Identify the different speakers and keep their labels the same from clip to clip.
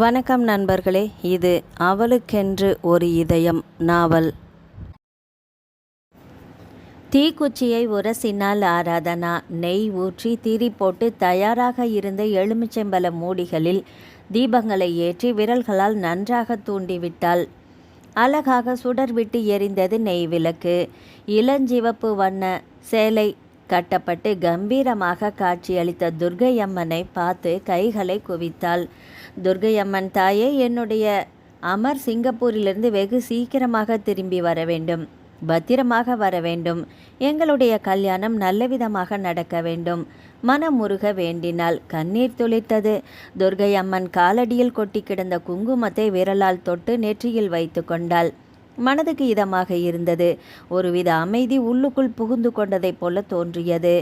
Speaker 1: வணக்கம் நண்பர்களே, இது அவளுக்கென்று ஒரு இதயம் நாவல். தீக்குச்சியை உரசினால் ஆராதனா. நெய் ஊற்றி திரி போட்டு தயாராக இருந்த எலுமிச்சம்பழ மூடிகளில் தீபங்களை ஏற்றி விரல்களால் நன்றாக தூண்டிவிட்டாள். அழகாக சுடர் விட்டு எரிந்தது நெய் விளக்கு. இளஞ்சிவப்பு வண்ண சேலை கட்டப்பட்டு கம்பீரமாக காட்சியளித்த துர்க்கையம்மனை பார்த்து கைகளை குவித்தாள். துர்க்கையம்மன் தாயே, என்னுடைய அமர் சிங்கப்பூரிலிருந்து வெகு சீக்கிரமாக திரும்பி வர வேண்டும், பத்திரமாக வர வேண்டும். எங்களுடைய கல்யாணம் நல்லவிதமாக நடக்க வேண்டும். மனமுருக வேண்டினாள். கண்ணீர் துளித்தது. துர்க்கையம்மன் காலடியில் கொட்டி கிடந்த குங்குமத்தை விரலால் தொட்டு நெற்றியில் வைத்து கொண்டாள். மனதுக்கு இதமாக இருந்தது. ஒருவித அமைதி உள்ளுக்குள் புகுந்து கொண்டதைப் போல தோன்றியது.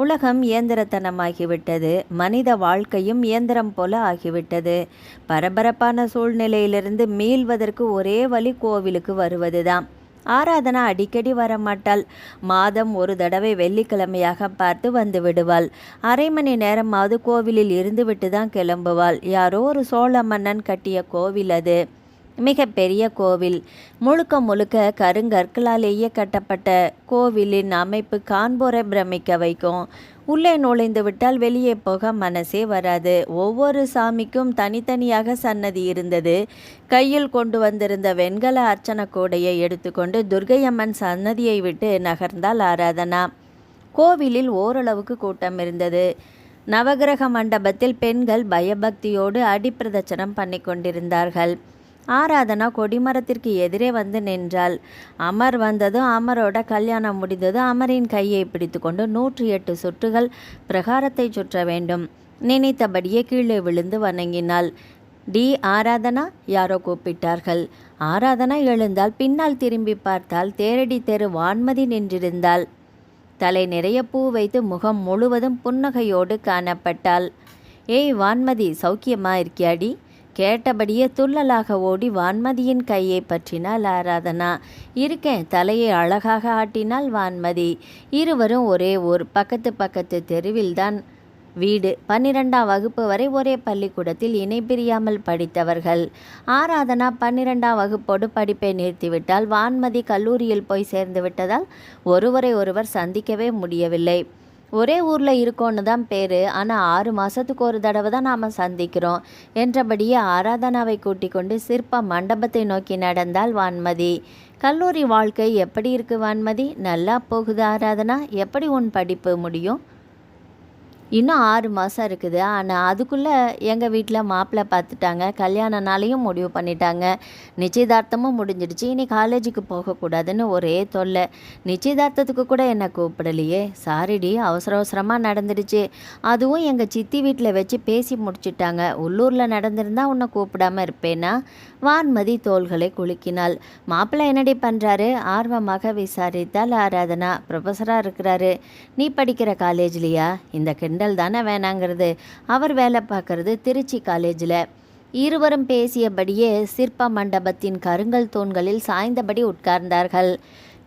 Speaker 1: உலகம் இயந்திரத்தனமாகிவிட்டது. மனித வாழ்க்கையும் இயந்திரம் போல ஆகிவிட்டது. பரபரப்பான சூழ்நிலையிலிருந்து மீள்வதற்கு ஒரே வழி கோவிலுக்கு வருவதுதான். ஆராதனா அடிக்கடி வரமாட்டாள். மாதம் ஒரு தடவை வெள்ளிக்கிழமையாக பார்த்து வந்து விடுவாள். அரை மணி நேரமாவது கோவிலில் இருந்துவிட்டு தான் கிளம்புவாள். யாரோ ஒரு சோழ மன்னன் கட்டிய கோவில் அது. மிக பெரிய கோவில். முழுக்க முழுக்க கருங்கற்களாலேயே கட்டப்பட்ட கோவிலின் அமைப்பு காண்போரை பிரமிக்க வைக்கும். உள்ளே நுழைந்து விட்டால் வெளியே போக மனசே வராது. ஒவ்வொரு சாமிக்கும் தனித்தனியாக சன்னதி இருந்தது. கையில் கொண்டு வந்திருந்த வெண்கல அர்ச்சன கூடையை எடுத்துக்கொண்டு துர்க்கையம்மன் சன்னதியை விட்டு நகர்ந்தாள் ஆராதனா. கோவிலில் ஓரளவுக்கு கூட்டம் இருந்தது. நவகிரக மண்டபத்தில் பெண்கள் பயபக்தியோடு அடிப்பிரதட்சணம் பண்ணி கொண்டிருந்தார்கள். ஆராதனா கொடிமரத்திற்கு எதிரே வந்து நின்றாள். அமர் வந்ததும் அமரோட கல்யாணம் முடிந்ததும் அமரின் கையை பிடித்து கொண்டு 108 சுற்றுகள் பிரகாரத்தை சுற்ற வேண்டும். நினைத்தபடியே கீழே விழுந்து வணங்கினாள். டி ஆராதனா, யாரோ கூப்பிட்டார்கள். ஆராதனா எழுந்தால். பின்னால் திரும்பி பார்த்தால் தேரடி தெரு வான்மதி நின்றிருந்தாள். தலை நிறைய பூ வைத்து முகம் முழுவதும் புன்னகையோடு காணப்பட்டாள். ஏய் வான்மதி, சௌக்கியமா இருக்கியாடி? கேட்டபடியே துள்ளலாக ஓடி வான்மதியின் கையை பற்றினாள் ஆராதனா. இருக்கேன், தலையை அழகாக ஆட்டினாள் வான்மதி. இருவரும் ஒரே ஊர், பக்கத்து பக்கத்து தெருவில்தான் வீடு. 12ஆம் வகுப்பு வரை ஒரே பள்ளிக்கூடத்தில் இணை பிரியாமல் படித்தவர்கள். ஆராதனா 12ஆம் வகுப்போடு படிப்பை நிறுத்திவிட்டால். வான்மதி கல்லூரியில் போய் சேர்ந்து விட்டதால் ஒருவரை ஒருவர் சந்திக்கவே முடியவில்லை. ஒரே ஊரில் இருக்கோன்னு தான் பேர், ஆனால் 6 மாதத்துக்கு ஒரு தடவை தான் நாம் சந்திக்கிறோம் என்றபடியே ஆராதனாவை கூட்டிக் கொண்டு சிற்ப மண்டபத்தை நோக்கி நடந்தாள் வான்மதி. கல்லூரி வாழ்க்கை எப்படி இருக்கு வான்மதி? நல்லா போகுது ஆராதனா. எப்படி உன் படிப்பு முடியும்? இன்னும் 6 மாதம் இருக்குது. ஆனால் அதுக்குள்ளே எங்கள் வீட்டில் மாப்பிள்ளை பார்த்துட்டாங்க. கல்யாண நாளையும் முடிவு பண்ணிட்டாங்க. நிச்சயதார்த்தமும் முடிஞ்சிடுச்சு. இனி காலேஜுக்கு போகக்கூடாதுன்னு ஒரே தொல்லை. நிச்சயதார்த்தத்துக்கு கூட என்னை கூப்பிடலையே. சாரிடி, அவசர அவசரமாக நடந்துடுச்சு. அதுவும் எங்கள் சித்தி வீட்டில் வச்சு பேசி முடிச்சுட்டாங்க. உள்ளூரில் நடந்திருந்தால் உன்னை கூப்பிடாமல் இருப்பேனா? வான்மதி தோள்களை குலுக்கினாள். மாப்பிள்ளை என்னடி பண்ணுறாரு? ஆர்வமாக விசாரித்தாள் ஆராதனா. ப்ரொஃபஸராக இருக்கிறாரு. நீ படிக்கிற காலேஜ்லையா? இந்த கிண்டல் தானே வேணாங்கிறது. அவர் வேலை பார்க்கறது திருச்சி காலேஜில். இருவரும் பேசியபடியே சிற்ப மண்டபத்தின் கருங்கல் தூண்களில் சாய்ந்தபடி உட்கார்ந்தார்கள்.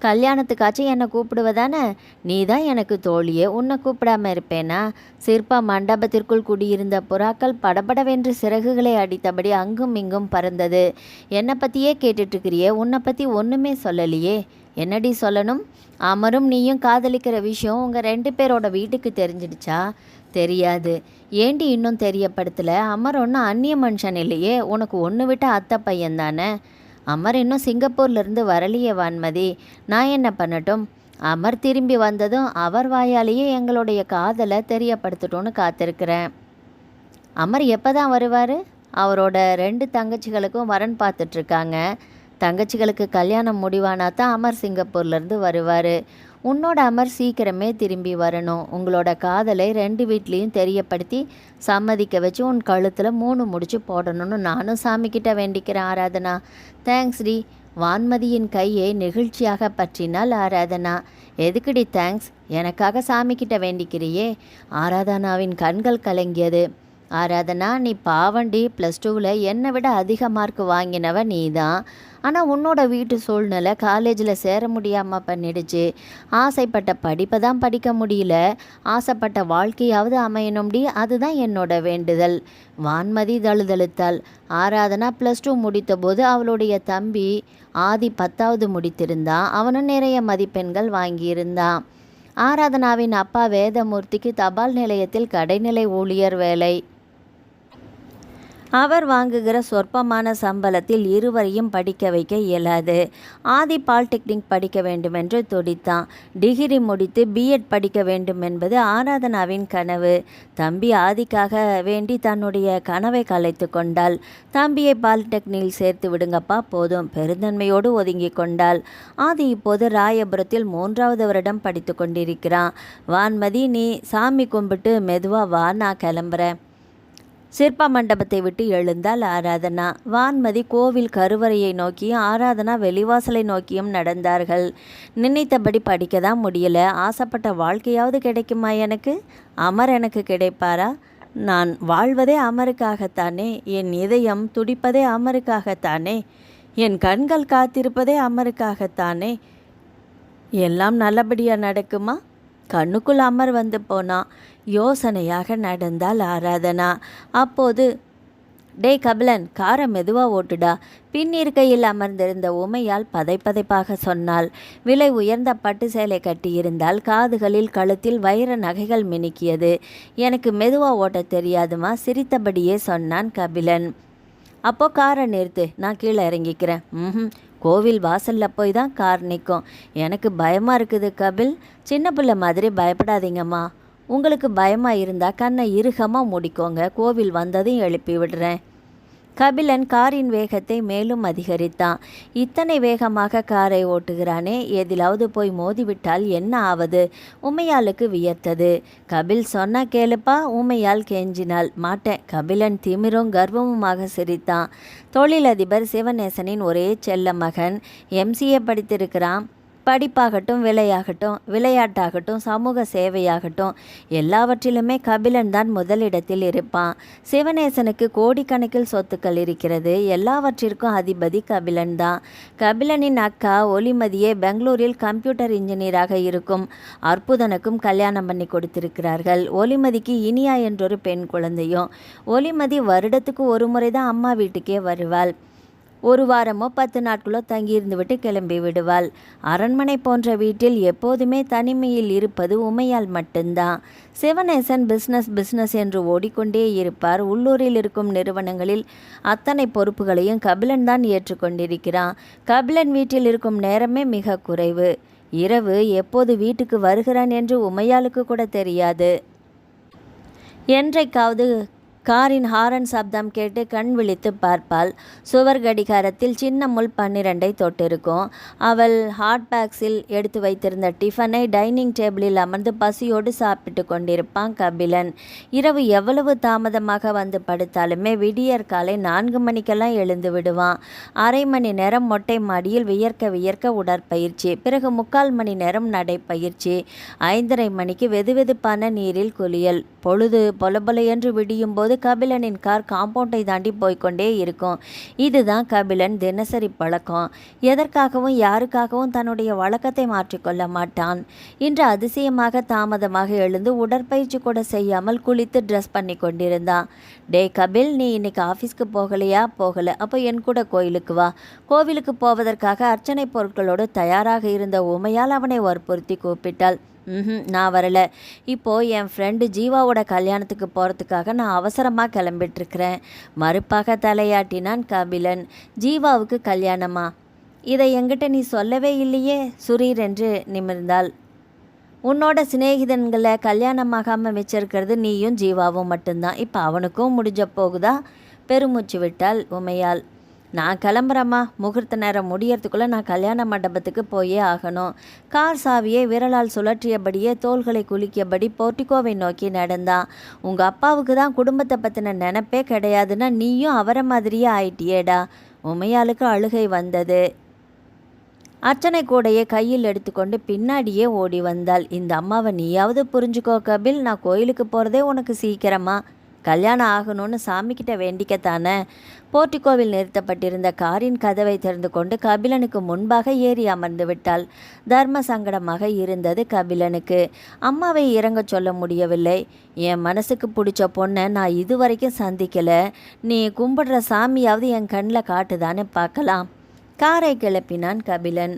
Speaker 1: கல்யாணத்துக்காச்சும் என்னை கூப்பிடுவதானே? நீ தான் எனக்கு தோழியே, உன்னை கூப்பிடாமல் இருப்பேனா? சிற்ப மண்டபத்திற்குள் குடியிருந்த புறாக்கள் படபடவென்று சிறகுகளை அடித்தபடி அங்கும் இங்கும் பறந்தது. என்னை பற்றியே கேட்டுட்ருக்கிறியே, உன்னை பற்றி ஒன்றுமே சொல்லலையே. என்னடி சொல்லணும்? அமரும் நீயும் காதலிக்கிற விஷயம் உங்கள் 2 பேரோட வீட்டுக்கு தெரிஞ்சிடுச்சா? தெரியாது. ஏண்டி இன்னும் தெரியப்படுத்தலை? அமர் ஒன்றும் அந்நிய மனுஷன் இல்லையே. உனக்கு ஒன்று விட்ட அத்தை பையன் தானே. அமர் இன்னும் சிங்கப்பூர்லேருந்து வரலையே வான்மதி. நான் என்ன பண்ணட்டும்? அமர் திரும்பி வந்ததும் அவர் வாயாலேயே எங்களுடைய காதலை தெரியப்படுத்தட்டும்னு காத்திருக்கிறேன். அமர் எப்போ தான் வருவார்? அவரோட 2 தங்கச்சிகளுக்கும் வரன் பார்த்துட்ருக்காங்க. தங்கச்சிகளுக்கு கல்யாணம் முடிவானா தான் அமர் சிங்கப்பூர்லேருந்து வருவார். உன்னோட அமர் சீக்கிரமே திரும்பி வரணும். உங்களோட காதலை 2 வீட்லேயும் தெரியப்படுத்தி சம்மதிக்க வச்சு உன் கழுத்தில் 3 முடிச்சு போடணும்னு நானும் சாமிக்கிட்ட வேண்டிக்கிறேன் ஆராதனா. Thanks D. வான்மதியின் கையை நெகிழ்ச்சியாக பற்றினாள் ஆராதனா. எதுக்குடி தேங்க்ஸ்? எனக்காக சாமிக்கிட்ட வேண்டிக்கிறியே? ஆராதனாவின் கண்கள் கலங்கியது. ஆராதனா, நீ பாவண்டி, +2ல் என்னை விட அதிக மார்க் வாங்கினவ நீ தான். ஆனால் உன்னோட வீட்டு சூழ்நிலை காலேஜில் சேர முடியாமல் பண்ணிடுச்சு. ஆசைப்பட்ட படிப்பை தான் படிக்க முடியல, ஆசைப்பட்ட வாழ்க்கையாவது அமையணும்டி, அதுதான் என்னோட வேண்டுதல். வான்மதி தழுதழுத்தாள். ஆராதனா +2 முடித்தபோது அவளுடைய தம்பி ஆதி 10வது முடித்திருந்தான். அவனும் நிறைய மதிப்பெண்கள் வாங்கியிருந்தான். ஆராதனாவின் அப்பா வேதமூர்த்திக்கு தபால் நிலையத்தில் கடைநிலை ஊழியர் வேலை. அவர் வாங்குகிற சொற்பமான சம்பளத்தில் இருவரையும் படிக்க வைக்க இயலாது. ஆதி பாலிடெக்னிக் படிக்க வேண்டுமென்று துடித்தான். டிகிரி முடித்து பிஎட் படிக்க வேண்டும் என்பது ஆராதனாவின் கனவு. தம்பி ஆதிக்காக வேண்டி தன்னுடைய கனவை கலைத்து கொண்டாள். தம்பியை பாலிடெக்னிக்கில் சேர்த்து விடுங்கப்பா போதும், பெருந்தன்மையோடு ஒதுங்கி கொண்டாள். ஆதி இப்போது ராயபுரத்தில் 3வது வருடம் படித்து கொண்டிருக்கிறான். வான்மதி, நீ சாமி கும்பிட்டு மெதுவா வா, நான் கிளம்புறேன். சிற்ப மண்டபத்தை விட்டு எழுந்தாள் ஆராதனா. வான்மதி கோவில் கருவறையை நோக்கியும் ஆராதனா வெளிவாசலை நோக்கியும் நடந்தார்கள். நினைத்தபடி படிக்க தான் முடியல. ஆசைப்பட்ட வாழ்க்கையாவது கிடைக்குமா எனக்கு? அமர் எனக்கு கிடைப்பாரா? நான் வாழ்வதே அமருக்காகத்தானே. என் இதயம் துடிப்பதே அமருக்காகத்தானே. என் கண்கள் காத்திருப்பதே அமருக்காகத்தானே. எல்லாம் நல்லபடியாக நடக்குமா? கண்ணுக்குள் அமர் வந்து போனான். யோசனையாக நடந்தாள் ஆராதனா. அப்போது, டேய் கபிலன், காரை மெதுவாக ஓட்டுடா, பின்னிருக்கையில் அமர்ந்திருந்த உமையால் பதைப்பதைப்பாக சொன்னாள். விலை உயர்ந்த பட்டு சேலை கட்டியிருந்தால், காதுகளில் கழுத்தில் வைர நகைகள் மினுக்கியது. எனக்கு மெதுவாக ஓட்ட தெரியாதுமா, சிரித்தபடியே சொன்னான் கபிலன். அப்போ காரை நிறுத்து, நான் கீழே இறங்கிக்கிறேன். கோவில் வாசலில் போய் தான் கார் நிற்கும். எனக்கு பயமாக இருக்குது கபில். சின்ன பிள்ளை மாதிரி பயப்படாதீங்கம்மா. உங்களுக்கு பயமாக இருந்தால் கண்ணை இறுகமாக மூடிக்கோங்க, கோவில் வந்ததும் எழுப்பி விடுறேன். கபிலன் காரின் வேகத்தை மேலும் அதிகரித்தான். இத்தனை வேகமாக காரை ஓட்டுகிறானே, எதிலாவது போய் மோதிவிட்டால் என்ன ஆவது? உமையாளுக்கு வியர்த்தது. கபில் சொன்னா கேளுப்பா, உமையால் கெஞ்சினாள். மாட்டேன். கபிலன் திமிரும் கர்வமுமாக சிரித்தான். தொழிலதிபர் சிவநேசனின் ஒரே செல்ல மகன், MCA படித்திருக்கிறான். படிப்பாகட்டும், விளையாட்டாகட்டும், சமூக சேவையாகட்டும், எல்லாவற்றிலுமே கபிலன் தான் முதலிடத்தில் இருப்பான். சிவநேசனுக்கு கோடிக்கணக்கில் சொத்துக்கள் இருக்கிறது. எல்லாவற்றிற்கும் அதிபதி கபிலன் தான். கபிலனின் அக்கா ஒலிமதியே பெங்களூரில் கம்ப்யூட்டர் இன்ஜினியராக இருக்கும் அற்புதனுக்கும் கல்யாணம் பண்ணி கொடுத்திருக்கிறார்கள். ஒலிமதிக்கு இனியா என்றொரு பெண் குழந்தையும். ஒலிமதி வருடத்துக்கு ஒரு முறை தான் அம்மா வீட்டுக்கே வருவாள். ஒரு வாரமோ 10 நாட்களோ தங்கியிருந்து விட்டு கிளம்பி விடுவாள். அரண்மனை போன்ற வீட்டில் எப்போதுமே தனிமையில் இருப்பது உமையால் மட்டும்தான். சிவநேசன் பிஸ்னஸ் என்று ஓடிக்கொண்டே இருப்பார். உள்ளூரில் இருக்கும் நிறுவனங்களில் அத்தனை பொறுப்புகளையும் கபிலன் தான் ஏற்றுக்கொண்டிருக்கிறான். கபிலன் வீட்டில் இருக்கும் நேரமே மிக குறைவு. இரவு எப்போது வீட்டுக்கு வருகிறான் என்று உமையாளுக்கு கூட தெரியாது. என்றைக்காவது காரின் ஹாரன் சப்தம் கேட்டு கண் விழித்து பார்ப்பாள். சுவர் கடிகாரத்தில் சின்ன முள் 12ஐ தொட்டிருக்கும். அவள் ஹாட் பாக்ஸில் எடுத்து வைத்திருந்த டிஃபனை டைனிங் டேபிளில் அமர்ந்து பசியோடு சாப்பிட்டு கொண்டிருப்பான் கபிலன். இரவு எவ்வளவு தாமதமாக வந்து படுத்தாலுமே விடியற் காலை 4 மணிக்கெல்லாம் எழுந்து விடுவான். அரை மணி நேரம் மொட்டை மாடியில் வியர்க்க உடற்பயிற்சி, பிறகு 3/4 மணி நேரம் நடைப்பயிற்சி, 5:30 மணிக்கு வெதுவெதுப்பான நீரில் குளியல். பொழுது பொலபொல என்று விடியும் போது கபிலனின் கார் காம்பவுண்டை தாண்டி போய்கொண்டே இருக்கும். இதுதான் கபிலன் தினசரி பழக்கம். எதற்காகவும் யாருக்காகவும் தன்னுடைய வழக்கத்தை மாற்றிக்கொள்ள மாட்டான். இன்று அதிசயமாக தாமதமாக எழுந்து உடற்பயிற்சி கூட செய்யாமல் குளித்து ட்ரெஸ் பண்ணி கொண்டிருந்தான். டே கபில், நீ இன்னைக்கு ஆஃபீஸ்க்கு போகலையா? போகல. அப்போ என் கூட கோயிலுக்கு வா. கோவிலுக்கு போவதற்காக அர்ச்சனை பொருட்களோடு தயாராக இருந்த உமையால் அவனை வற்புறுத்தி கூப்பிட்டாள். நான் வரல. இப்போது என் ஃப்ரெண்டு ஜீவாவோட கல்யாணத்துக்கு போகிறதுக்காக நான் அவசரமாக கிளம்பிட்டுருக்கிறேன். மறுப்பாக தலையாட்டினான் கபிலன். ஜீவாவுக்கு கல்யாணமா? இதை என்கிட்ட நீ சொல்லவே இல்லையே. சுரீர் என்று நிமிர்ந்தாள். உன்னோட சிநேகிதன்களை கல்யாணமாகாமல் வச்சிருக்கிறது நீயும் ஜீவாவும் மட்டும்தான். இப்போ அவனுக்கும் முடிஞ்ச போகுதா? பெருமூச்சு விட்டாள் உமையால். நான் கிளம்புறேம்மா. முகூர்த்த நேரம் முடியறதுக்குள்ளே நான் கல்யாண மண்டபத்துக்கு போயே ஆகணும். கார் சாவியை விரலால் சுழற்றியபடியே தோள்களை குலுக்கியபடி போர்ட்டிகோவை நோக்கி நடந்தான். உங்கள் அப்பாவுக்கு தான் குடும்பத்தை பற்றின நினைப்பே கிடையாதுன்னா நீயும் அவரை மாதிரியே ஆயிட்டியேடா. உமையாளுக்கு அழுகை வந்தது. அர்ச்சனை கூடையை கையில் எடுத்துக்கொண்டு பின்னாடியே ஓடி வந்தாள். இந்த அம்மாவை நீயாவது புரிஞ்சுக்கோ கபில். நான் கோயிலுக்கு போகிறதே உனக்கு சீக்கிரமா. கல்யாணம் ஆகணும்னு சாமிக்கிட்ட வேண்டிக்கத்தானே. போர்ட்டிகோவில் நிறுத்தப்பட்டிருந்த காரின் கதவை திறந்து கொண்டு கபிலனுக்கு முன்பாக ஏறி அமர்ந்து விட்டாள். தர்ம சங்கடமாக இருந்தது கபிலனுக்கு. அம்மாவை இறங்க சொல்ல முடியவில்லை. என் மனசுக்கு பிடிச்ச பொண்ணை நான் இதுவரைக்கும் சந்திக்கலை. நீ கும்பிடுற சாமியாவது என் கண்ணில் காட்டுதான்னு பார்க்கலாம். காரை கிளப்பினான் கபிலன்.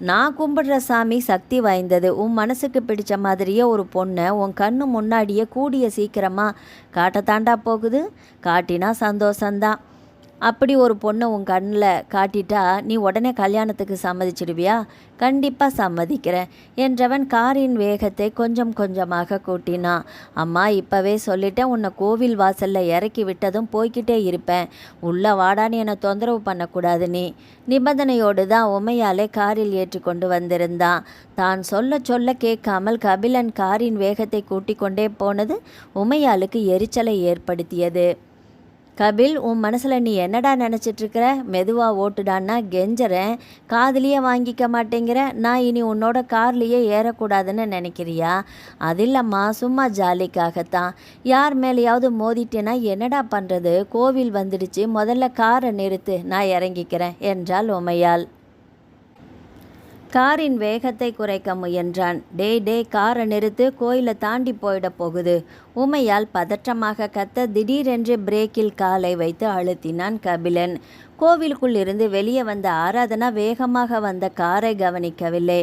Speaker 1: நான் கும்பிடுற சாமி சக்தி வாய்ந்தது. உன் மனசுக்கு பிடிச்ச மாதிரியே ஒரு பொண்ணை உன் கண்ணு முன்னாடியே கூடிய சீக்கிரமாக காட்டத்தாண்டா போகுது. காட்டினா சந்தோஷந்தான். அப்படி ஒரு பொண்ணை உன் கண்ணில் காட்டிட்டா நீ உடனே கல்யாணத்துக்கு சம்மதிச்சிடுவியா? கண்டிப்பாக சம்மதிக்கிறேன் என்றவன் காரின் வேகத்தை கொஞ்சம் கொஞ்சமாக கூட்டினான். அம்மா, இப்போவே சொல்லிட்டேன், உன்னை கோவில் வாசலில் இறக்கி விட்டதும் போய்கிட்டே இருப்பேன். உள்ளே வாடான்னு என்னை தொந்தரவு பண்ணக்கூடாது. நீ நிபந்தனையோடு தான் உமையாலே காரில் ஏற்றி கொண்டு வந்திருந்தான். தான் சொல்ல சொல்ல கேட்காமல் கபிலன் காரின் வேகத்தை கூட்டி கொண்டே போனது உமையாளுக்கு எரிச்சலை ஏற்படுத்தியது. கபில், உன் மனசில் நீ என்னடா நினச்சிட்ருக்கிற? மெதுவாக ஓட்டுடான்னா கெஞ்சறேன், காதுலேயே வாங்கிக்க மாட்டேங்கிற. நான் இனி உன்னோட கார்லேயே ஏறக்கூடாதுன்னு நினைக்கிறியா? அது இல்லைம்மா, சும்மா ஜாலிக்காகத்தான். யார் மேலேயாவது மோதிட்டேன்னா என்னடா பண்ணுறது? கோவில் வந்துடுச்சு, முதல்ல காரை நிறுத்து, நான் இறங்கிக்கிறேன் என்றாள் உமையாள். காரின் வேகத்தை குறைக்க முயன்றான். டே காரை நிறுத்து, கோயிலை தாண்டி போயிட போகுது. உமையால் பதற்றமாக கத்த திடீரென்று பிரேக்கில் காலை வைத்து அழுத்தினான் கபிலன். கோவிலுக்குள் இருந்து வெளியே வந்த ஆராதனா வேகமாக வந்த காரை கவனிக்கவில்லை.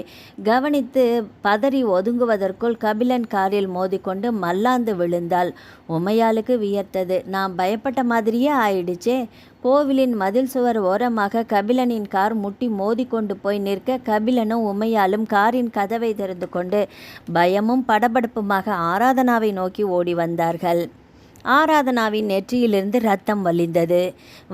Speaker 1: கவனித்து பதறி ஒதுங்குவதற்குள் கபிலன் காரில் மோதிக்கொண்டு மல்லாந்து விழுந்தாள். உமையாளுக்கு வியர்த்தது. நான் பயப்பட்ட மாதிரியே ஆயிடுச்சே. கோவிலின் மதில் சுவர் ஓரமாக கபிலனின் கார் முட்டி மோதிக்கொண்டு போய் நிற்க கபிலனும் உமையாலும் காரின் கதவை திறந்து கொண்டு பயமும் படபடப்புமாக ஆராதனாவை நோக்கி ஓடி வந்தார்கள். ஆராதனாவின் நெற்றியிலிருந்து ரத்தம் வழிந்தது.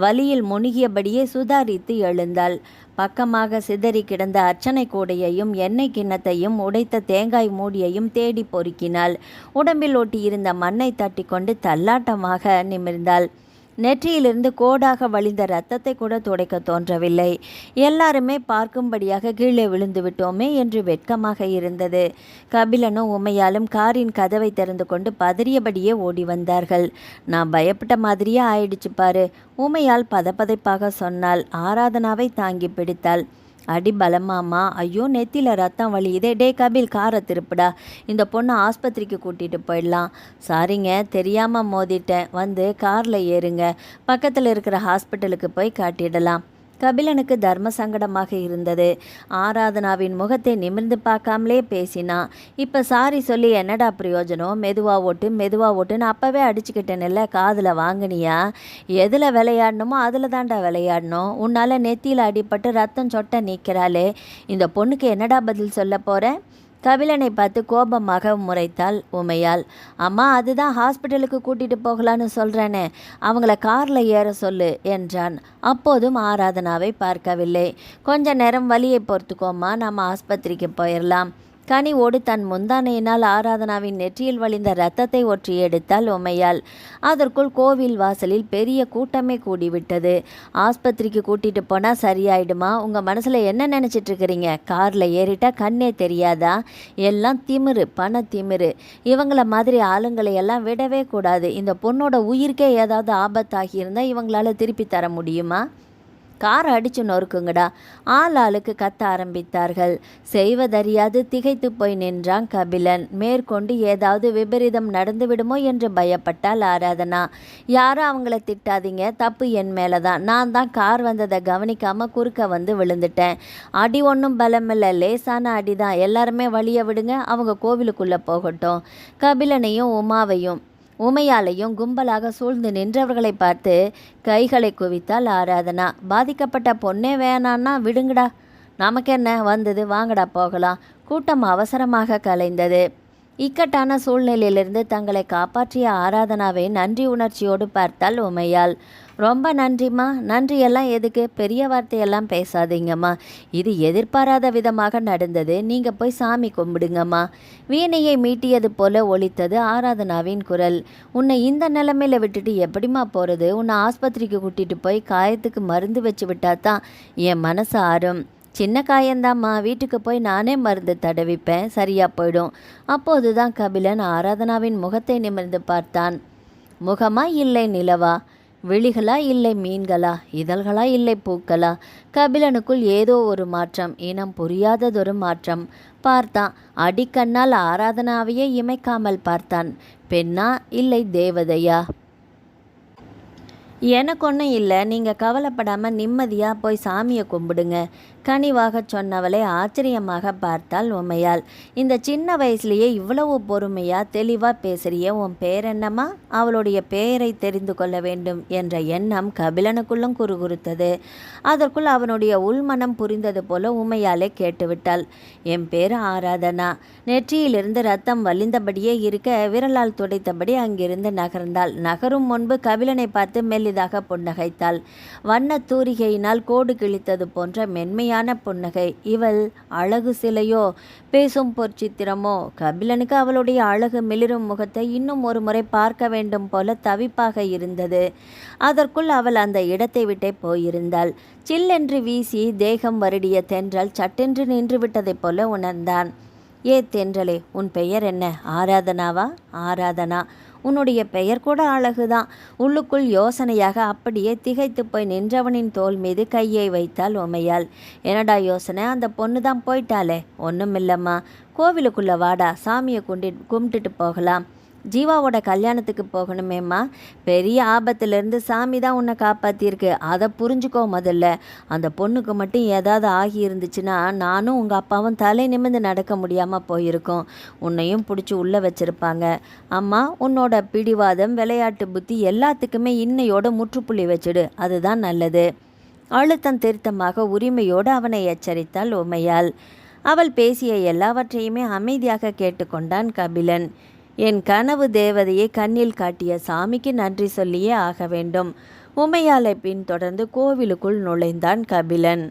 Speaker 1: வலியில் முழுகியபடியே சுதாரித்து எழுந்தாள். பக்கமாக சிதறி கிடந்த அர்ச்சனை கூடையையும் எண்ணெய் கிண்ணத்தையும் உடைத்த தேங்காய் மூடியையும் தேடி பொறுக்கினாள். உடம்பில் ஒட்டியிருந்த மண்ணை தட்டி கொண்டு தள்ளாட்டமாக நிமிர்ந்தாள். நெற்றியிலிருந்து கோடாக வழிந்த இரத்தத்தை கூட துடைக்க தோன்றவில்லை. எல்லாருமே பார்க்கும்படியாக கீழே விழுந்து விட்டோமே என்று வெட்கமாக இருந்தது. கபிலனும் உமையாலும் காரின் கதவை திறந்து கொண்டு பதறியபடியே ஓடி வந்தார்கள். நான் பயப்பட்ட மாதிரியே ஆயிடுச்சு பாரு, உமையால் பதப்பதைப்பாக சொன்னாள். ஆராதனாவை தாங்கி பிடித்தாள். அடி பலமாமா, ஐயோ நெத்தியில் ரத்தம் வலியுதே. டே கபில், காரை திருப்புடா, இந்த பொண்ணை ஆஸ்பத்திரிக்கு கூட்டிகிட்டு போயிடலாம். சாரிங்க, தெரியாமல் மோதிட்டேன். வந்து காரில் ஏறுங்க, பக்கத்தில் இருக்கிற ஹாஸ்பிட்டலுக்கு போய் காட்டிடலாம். கபிலனுக்கு தர்ம சங்கடமாக இருந்தது. ஆராதனாவின் முகத்தை நிமிர்ந்து பார்க்காமலே பேசினான். இப்போ சாரி சொல்லி என்னடா பிரயோஜனம்? மெதுவாக ஓட்டுன்னு அப்போவே அடிச்சுக்கிட்டேன்ல, காதில் வாங்கினியா? எதில் விளையாடணுமோ அதில் தாண்டா விளையாடணும். உன்னால் நெத்தியில் அடிபட்டு ரத்தம் சொட்ட நிற்கிறாளே, இந்த பொண்ணுக்கு என்னடா பதில் சொல்ல போகிறேன்? கபிலனை பார்த்து கோபமாக முறைத்தாள் உமையாள். அம்மா, அதுதான் ஹாஸ்பிட்டலுக்கு கூட்டிகிட்டு போகலான்னு சொல்கிறேனே, அவங்கள காரில் ஏற சொல்லு என்றான். அப்போதும் ஆராதனாவை பார்க்கவில்லை. கொஞ்ச நேரம் வலியை பொறுத்துக்கோமா, நம்ம ஆஸ்பத்திரிக்கு போயிடலாம். கனிவோடு தன் முந்தானையினால் ஆராதனாவின் நெற்றியில் வழிந்த இரத்தத்தை ஒற்றி எடுத்தாள் உமையாள். அதற்குள் கோவில் வாசலில் பெரிய கூட்டமே கூடிவிட்டது. ஆஸ்பத்திரிக்கு கூட்டிகிட்டு போனால் சரியாயிடுமா? உங்கள் மனசில் என்ன நினச்சிட்டு இருக்கிறீங்க? காரில் ஏறிட்டா கண்ணே தெரியாதா? எல்லாம் திமிரு, பண திமிரு. இவங்கள மாதிரி ஆளுங்களை எல்லாம் விடவே கூடாது. இந்த பொண்ணோட உயிருக்கே ஏதாவது ஆபத்தாகியிருந்தால் இவங்களால திருப்பி தர முடியுமா? காரை அடித்து நொறுக்குங்கடா. ஆளுக்கு கத்த ஆரம்பித்தார்கள். செய்வதறியாது திகைத்து போய் நின்றான் கபிலன். மேற்கொண்டு ஏதாவது விபரீதம் நடந்து விடுமோ என்று பயப்பட்டாள் ஆராதனா. யாரும் அவங்கள திட்டாதீங்க, தப்பு என் மேலே தான். நான் தான் கார் வந்ததை கவனிக்காமல் குறுக்க வந்து விழுந்துட்டேன். அடி ஒன்றும் பலமில்லை, லேசான அடிதான். எல்லாருமே வழியை விடுங்க, அவங்க கோவிலுக்குள்ளே போகட்டும். கபிலனையும் உமையாலையும் கும்பலாக சூழ்ந்து நின்றவர்களை பார்த்து கைகளை குவித்தாள் ஆராதனா. பாதிக்கப்பட்ட பொண்ணே வேணான்னா விடுங்கடா, நமக்கென்ன வந்தது, வாங்கடா போகலாம். கூட்டம் அவசரமாக கலைந்தது. இக்கட்டான சூழ்நிலையிலிருந்து தங்களை காப்பாற்றிய ஆராதனாவை நன்றி உணர்ச்சியோடு பார்த்தாள் உமையாள். ரொம்ப நன்றிம்மா. நன்றியெல்லாம் எதுக்கு? பெரிய வார்த்தையெல்லாம் பேசாதீங்கம்மா. இது எதிர்பாராத விதமாக நடந்தது. நீங்கள் போய் சாமி கும்பிடுங்கம்மா. வீணையை மீட்டியது போல ஒலித்தது ஆராதனாவின் குரல். உன்னை இந்த நிலைமையில விட்டுட்டு எப்படிம்மா போகிறது? உன்னை ஆஸ்பத்திரிக்கு கூட்டிகிட்டு போய் காயத்துக்கு மருந்து வச்சு விட்டா தான் என் மனசு ஆறும். சின்ன காயந்தாம்மா, வீட்டுக்கு போய் நானே மருந்து தடவிப்பேன், சரியாக போயிடும். அப்போது தான் கபிலன் ஆராதனாவின் முகத்தை நிமிர்ந்து பார்த்தான். முகமா இல்லை நிலவா, விழிகளா இல்லை மீன்களா, இதழ்களா இல்லை பூக்களா? கபிலனுக்குள் ஏதோ ஒரு மாற்றம், இனம் புரியாததொரு மாற்றம். பார்த்தான். அடிக்கண்ணால் ஆராதனாவையே இமைக்காமல் பார்த்தான். பெண்ணா இல்லை தேவதையா? எனக்கு ஒன்றும் இல்லை, நீங்கள் கவலைப்படாமல் நிம்மதியாக போய் சாமியை கும்பிடுங்க, கனிவாக சொன்னவளை ஆச்சரியமாக பார்த்தாள் உமையாள். இந்த சின்ன வயசுலேயே இவ்வளவு பொறுமையாக தெளிவாக பேசுறிய, உன் பேர் என்னம்மா? அவளுடைய பெயரை தெரிந்து கொள்ள வேண்டும் என்ற எண்ணம் கபிலனுக்குள்ளும் குறுகுறுத்தது. அதற்குள் அவனுடைய உள்மனம் புரிந்தது போல உமையாலே கேட்டுவிட்டாள். என் பேர் ஆராதனா. நெற்றியிலிருந்து ரத்தம் வலிந்தபடியே இருக்க விரலால் துடைத்தபடி அங்கிருந்து நகர்ந்தாள். நகரும் முன்பு கபிலனை பார்த்து மெல்லிதாக புன்னகைத்தாள். வண்ண தூரிகையினால் கோடு கிழித்தது போன்ற மென்மையான புன்னகை. இவள் அழகு சிலையோ, பேசும் பொற்சித்திரமோ? கபிலனுக்கு அவளுடைய அழகு மிளிரும் முகத்தை இன்னும் ஒரு முறை பார்க்க வேண்டும் போல தவிப்பாக இருந்தது. அதற்குள் அவள் அந்த இடத்தை விட்டே போயிருந்தாள். சில்லென்று வீசி தேகம் வருடிய தென்றல் சட்டென்று நின்று விட்டதைப் போல உணர்ந்தான். ஏ தென்றலே, உன் பெயர் என்ன? ஆராதனாவா? ஆராதனா, உன்னுடைய பெயர் கூட அழகுதான். உள்ளுக்குள் யோசனையாக அப்படியே திகைத்து போய் நின்றவனின் தோள் மீது கையை வைத்தாள் உமையாள். என்னடா யோசனை? அந்த பொண்ணு தான் போயிட்டாளே. ஒன்றுமில்லம்மா, கோவிலுக்குள்ளே வாடா, சாமியை கும்பிட்டுட்டு போகலாம். ஜீவாவோட கல்யாணத்துக்கு போகணுமேம்மா. பெரிய ஆபத்திலிருந்து சாமி தான் உன்னை காப்பாற்றிருக்கு, அதை புரிஞ்சுக்கோ முதல்ல. அந்த பொண்ணுக்கு மட்டும் ஏதாவது ஆகி இருந்துச்சுன்னா நானும் உங்கள் அப்பாவும் தலை நிமிர்ந்து நடக்க முடியாமல் போயிருக்கோம். உன்னையும் பிடிச்சி உள்ளே வச்சுருப்பாங்க. அம்மா, உன்னோட பிடிவாதம், விளையாட்டு புத்தி எல்லாத்துக்குமே இன்னையோட முற்றுப்புள்ளி வச்சுடு, அதுதான் நல்லது. அழுத்தம் திருத்தமாக உரிமையோடு அவனை எச்சரித்தாள் உமையாள். அவள் பேசிய எல்லாவற்றையுமே அமைதியாக கேட்டுக்கொண்டான் கபிலன். என் கனவு தேவதையை கண்ணில் காட்டிய சாமிக்கு நன்றி சொல்லியே ஆக வேண்டும். உமையாளை பின்தொடர்ந்து கோவிலுக்குள் நுழைந்தான் கபிலன்.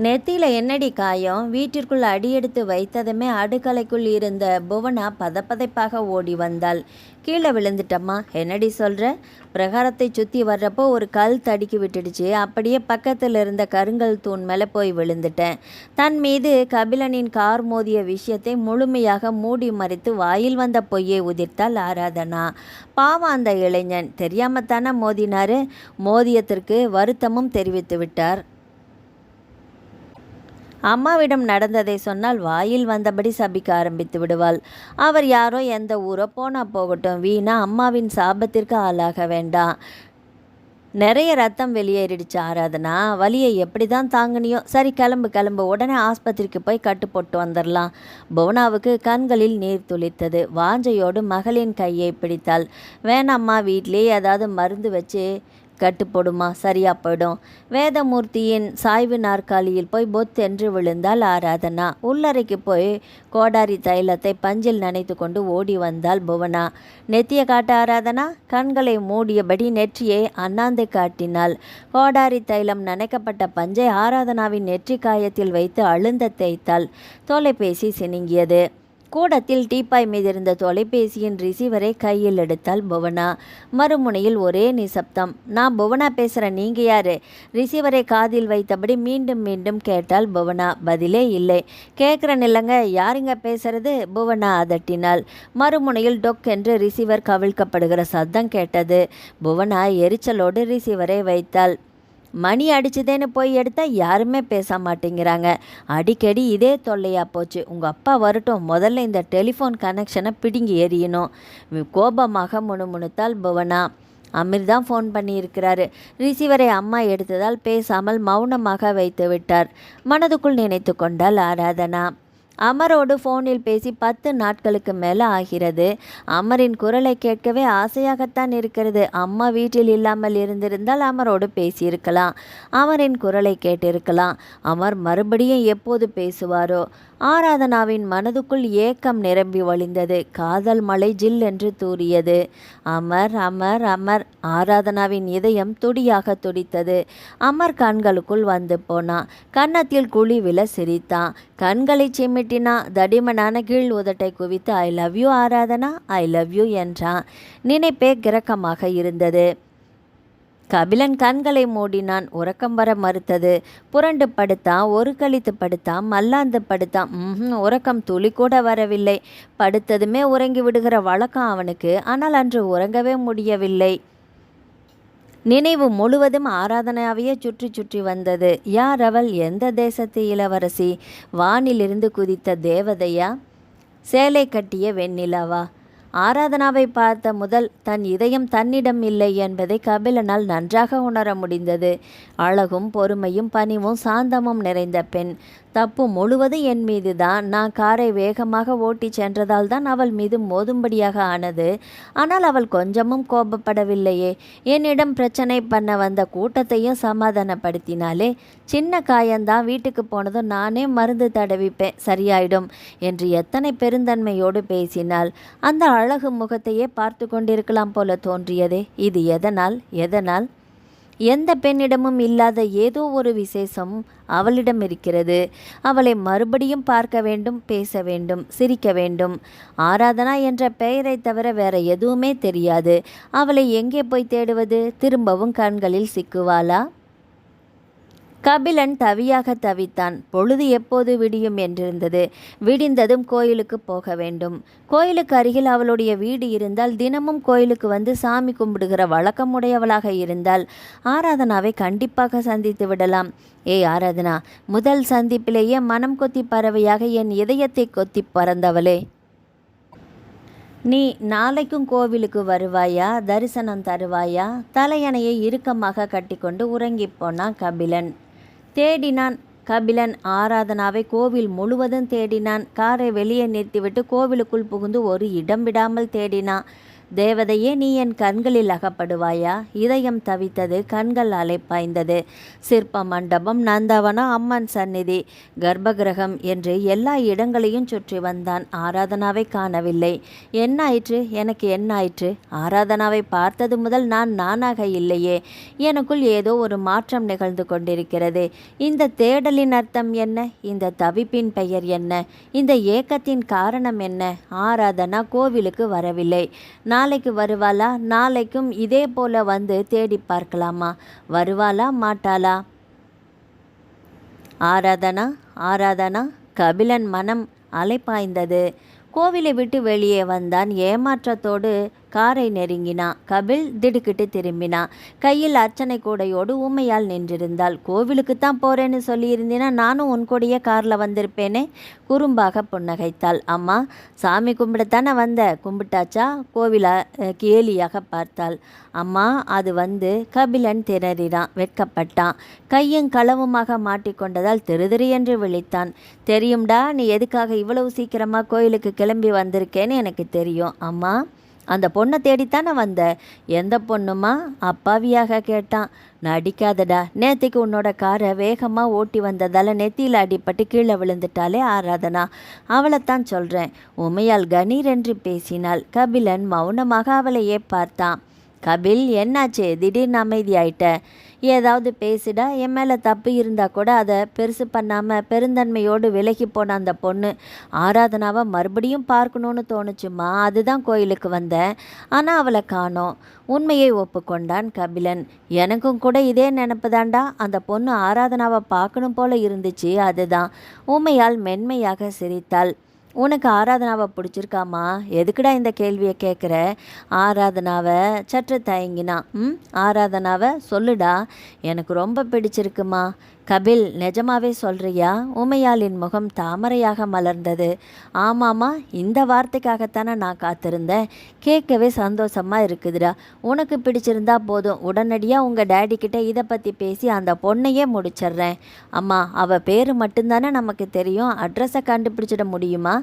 Speaker 1: நெத்தியில் என்னடி காயம்? வீட்டிற்குள் அடியெடுத்து வைத்ததுமே அடுக்கலைக்குள் இருந்த புவனா பதப்பதைப்பாக ஓடி வந்தாள். கீழே விழுந்துட்டம்மா. என்னடி சொல்கிற? பிரகாரத்தை சுற்றி வர்றப்போ ஒரு கல் தடுக்கி விட்டுடுச்சு, அப்படியே பக்கத்தில் இருந்த கருங்கல் தூண் மேலே போய் விழுந்துட்டேன். தன் மீது கபிலனின் கார் மோதிய விஷயத்தை முழுமையாக மூடி மறைத்து வாயில் வந்த பொய்யை உதிர்த்தாள் ஆராதனா. பாவம் அந்த இளைஞன், தெரியாமத்தானே மோதினாரு. மோதியத்திற்கு வருத்தமும் தெரிவித்து விட்டார். அம்மாவிடம் நடந்ததை சொன்னால் வாயில் வந்தபடி சபிக்க ஆரம்பித்து விடுவாள். அவர் யாரோ, எந்த ஊரோ, போனா போகட்டும், வீணா அம்மாவின் சாபத்திற்கு ஆளாக வேண்டாம். நிறைய ரத்தம் வெளியேறிடுச்சு ஆராதனா. வலியை எப்படி தான் தாங்கினியோ. சரி, கிளம்பு, உடனே ஆஸ்பத்திரிக்கு போய் கட்டு போட்டு வந்துடலாம். புவனாவுக்கு கண்களில் நீர் துளித்தது. வாஞ்சையோடு மகளின் கையை பிடித்தாள். வேணாம்மா, வீட்லேயே ஏதாவது மருந்து வச்சு கட்டு போடுமா, சரியா போயிடும். வேதமூர்த்தியின் சாய்வு நாற்காலியில் போய் பொத்தென்று விழுந்தாள் ஆராதனா. உள்ளறைக்கு போய் கோடாரி தைலத்தை பஞ்சில் நனைத்து கொண்டு ஓடி வந்தாள் புவனா. நெத்திய காட்ட ஆராதனா. கண்களை மூடியபடி நெற்றியை அண்ணாந்து காட்டினாள். கோடாரி தைலம் நனைக்கப்பட்ட பஞ்சை ஆராதனாவின் நெற்றி காயத்தில் வைத்து அழுந்த தேய்த்தாள். தொலைபேசி சினுங்கியது. கூடத்தில் டீப்பாய் மீதிருந்த தொலைபேசியின் ரிசீவரை கையில் எடுத்தாள் புவனா. மறுமுனையில் ஒரே நிசப்தம். நான் புவனா பேசுகிறேன், நீங்கள் யாரு? ரிசீவரை காதில் வைத்தபடி மீண்டும் மீண்டும் கேட்டாள் புவனா. பதிலே இல்லை. கேட்குறேன் இல்லைங்க, யாருங்க பேசுறது? புவனா அதட்டினாள். மறுமுனையில் டொக் என்று ரிசீவர் கவிழ்க்கப்படுகிற சத்தம் கேட்டது. புவனா எரிச்சலோடு ரிசீவரை வைத்தாள். மணி அடிச்சுதேன்னு போய் எடுத்தால் யாருமே பேச மாட்டேங்கிறாங்க. அடிக்கடி இதே தொல்லையாக போச்சு. உங்கள் அப்பா வரட்டும், முதல்ல இந்த டெலிஃபோன் கனெக்ஷனை பிடுங்கி எறியணும். கோபமாக முணுமுணுத்தாள் புவனா. அமீர் தான் ஃபோன் பண்ணியிருக்கிறாரு. ரிசீவரை அம்மா எடுத்ததால் பேசாமல் மௌனமாக வைத்து விட்டார். மனதுக்குள் நினைத்து கொண்டாள் ஆராதனா. அமரோடு ஃபோனில் பேசி 10 நாட்களுக்கு மேலே ஆகிறது. அமரின் குரலை கேட்கவே ஆசையாகத்தான் இருக்கிறது. அம்மா வீட்டில் இல்லாமல் இருந்திருந்தால் அமரோடு பேசியிருக்கலாம். அமரின் குரலை கேட்டிருக்கலாம். அமர் மறுபடியும் எப்போது பேசுவாரோ? ஆராதனாவின் மனதுக்குள் ஏக்கம் நிரம்பி வழிந்தது. காதல் மழை ஜில் என்று தூறியது. அமர் அமர் அமர். ஆராதனாவின் இதயம் துடியாக துடித்தது. அமர் கண்களுக்குள் வந்து போனான். கன்னத்தில் குழி விழ சிரித்தான். கண்களை சிமிட்டினா. தடிமனான கீழ் உதட்டை குவித்து I love you Aradhana, I love you என்றான். நினைப்பே கிரக்கமாக இருந்தது. கபிலன் கண்களை மூடினான். உறக்கம் வர மறுத்தது. புரண்டு படுத்தான், ஒரு கழித்து படுத்தான், மல்லாந்து படுத்தான். உறக்கம் துளி கூட வரவில்லை. படுத்ததுமே உறங்கி விடுகிற வழக்கம் அவனுக்கு. ஆனால் அன்று உறங்கவே முடியவில்லை. நினைவு முழுவதும் ஆராதனாவையே சுற்றி சுற்றி வந்தது. யார் அவள்? எந்த தேசத்து இளவரசி? வானிலிருந்து குதித்த தேவதையா? சேலை கட்டிய வெண்ணிலாவா? ஆராதனாவை பார்த்த முதல் தன் இதயம் தன்னிடம் இல்லை என்பதை கபிலனால் நன்றாக உணர முடிந்தது. அழகும் பொறுமையும் பணிவும் சாந்தமும் நிறைந்த பெண். தப்பு முழுவதும் என் மீது தான். நான் காரை வேகமாக ஓட்டி சென்றதால் தான் அவள் மீது மோதும்படியாக ஆனது. ஆனால் அவள் கொஞ்சமும் கோபப்படவில்லையே. என்னிடம் பிரச்சனை பண்ண வந்த கூட்டத்தையும் சமாதானப்படுத்தினாலே. சின்ன காயந்தான், வீட்டுக்கு போனதும் நானே மருந்து தடவிப்பேன், சரியாயிடும் என்று எத்தனை பெருந்தன்மையோடு பேசினாள். அந்த அழகு முகத்தையே பார்த்து கொண்டிருக்கலாம் போல தோன்றியதே. இது எதனால்? எந்த பெண்ணிடமும் இல்லாத ஏதோ ஒரு விசேஷம் அவளிடம் இருக்கிறது. அவளை மறுபடியும் பார்க்க வேண்டும், பேச வேண்டும், சிரிக்க வேண்டும். ஆராதனா என்ற பெயரை தவிர வேற எதுவுமே தெரியாது. அவளை எங்கே போய் தேடுவது? திரும்பவும் கண்களில் சிக்குவாளா? கபிலன் தவியாக தவித்தான். பொழுது எப்போது விடியும் என்றிருந்தது. விடிந்ததும் கோயிலுக்கு போக வேண்டும். கோயிலுக்கு அருகில் அவளுடைய வீடு இருந்தால் தினமும் கோயிலுக்கு வந்து சாமி கும்பிடுகிற வழக்கமுடையவளாக இருந்தால் ஆராதனாவை கண்டிப்பாக சந்தித்து விடலாம். ஏய் ஆராதனா, முதல் சந்திப்பிலேயே மனம் கொத்தி பறவையாக என் இதயத்தை கொத்தி பறந்தவளே, நீ நாளைக்கும் கோவிலுக்கு வருவாயா? தரிசனம் தருவாயா? தலையணையை இறுக்கமாக கட்டிக்கொண்டு உறங்கிப் போனான் கபிலன். தேடினான். கபிலன் ஆராதனாவை கோவில் முழுவதும் தேடினான். காரை வெளியே நிறுத்திவிட்டு கோவிலுக்குள் புகுந்து ஒரு இடம் விடாமல் தேடினான். தேவதையே, நீ என் கண்களில் அகப்படுவாயா? இதயம் தவித்தது, கண்கள் அலைப்பாய்ந்தது. சிற்ப மண்டபம், நந்தவனம், அம்மன் சந்நிதி, கர்ப்பகிரகம் என்று எல்லா இடங்களையும் சுற்றி வந்தான். ஆராதனாவை காணவில்லை. என்னாயிற்று? எனக்கு என்னாயிற்று? ஆராதனாவை பார்த்தது முதல் நான் நானாக இல்லையே. எனக்குள் ஏதோ ஒரு மாற்றம் நிகழ்ந்து கொண்டிருக்கிறது. இந்த தேடலின் அர்த்தம் என்ன? இந்த தவிப்பின் பெயர் என்ன? இந்த ஏக்கத்தின் காரணம் என்ன? ஆராதனா கோவிலுக்கு வரவில்லை. நாளைக்கு வருவாளா? நாளைக்கும் இதே போல வந்து தேடி பார்க்கலாமா? வருவாளா மாட்டாளா? ஆராதனா. கபிலன் மனம் அலைப்பாய்ந்தது. கோவிலை விட்டு வெளியே வந்தான். ஏமாற்றத்தோடு காரை நெருங்கினான். கபில் திடுக்கிட்டு திரும்பினான். கையில் அர்ச்சனை கூடையோடு ஊமையால் நின்றிருந்தாள். கோவிலுக்குத்தான் போறேன்னு சொல்லியிருந்தீனா நானும் உன் கூடயே காரில் வந்திருப்பேனே. குறும்பாக புன்னகைத்தாள். அம்மா, சாமி கும்பிடத்தானே வந்த? கும்பிட்டாச்சா? கோவிலை கேலியாக பார்த்தாள். அம்மா, அது கபிலன் திணறினான், வெட்கப்பட்டான். கையும் களவுமாக மாட்டிக்கொண்டதால் திரு என்று விழித்தான். தெரியும்டா, நீ எதுக்காக இவ்வளவு சீக்கிரமாக கோயிலுக்கு கிளம்பி வந்திருக்கேன்னு எனக்கு தெரியும். அம்மா, அந்த பொண்ணை தேடித்தானே வந்த? எந்த பொண்ணுமா? அப்பாவியாக கேட்டான். நடிக்காதடா. நேற்றுக்கு உன்னோட காரை வேகமாக ஓட்டி வந்ததால் நெத்தியில் அடிப்பட்டு கீழே விழுந்துட்டாலே ஆராதனா. அவளைத்தான் சொல்கிறேன். உமையால் கணீர் என்று பேசினாள். கபிலன் மௌனமாக அவளையே பார்த்தான். கபில், என்னாச்சு? திடீர்னு அமைதியாயிட்ட? ஏதாவது பேசிடா. என் மேலே தப்பு இருந்தால் கூட அதை பெருசு பண்ணாமல் பெருந்தன்மையோடு விலகி போன அந்த பொண்ணு ஆராதனாவை மறுபடியும் பார்க்கணுன்னு தோணுச்சுமா. அதுதான் கோயிலுக்கு வந்தேன். ஆனால் அவளை காணோம். உண்மையை ஒப்புக்கொண்டான் கபிலன். எனக்கும் கூட இதே நினப்பு தாண்டா. அந்த பொண்ணு ஆராதனாவை பார்க்கணும் போல இருந்துச்சு. அதுதான். உண்மையால் மென்மையாக சிரித்தாள். உனக்கு ஆராதனாவை பிடிச்சிருக்காமா? எதுக்குடா இந்த கேள்வியை கேட்குற? ஆராதனாவை சற்று தயங்கினான். ஆராதனாவை சொல்லுடா. எனக்கு ரொம்ப பிடிச்சிருக்குமா. கபில், நிஜமாவே சொல்கிறியா? உமையாளின் முகம் தாமரையாக மலர்ந்தது. ஆமாம்மா, இந்த வார்த்தைக்காகத்தானே நான் காத்திருந்தேன். கேட்கவே சந்தோஷமாக இருக்குதுடா. உனக்கு பிடிச்சிருந்தா போதும். உடனடியாக உங்கள் டேடிக்கிட்ட இதை பற்றி பேசி அந்த பொண்ணையே முடிச்சிட்றேன். அம்மா, அவள் பேர் மட்டும்தானே நமக்கு தெரியும். அட்ரஸை கண்டுபிடிச்சிட முடியுமா?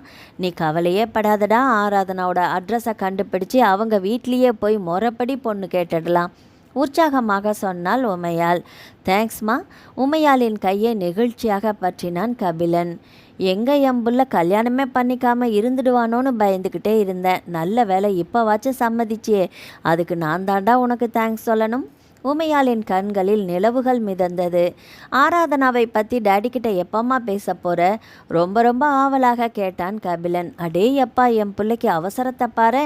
Speaker 1: நீ கவலையே படாதடா. ஆராதனாவோட அட்ரஸை கண்டுபிடிச்சி அவங்க வீட்லேயே போய் முறைப்படி பொண்ணு கேட்டுடலாம். உற்சாகமாக சொன்னாள் உமையாள். தேங்க்ஸ்மா. உமையாளின் கையை நெகிழ்ச்சியாக பற்றினான் கபிலன். எங்கே எம்புள்ள கல்யாணமே பண்ணிக்காமல் இருந்துடுவானோன்னு பயந்துக்கிட்டே இருந்தேன். நல்ல வேலை, இப்போவாச்சும் சம்மதிச்சியே. அதுக்கு நான் தாண்டா உனக்கு தேங்க்ஸ் சொல்லணும். உமையாளின் கண்களில் நிலவுகள் மிதந்தது. ஆராதனாவை பற்றி டேடிக்கிட்ட எப்பம்மா பேச போகிற? ரொம்ப ஆவலாக கேட்டான் கபிலன். அடே அப்பா, என் பிள்ளைக்கு அவசரத்தை பாரு.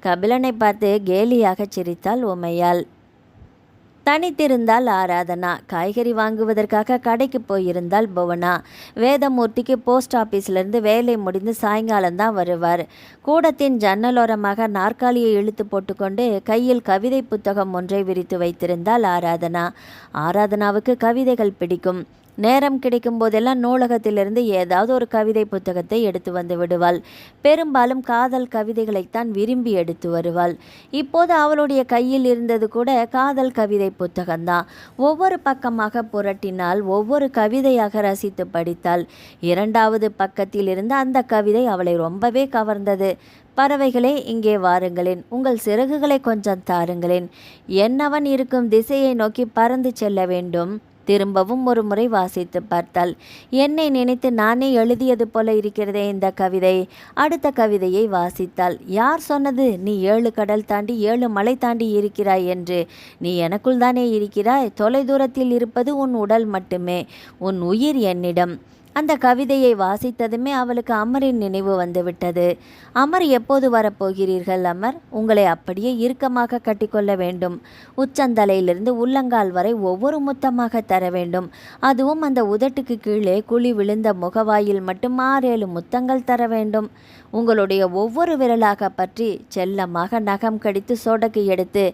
Speaker 1: கபிலனை பார்த்து கேலியாக சிரித்தாள் உமையாள். தனித்திருந்தால் ஆராதனா, காய்கறி வாங்குவதற்காக கடைக்கு போயிருந்தால் புவனா, வேதமூர்த்திக்கு போஸ்ட் ஆஃபீஸ்லேருந்து வேலை முடிந்து சாயங்காலம்தான் வருவார். கூடத்தின் ஜன்னலோரமாக நாற்காலியை இழுத்து போட்டுக்கொண்டு கையில் கவிதை புத்தகம் ஒன்றை விரித்து வைத்திருந்தால் ஆராதனா. ஆராதனாவுக்கு கவிதைகள் பிடிக்கும். நேரம் கிடைக்கும் போதெல்லாம் நூலகத்திலிருந்து ஏதாவது ஒரு கவிதை புத்தகத்தை எடுத்து வந்து விடுவாள். பெரும்பாலும் காதல் கவிதைகளைத்தான் விரும்பி எடுத்து வருவாள். இப்போது அவளுடைய கையில் இருந்தது கூட காதல் கவிதை புத்தகம்தான். ஒவ்வொரு பக்கமாக புரட்டினால் ஒவ்வொரு கவிதையாக ரசித்து படித்தாள். இரண்டாவது பக்கத்தில் இருந்த அந்த கவிதை அவளை ரொம்பவே கவர்ந்தது. பறவைகளே, இங்கே வாருங்களேன், உங்கள் சிறகுகளை கொஞ்சம் தாருங்களேன், என்னவன் இருக்கும் திசையை நோக்கி பறந்து செல்ல வேண்டும். திரும்பவும் ஒரு முறை வாசித்து பார்த்தாள். என்னை நினைத்து நானே எழுதியது போல இருக்கிறதே இந்த கவிதை. அடுத்த கவிதையை வாசித்தாள். யார் சொன்னது நீ 7 கடல் தாண்டி 7 மலை தாண்டி இருக்கிறாய் என்று? நீ எனக்குள் தானே இருக்கிறாய். தொலைதூரத்தில் இருப்பது உன் உடல் மட்டுமே, உன் உயிர் என்னிடம். அந்த கவிதையை வாசித்ததுமே அவளுக்கு அமரின் நினைவு வந்துவிட்டது. அமர், எப்போது வரப்போகிறீர்கள் அமர்? உங்களை அப்படியே இறுக்கமாக கட்டிக்கொள்ள வேண்டும். உச்சந்தலையிலிருந்து உள்ளங்கால் வரை ஒவ்வொரு முத்தமாக தர வேண்டும். அதுவும் அந்த உதட்டுக்கு கீழே குழி விழுந்த முகவாயில் மட்டும் 6-7 முத்தங்கள் தர வேண்டும். உங்களுடைய ஒவ்வொரு விரலாக பற்றி செல்லமாக நகம் கடித்து சொடக்கு எடுத்து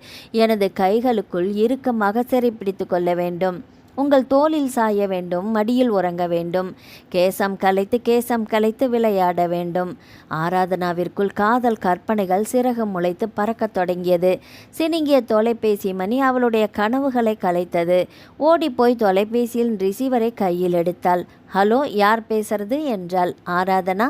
Speaker 1: எனது கைகளுக்குள் இறுக்கமாக சிறைப்பிடித்து கொள்ள வேண்டும். உங்கள் தோளில் சாய வேண்டும், மடியில் உறங்க வேண்டும், கேசம் கலைத்து விளையாட வேண்டும். ஆராதனாவிற்குள் காதல் கற்பனைகள் சிறகு முளைத்து பறக்கத் தொடங்கியது. சினுங்கிய தொலைபேசி மணி அவளுடைய கனவுகளை கலைத்தது. ஓடிப்போய் தொலைபேசியில் ரிசீவரை கையில் எடுத்தாள். ஹலோ, யார் பேசுறது என்றாள். ஆராதனா.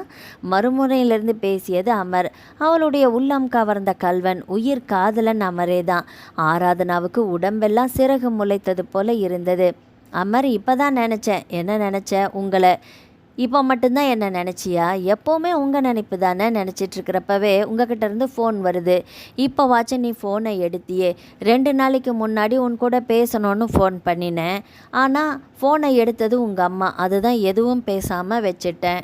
Speaker 1: மறுமுறையிலிருந்து பேசியது அமர். அவளுடைய உள்ளம் கவர்ந்த கல்வன், உயிர் காதலன் அமரேதான். ஆராதனாவுக்கு உடம்பெல்லாம் சிறகு முளைத்தது போல இருந்தது. அமர், இப்போதான் நினச்சேன். என்ன நினச்ச? உங்களை. இப்போ மட்டும்தான் என்ன நினச்சியா? எப்போவுமே உங்கள் நினைப்பு தானே. நினச்சிட்ருக்கிறப்பவே உங்ககிட்ட இருந்து ஃபோன் வருது. இப்போ வாச்சும் நீ ஃபோனை எடுத்தியே. 2 நாளைக்கு முன்னாடி உன் கூட பேசணும்னு ஃபோன் பண்ணினேன். ஆனால் ஃபோனை எடுத்தது உங்கள் அம்மா. அதுதான் எதுவும் பேசாமல் வச்சிட்டேன்.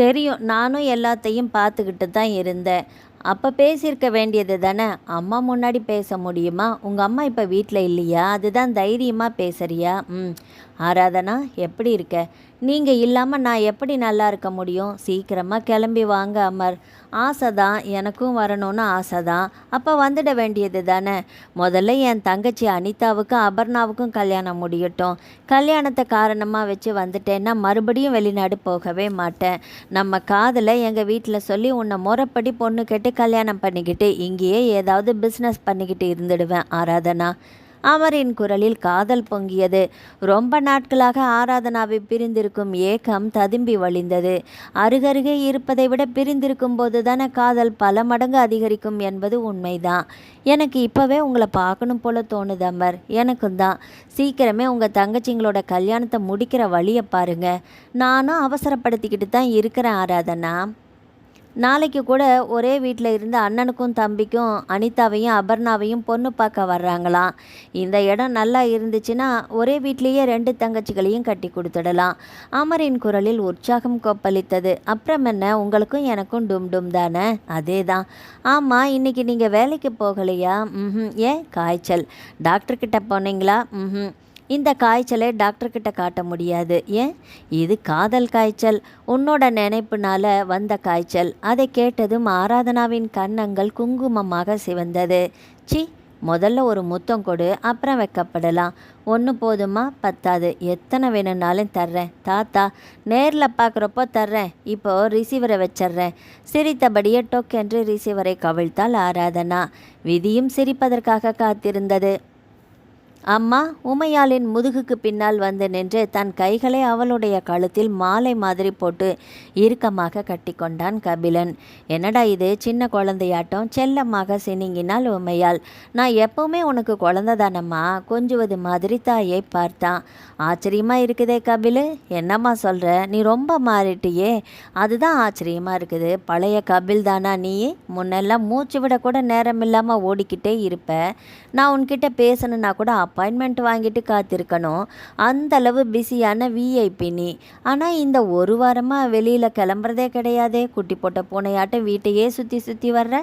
Speaker 1: தெரியும், நானும் எல்லாத்தையும் பார்த்துக்கிட்டு தான் இருந்தேன். அப்போ பேசியிருக்க வேண்டியது தானே. அம்மா முன்னாடி பேச முடியுமா? உங்கள் அம்மா இப்போ வீட்டில் இல்லையா? அதுதான் தைரியமாக பேசுறியா? ஆராதனா, எப்படி இருக்க? நீங்கள் இல்லாமல் நான் எப்படி நல்லா இருக்க முடியும்? சீக்கிரமாக கிளம்பி வாங்க அமர். ஆசை தான், எனக்கும் வரணும்னு ஆசை தான். அப்போ வந்துட வேண்டியது தானே. முதல்ல என் தங்கச்சி அனிதாவுக்கும் அபர்ணாவுக்கும் கல்யாணம் முடியட்டும். கல்யாணத்தை காரணமாக வச்சு வந்துட்டேன்னா மறுபடியும் வெளிநாடு போகவே மாட்டேன். நம்ம காதலை எங்கள் வீட்டில் சொல்லி உன்னை முறைப்படி பொண்ணு கேட்டு கல்யாணம் பண்ணிக்கிட்டு இங்கேயே ஏதாவது பிஸ்னஸ் பண்ணிக்கிட்டு இருந்துடுவேன் ஆராதனா. அமரின் குரலில் காதல் பொங்கியது. ரொம்ப நாட்களாக ஆராதனாவை பிரிந்திருக்கும் ஏக்கம் ததும்பி வழிந்தது. அருகருகே இருப்பதை விட பிரிந்திருக்கும் போது தானே காதல் பல மடங்கு அதிகரிக்கும் என்பது உண்மைதான். எனக்கு இப்போவே உங்களை பார்க்கணும் போல தோணுது அமர். எனக்கும் தான். சீக்கிரமே உங்கள் தங்கச்சிங்களோட கல்யாணத்தை முடிக்கிற வழியை பாருங்க. நானும் அவசரப்படுத்திக்கிட்டு தான் இருக்கிறேன் ஆராதனா. நாளைக்கு கூட ஒரே வீட்டில் இருந்து அண்ணனுக்கும் தம்பிக்கும் அனிதாவையும் அபர்ணாவையும் பொண்ணு பார்க்க வர்றாங்களாம். இந்த இடம் நல்லா இருந்துச்சுன்னா ஒரே வீட்லேயே 2 தங்கச்சிகளையும் கட்டி கொடுத்துடலாம். அமரின் குரலில் உற்சாகம் கொப்பளித்தது. அப்புறம் என்ன, உங்களுக்கும் எனக்கும் டும் தானே? அதே தான். ஆமாம், இன்றைக்கி நீங்கள் வேலைக்கு போகலையா? ஏன்? காய்ச்சல். டாக்டர்கிட்ட போனீங்களா? இந்த காய்ச்சலை டாக்டர்கிட்ட காட்ட முடியாது. ஏன்? இது காதல் காய்ச்சல், உன்னோட நினைப்புனால வந்த காய்ச்சல். அதை கேட்டதும் ஆராதனாவின் கன்னங்கள் குங்குமமாக சிவந்தது. சி, முதல்ல ஒரு முத்தம் கொடு, அப்புறம் வைக்கப்படலாம். ஒன்று போதுமா? பத்தாது. எத்தனை வேணும்னாலும் தர்றேன் தாத்தா. நேரில் பார்க்குறப்போ தர்றேன். இப்போது ரிசீவரை வச்சிட்றேன். சிரித்தபடியே டொக்கென்று ரிசீவரை கவிழ்த்தாள் ஆராதனா. விதியும் சிரிப்பதற்காக காத்திருந்தது. அம்மா. உமையாளின் முதுகுக்கு பின்னால் வந்து நின்று தன் கைகளை அவளுடைய கழுத்தில் மாலை மாதிரி போட்டு இறுக்கமாக கட்டி கொண்டான் கபிலன். என்னடா இது, சின்ன குழந்தையாட்டம்? செல்லமாக சினிங்கினாள் உமையாள். நான் எப்பவுமே உனக்கு குழந்தை தானம்மா. கொஞ்சுவது மாதிரி தாயை பார்த்தான். ஆச்சரியமா இருக்குதே கபிலு. என்னம்மா சொல்கிற? நீ ரொம்ப மாறிட்டியே. அதுதான் ஆச்சரியமாக இருக்குது. பழைய கபில் தானா நீ? முன்னெல்லாம் மூச்சு விட கூட நேரம் இல்லாமல் ஓடிக்கிட்டே இருப்ப. நான் உன்கிட்ட பேசணுன்னா கூட அப்பாயின்மெண்ட் வாங்கிட்டு காத்திருக்கணும். அந்தளவு பிஸியான விஐபி நீ. ஆனால் இந்த ஒரு வாரமாக வெளியில் கிளம்புறதே கிடையாதே. குட்டி போட்ட பூனையாட்டம் வீட்டையே சுற்றி வர்ற.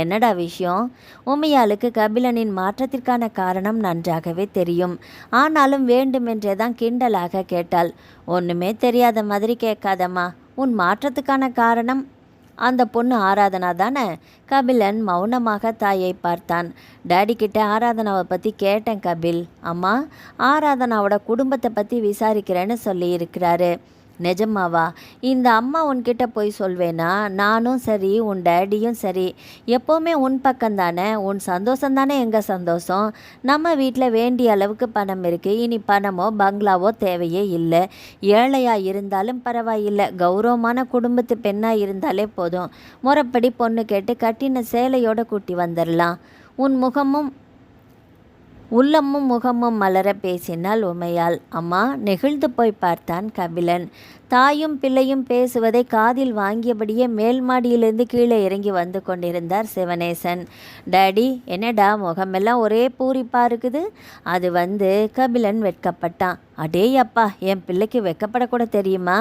Speaker 1: என்னடா விஷயம்? உமையாளுக்கு கபிலனின் மாற்றத்திற்கான காரணம் நன்றாகவே தெரியும். ஆனாலும் வேண்டுமென்றே தான் கிண்டலாக கேட்டாள். ஒன்றுமே தெரியாத மாதிரி கேட்காதம்மா. உன் மாற்றத்துக்கான காரணம் அந்த பொண்ணு ஆராதனா தானே? கபிலன் மௌனமாக தாயை பார்த்தான். டேடி கிட்ட ஆராதனாவை பற்றி கேட்டேன் கபில். அம்மா, ஆராதனாவோட குடும்பத்தை பற்றி விசாரிக்கிறேன்னு சொல்லி இருக்கிறாரு. நிஜமாவா? இந்த அம்மா உன்கிட்ட போய் சொல்வேனா? நானும் சரி, உன் டேடியும் சரி, எப்போவுமே உன் பக்கம்தானே. உன் சந்தோஷந்தானே எங்கள் சந்தோஷம். நம்ம வீட்டில் வேண்டிய அளவுக்கு பணம் இருக்குது. இனி பணமோ பங்களாவோ தேவையே இல்லை. ஏழையாக இருந்தாலும் பரவாயில்லை, கௌரவமான குடும்பத்து பெண்ணாக இருந்தாலே போதும். முறைப்படி பொண்ணு கேட்டு கட்டின சேலையோட கூட்டி வந்துடலாம். உன் முகமும் உள்ளமும் முகமும் மலர பேசினாள் உமையாள். அம்மா, நெகிழ்ந்து போய் பார்த்தான் கபிலன். தாயும் பிள்ளையும் பேசுவதை காதில் வாங்கியபடியே மேல் மாடியிலிருந்து கீழே இறங்கி வந்து கொண்டிருந்தார் சிவனேசன். டேடி, என்னடா முகமெல்லாம் ஒரே பூரிப்பா இருக்குது? அது கபிலன் வெட்கப்பட்டான். அடே அப்பா, என் பிள்ளைக்கு வெட்கப்படக்கூட தெரியுமா?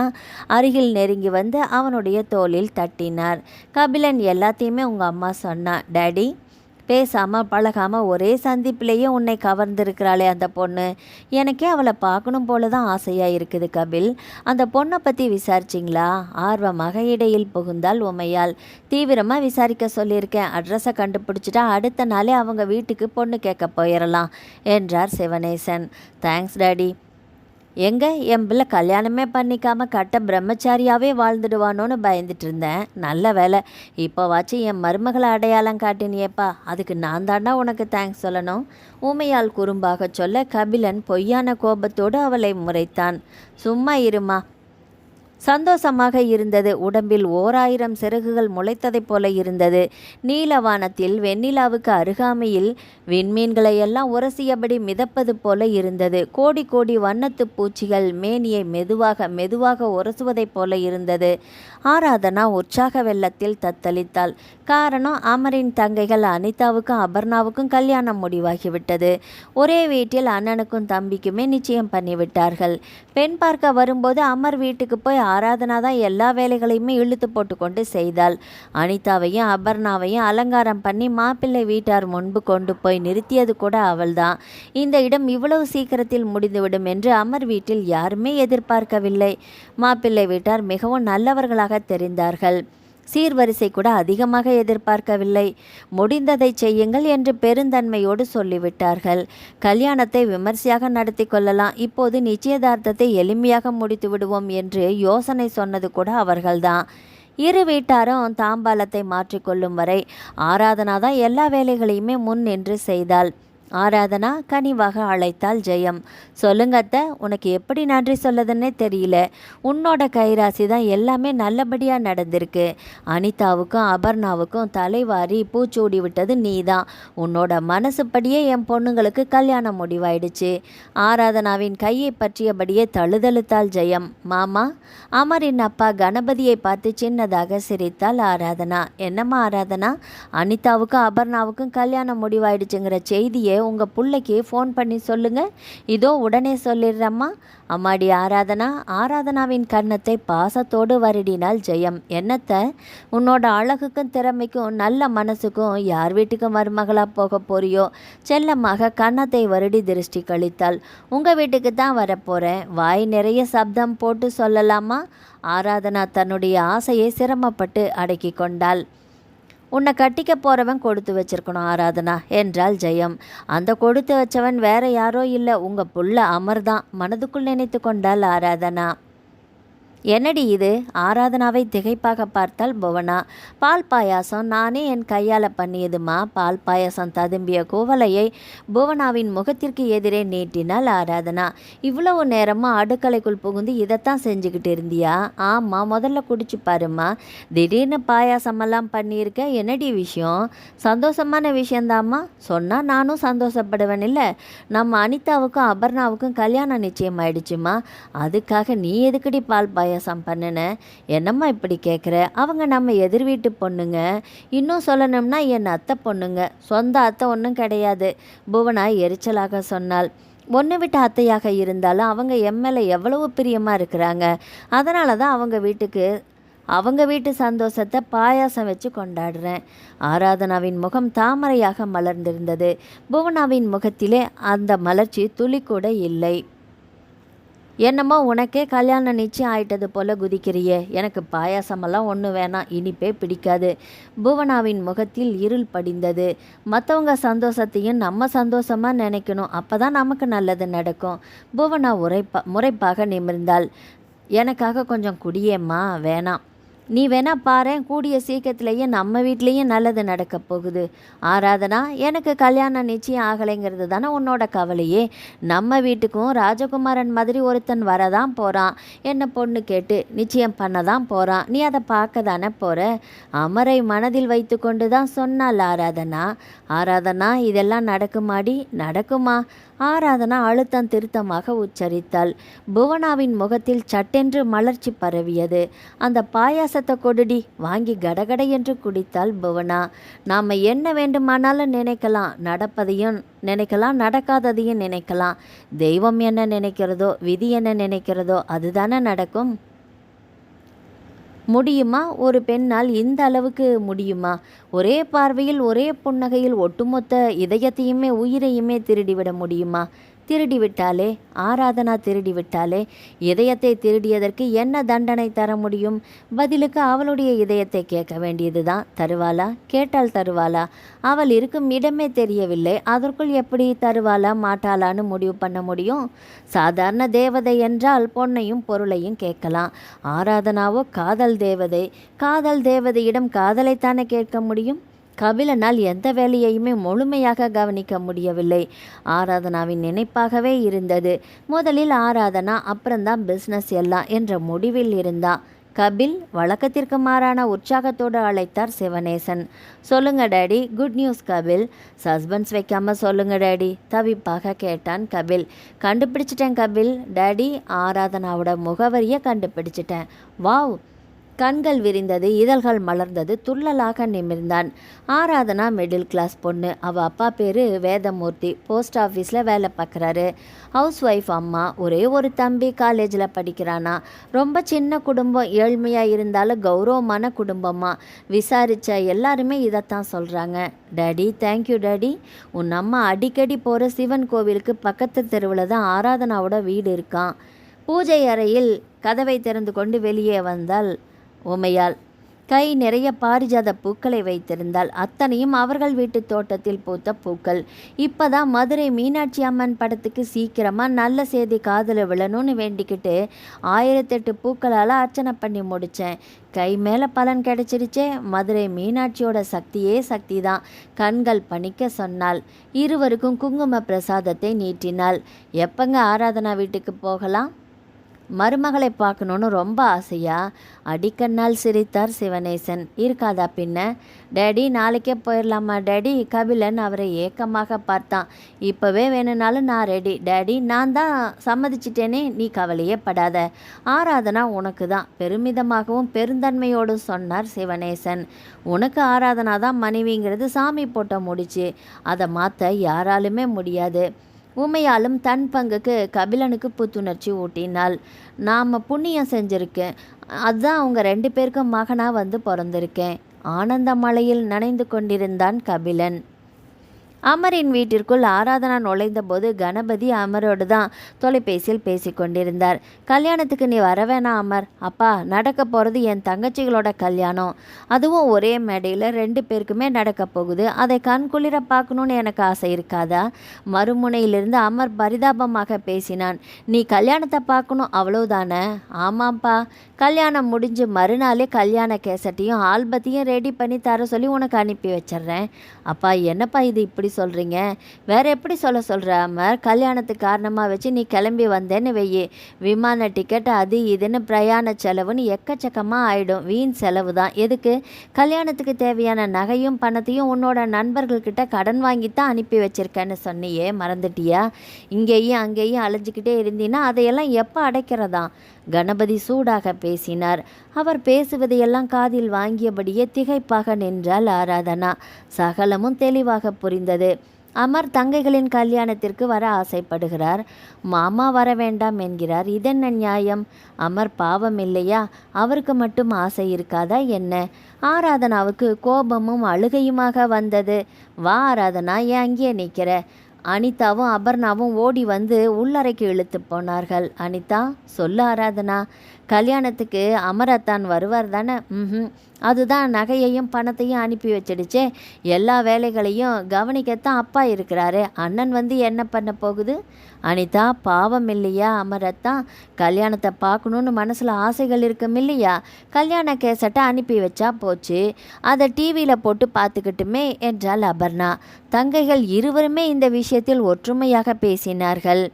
Speaker 1: அருகில் நெருங்கி வந்து அவனுடைய தோளில் தட்டினார். கபிலன் எல்லாத்தையுமே உங்கள் அம்மா சொன்னா. டேடி, பேசாமல் பழகாமல் ஒரே சந்திப்பிலேயே உன்னை கவர்ந்திருக்கிறாளே அந்த பொண்ணு, எனக்கே அவளை பார்க்கணும் போல தான் ஆசையாக இருக்குது கபில். அந்த பொண்ணை பற்றி விசாரிச்சிங்களா? ஆர்வமாக இடையில் புகுந்தாள் உமையாள். தீவிரமாக விசாரிக்க சொல்லியிருக்கேன். அட்ரஸை கண்டுபிடிச்சிட்டா அடுத்த நாளே அவங்க வீட்டுக்கு பொண்ணு கேட்க போயிடலாம் என்றார் சிவனேசன். Thanks daddy. எங்க என் பிள்ளை கல்யாணமே பண்ணிக்காமல் கட்ட பிரம்மச்சாரியாகவே வாழ்ந்துடுவானோன்னு பயந்துட்டு இருந்தேன். நல்ல வேலை, இப்போவாச்சும் என் மருமகளை அடையாளம் காட்டினியேப்பா. அதுக்கு நான் தாண்டா உனக்கு தேங்க்ஸ் சொல்லணும். ஊமையால் குறும்பாக சொல்ல கபிலன் பொய்யான கோபத்தோடு அவளை முறைத்தான். சும்மா இருமா. சந்தோஷமாக இருந்தது. உடம்பில் 1000 சிறகுகள் முளைத்ததைப் போல இருந்தது. நீலவானத்தில் வெண்ணிலாவுக்கு அருகாமையில் விண்மீன்களையெல்லாம் உரசியபடி மிதப்பது போல இருந்தது. கோடி கோடி வண்ணத்து பூச்சிகள் மேனியை மெதுவாக மெதுவாக உரசுவதைப் போல இருந்தது. ஆராதனா உற்சாக வெள்ளத்தில் தத்தளித்தாள். காரணம், அமரின் தங்கைகள் அனிதாவுக்கும் அபர்ணாவுக்கும் கல்யாணம் முடிவாகிவிட்டது. ஒரே வீட்டில் அண்ணனுக்கும் தம்பிக்குமே நிச்சயம் பண்ணிவிட்டார்கள். பெண் பார்க்க வரும்போது அமர் வீட்டுக்கு போய் ஆராதனா தான் எல்லா வேலைகளையுமே இழுத்து போட்டு கொண்டு செய்தாள். அனிதாவையும் அபர்ணாவையும் அலங்காரம் பண்ணி மாப்பிள்ளை வீட்டார் முன்பு கொண்டு போய் நிறுத்தியது கூட அவள்தான். இந்த இடம் இவ்வளவு சீக்கிரத்தில் முடிந்துவிடும் என்று அமர் வீட்டில் யாருமே எதிர்பார்க்கவில்லை. மாப்பிள்ளை வீட்டார் மிகவும் நல்லவர்களாக தெரிந்தார்கள். சீர்வரிசை கூட அதிகமாக எதிர்பார்க்கவில்லை. முடிந்ததை செய்யுங்கள் என்று பெருந்தன்மையோடு சொல்லிவிட்டார்கள். கல்யாணத்தை விமர்சையாக நடத்தி கொள்ளலாம், இப்போது நிச்சயதார்த்தத்தை எளிமையாக முடித்து விடுவோம் என்று யோசனை சொன்னது கூட அவர்கள்தான். இரு வீட்டாரும் தாம்பாலத்தை மாற்றிக்கொள்ளும் வரை ஆராதனா தான் எல்லா வேலைகளையுமே முன் நின்று செய்தாள். ஆராதனா கனிவாக அழைத்தாள் ஜெயம். சொல்லுங்க அத்தை, உனக்கு எப்படி நன்றி சொல்லதுன்னே தெரியல. உன்னோட கைராசி தான் எல்லாமே நல்லபடியாக நடந்திருக்கு. அனிதாவுக்கும் அபர்ணாவுக்கும் தலைவாரி பூச்சூடி விட்டது நீ தான். உன்னோட மனசுப்படியே என் பொண்ணுங்களுக்கு கல்யாணம் முடிவாயிடுச்சு. ஆராதனாவின் கையை பற்றியபடியே தழுதழுத்தாள் ஜெயம். மாமா, அமரின் அப்பா கணபதியை பார்த்து சின்னதாக சிரித்தாள் ஆராதனா. என்னம்மா ஆராதனா, அனிதாவுக்கும் அபர்ணாவுக்கும் கல்யாணம் முடிவாயிடுச்சுங்கிற செய்தியை உங்கள் பிள்ளைக்கு ஃபோன் பண்ணி சொல்லுங்க. இதோ உடனே சொல்லிடுறம்மா. அம்மாடி ஆராதனா. ஆராதனாவின் கன்னத்தை பாசத்தோடு வருடினாள் ஜெயம். என்னத்தை, உன்னோட அழகுக்கும் திறமைக்கும் நல்ல மனசுக்கும் யார் வீட்டுக்கு மருமகளாக போக போறியோ? செல்லமாக கன்னத்தை வருடி திருஷ்டி கழித்தாள். உங்கள் வீட்டுக்கு தான் வரப்போகிறேன். வாய் நிறைய சப்தம் போட்டு சொல்லலாமா? ஆராதனா தன்னுடைய ஆசையை சிரமப்பட்டு அடக்கி கொண்டாள். உன்னை கட்டிக்க போகிறவன் கொடுத்து வச்சிருக்கணும் ஆராதனா என்றாள் ஜெயம். அந்த கொடுத்து வச்சவன் வேற யாரோ இல்லை, உங்கள் புள்ள அமர் தான், மனதுக்குள் நினைத்து கொண்டாள் ஆராதனா. என்னடி இது? ஆராதனாவை திகைப்பாக பார்த்தால் புவனா. பால் பாயாசம் நானே என் கையால் பண்ணியதுமா. பால் பாயாசம் ததும்பிய குவளையை புவனாவின் முகத்திற்கு எதிரே நீட்டினாள் ஆராதனா. இவ்வளவு நேரமாக அடுக்கலைக்குள் புகுந்து இதைத்தான் செஞ்சுக்கிட்டு இருந்தியா? ஆமாம், முதல்ல குடிச்சு பாருமா. திடீர்னு பாயாசமெல்லாம் பண்ணியிருக்க, என்னடி விஷயம்? சந்தோஷமான விஷயந்தாம்மா. சொன்னால் நானும் சந்தோஷப்படுவேன் இல்லை? நம்ம அனிதாவுக்கும் அபர்ணாவுக்கும் கல்யாணம் நிச்சயம் ஆயிடுச்சுமா. அதுக்காக நீ எதுக்கடி பால் பாயாசம் பண்ணின? என்னம்மா இப்படி கேட்குற? அவங்க நம்ம எதிர் வீட்டு பொண்ணுங்க. இன்னும் சொல்லணும்னா என் அத்தை பொண்ணுங்க. சொந்த அத்தை ஒன்றும் கிடையாது, புவனா எரிச்சலாக சொன்னாள். ஒன்று விட்டு அத்தையாக இருந்தாலும் அவங்க எம்எல்ஏ எவ்வளவு பிரியமாக இருக்கிறாங்க. அதனால தான் அவங்க வீட்டுக்கு அவங்க வீட்டு சந்தோஷத்தை பாயாசம் வச்சு கொண்டாடுறேன். ஆராதனாவின் முகம் தாமரையாக மலர்ந்திருந்தது. புவனாவின் முகத்திலே அந்த மலர்ச்சி துளி கூட இல்லை. என்னமோ உனக்கே கல்யாணம் நிச்சயம் ஆயிட்டது போல குதிக்கிறியே, எனக்கு பாயாசமெல்லாம் ஒன்றும் வேணாம், இனிப்பே பிடிக்காது. புவனாவின் முகத்தில் இருள் படிந்தது. மற்றவங்க சந்தோஷத்தையும் நம்ம சந்தோஷமாக நினைக்கணும், அப்போ தான் நமக்கு நல்லது நடக்கும். புவனா முறைப்பாக நிமிர்ந்தாள். எனக்காக கொஞ்சம் குடியேம்மா. வேணாம், நீ வேணா பாரேன், கூடிய சீக்கிரத்திலேயே நம்ம வீட்லேயும் நல்லது நடக்க போகுது. ஆராதனா, எனக்கு கல்யாணம் நிச்சயம் ஆகலைங்கிறது தானே உன்னோட கவலையே. நம்ம வீட்டுக்கும் ராஜகுமாரன் மாதிரி ஒருத்தன் வரதான் போகிறான், என்ன பொண்ணு கேட்டு நிச்சயம் பண்ண தான் போகிறான். நீ அதை பார்க்க தானே போகிற. அமரை மனதில் வைத்து கொண்டு தான் சொன்னாள் ஆராதனா. ஆராதனா, இதெல்லாம் நடக்குமாடி? நடக்குமா? ஆராதனா அழுத்தம் திருத்தமாக உச்சரித்தாள். புவனாவின் முகத்தில் சட்டென்று மலர்ச்சி பரவியது. அந்த பாயாசத்தை கொடுடி, வாங்கி கடகட என்று குடித்தாள் புவனா. நாம் என்ன வேண்டுமானாலும் நினைக்கலாம், நடப்பதையும் நினைக்கலாம், நடக்காததையும் நினைக்கலாம். தெய்வம் என்ன நினைக்கிறதோ, விதி என்ன நினைக்கிறதோ அதுதானே நடக்கும். முடியுமா? ஒரு பெண்ணால் இந்த அளவுக்கு முடியுமா? ஒரே பார்வையில், ஒரே புன்னகையில் ஒட்டுமொத்த இதயத்தையுமே உயிரையுமே திருடிவிட முடியுமா? திருடிவிட்டாலே, ஆராதனா திருடிவிட்டாலே. இதயத்தை திருடியதற்கு என்ன தண்டனை தர முடியும்? பதிலுக்கு அவளுடைய இதயத்தை கேட்க வேண்டியதுதான். தருவாளா? கேட்டால் தருவாளா? அவள் இருக்கும் இடமே தெரியவில்லை, அதற்குள் எப்படி தருவாளா மாட்டாளான்னு முடிவு பண்ண முடியும்? சாதாரண தேவதை என்றால் பொன்னையும் பொருளையும் கேட்கலாம். ஆராதனாவோ காதல் தேவதை. காதல் தேவதையிடம் காதலைத்தானே கேட்க முடியும்? கபிலனால் எந்த வேலையையுமே முழுமையாக கவனிக்க முடியவில்லை. ஆராதனாவின் நினைப்பாகவே இருந்தது. முதலில் ஆராதனா, அப்புறம்தான் பிஸ்னஸ் எல்லாம் என்ற முடிவில் இருந்தா. கபில் வழக்கத்திற்கு மாறான உற்சாகத்தோடு அழைத்தார் சிவனேசன். சொல்லுங்க daddy, good news Kapil. Suspense வைக்காம சொல்லுங்க டேடி, தவிப்பாக கேட்டான் கபில். கண்டுபிடிச்சிட்டேன் கபில். டேடி, ஆராதனாவோட முகவரியை கண்டுபிடிச்சிட்டேன். வாவ்! கண்கள் விரிந்தது, இதழ்கள் மலர்ந்தது. துள்ளலாக நிமிர்ந்தான். ஆராதனா மிடில் கிளாஸ் பொண்ணு. அவள் அப்பா பேர் வேதமூர்த்தி, போஸ்ட் ஆஃபீஸில் வேலை பார்க்குறாரு. ஹவுஸ் ஒய்ஃப் அம்மா. ஒரே ஒரு தம்பி காலேஜில் படிக்கிறானா. ரொம்ப சின்ன குடும்பம், ஏழ்மையாக இருந்தாலும் கௌரவமான குடும்பமாக. விசாரித்த எல்லாருமே இதைத்தான் சொல்கிறாங்க. Daddy, thank you daddy. உன் அம்மா அடிக்கடி போகிற சிவன் கோவிலுக்கு பக்கத்து தெருவில் தான் ஆராதனாவோட வீடு இருக்கான். பூஜை அறையில் கதவை திறந்து கொண்டு வெளியே வந்தாள் உமையாள். கை நிறைய பாரிஜாத பூக்களை வைத்திருந்தாள். அத்தனையும் அவர்கள் வீட்டு தோட்டத்தில் பூத்த பூக்கள். இப்போதான் மதுரை மீனாட்சி அம்மன் படத்துக்கு சீக்கிரமாக நல்ல செய்தி காதில் விழணும்னு வேண்டிக்கிட்டு 1008 பூக்களால் அர்ச்சனை பண்ணி முடித்தேன். கை மேலே பலன் கிடைச்சிருச்சே. மதுரை மீனாட்சியோட சக்தியே சக்தி தான். கண்கள் பணிக்க சொன்னாள். இருவருக்கும் குங்கும பிரசாதத்தை நீட்டினாள். எப்பங்க ஆராதனா வீட்டுக்கு போகலாம்? மருமகளை பார்க்கணுன்னு ரொம்ப ஆசையா? அடிக்கண்ணால் சிரித்தார் சிவனேசன். இருக்காதா பின்ன? டேடி, நாளைக்கே போயிடலாமா டேடி? கபிலன் அவரை ஏக்கமாக பார்த்தான். இப்போவே வேணும்னாலும் நான் ரெடி டேடி. நான் தான் சம்மதிச்சிட்டேனே, நீ கவலையே படாத. ஆராதனா உனக்கு தான், பெருமிதமாகவும் பெருந்தன்மையோடும் சொன்னார் சிவனேசன். உனக்கு ஆராதனா தான் மனைவிங்கிறது சாமி போட்ட முடிச்சு, அதை மாற்ற யாராலுமே முடியாது. உமையாலும் தன் பங்குக்கு கபிலனுக்கு புத்துணர்ச்சி ஊட்டினாள். நாம் புண்ணியம் செஞ்சுருக்கேன், அதுதான் அவங்க 2 பேருக்கும் மகனாக வந்து பிறந்திருக்கேன். ஆனந்த மழையில் நனைந்து கொண்டிருந்தான் கபிலன். அமரின் வீட்டிற்குள் ஆராதனா நுழைந்த போது கணபதி அமரோடு தான் தொலைபேசியில் பேசி கொண்டிருந்தார். கல்யாணத்துக்கு நீ வரவேணாம் அமர். அப்பா, நடக்க போகிறது என் தங்கச்சிகளோட கல்யாணம். அதுவும் ஒரே மேடையில் 2 பேருக்குமே நடக்க போகுது. அதை கண்குளிர பார்க்கணுன்னு எனக்கு ஆசை இருக்காதா? மறுமுனையிலிருந்து அமர் பரிதாபமாக பேசினான். நீ கல்யாணத்தை பார்க்கணும், அவ்வளவுதானே? ஆமாப்பா. கல்யாணம் முடிஞ்சு மறுநாளே கல்யாண கேசட்டையும் ஆல்பத்தையும் ரெடி பண்ணி தர சொல்லி உனக்கு அனுப்பி வச்சிட்றேன். அப்பா, என்னப்பா இது இப்படி சொல்கிறீங்க? வேற எப்படி சொல்கிற அமர்? கல்யாணத்துக்கு காரணமாக வச்சு நீ கிளம்பி வந்தேன்னு வெய்யி, விமான டிக்கெட் அது இதுன்னு பிரயாண செலவுன்னு எக்கச்சக்கமாக ஆகிடும். வீண் செலவு தான். எதுக்கு? கல்யாணத்துக்கு தேவையான நகையும் பணத்தையும் உன்னோட நண்பர்கள்கிட்ட கடன் வாங்கித்தான் அனுப்பி வச்சிருக்கேன்னு சொன்னியே, மறந்துட்டியா? இங்கேயும் அங்கேயும் அலைஞ்சிக்கிட்டே இருந்தீன்னா அதையெல்லாம் எப்போ அடைக்கிறதா? கணபதி சூடாக பேசினார். அவர் பேசுவதையெல்லாம் காதில் வாங்கியபடியே திகைப்பாக நின்றாள் ஆராதனா. சகலமும் தெளிவாக புரிந்தது. அமர் தங்கைகளின் கல்யாணத்திற்கு வர ஆசைப்படுகிறார். மாமா வர வேண்டாம் என்கிறார். இதென்ன நியாயம்? அமர் பாவம் இல்லையா? அவருக்கு மட்டும் ஆசை இருக்காதா என்ன? ஆராதனாவுக்கு கோபமும் அழுகையுமாக வந்தது. வா ஆராதனா, ஏன் அங்கேயே நிற்கிற? அனிதாவும் அபர்ணாவும் ஓடி வந்து உள்ளறைக்கு இழுத்து போனார்கள். அனிதா, சொல்லு ஆராதனா, கல்யாணத்துக்கு அமரத்தான் வருவார் தானே? அதுதான் நகையையும் பணத்தையும் அனுப்பி வச்சிடுச்சே. எல்லா வேலைகளையும் கவனிக்கத்தான் அப்பா இருக்கிறாரு. அண்ணன் வந்து என்ன பண்ண போகுது? அனிதா, பாவம் இல்லையா அமரத்தான்? கல்யாணத்தை பார்க்கணுன்னு மனசில் ஆசைகள் இருக்கும் இல்லையா? கல்யாண கேசட்டை அனுப்பி வச்சா போச்சு, அதை டிவியில் போட்டு பார்த்துக்கிட்டுமே என்றாள் அபர்ணா. தங்கைகள் இருவருமே இந்த விஷயத்தில் ஒற்றுமையாக பேசினார்கள்.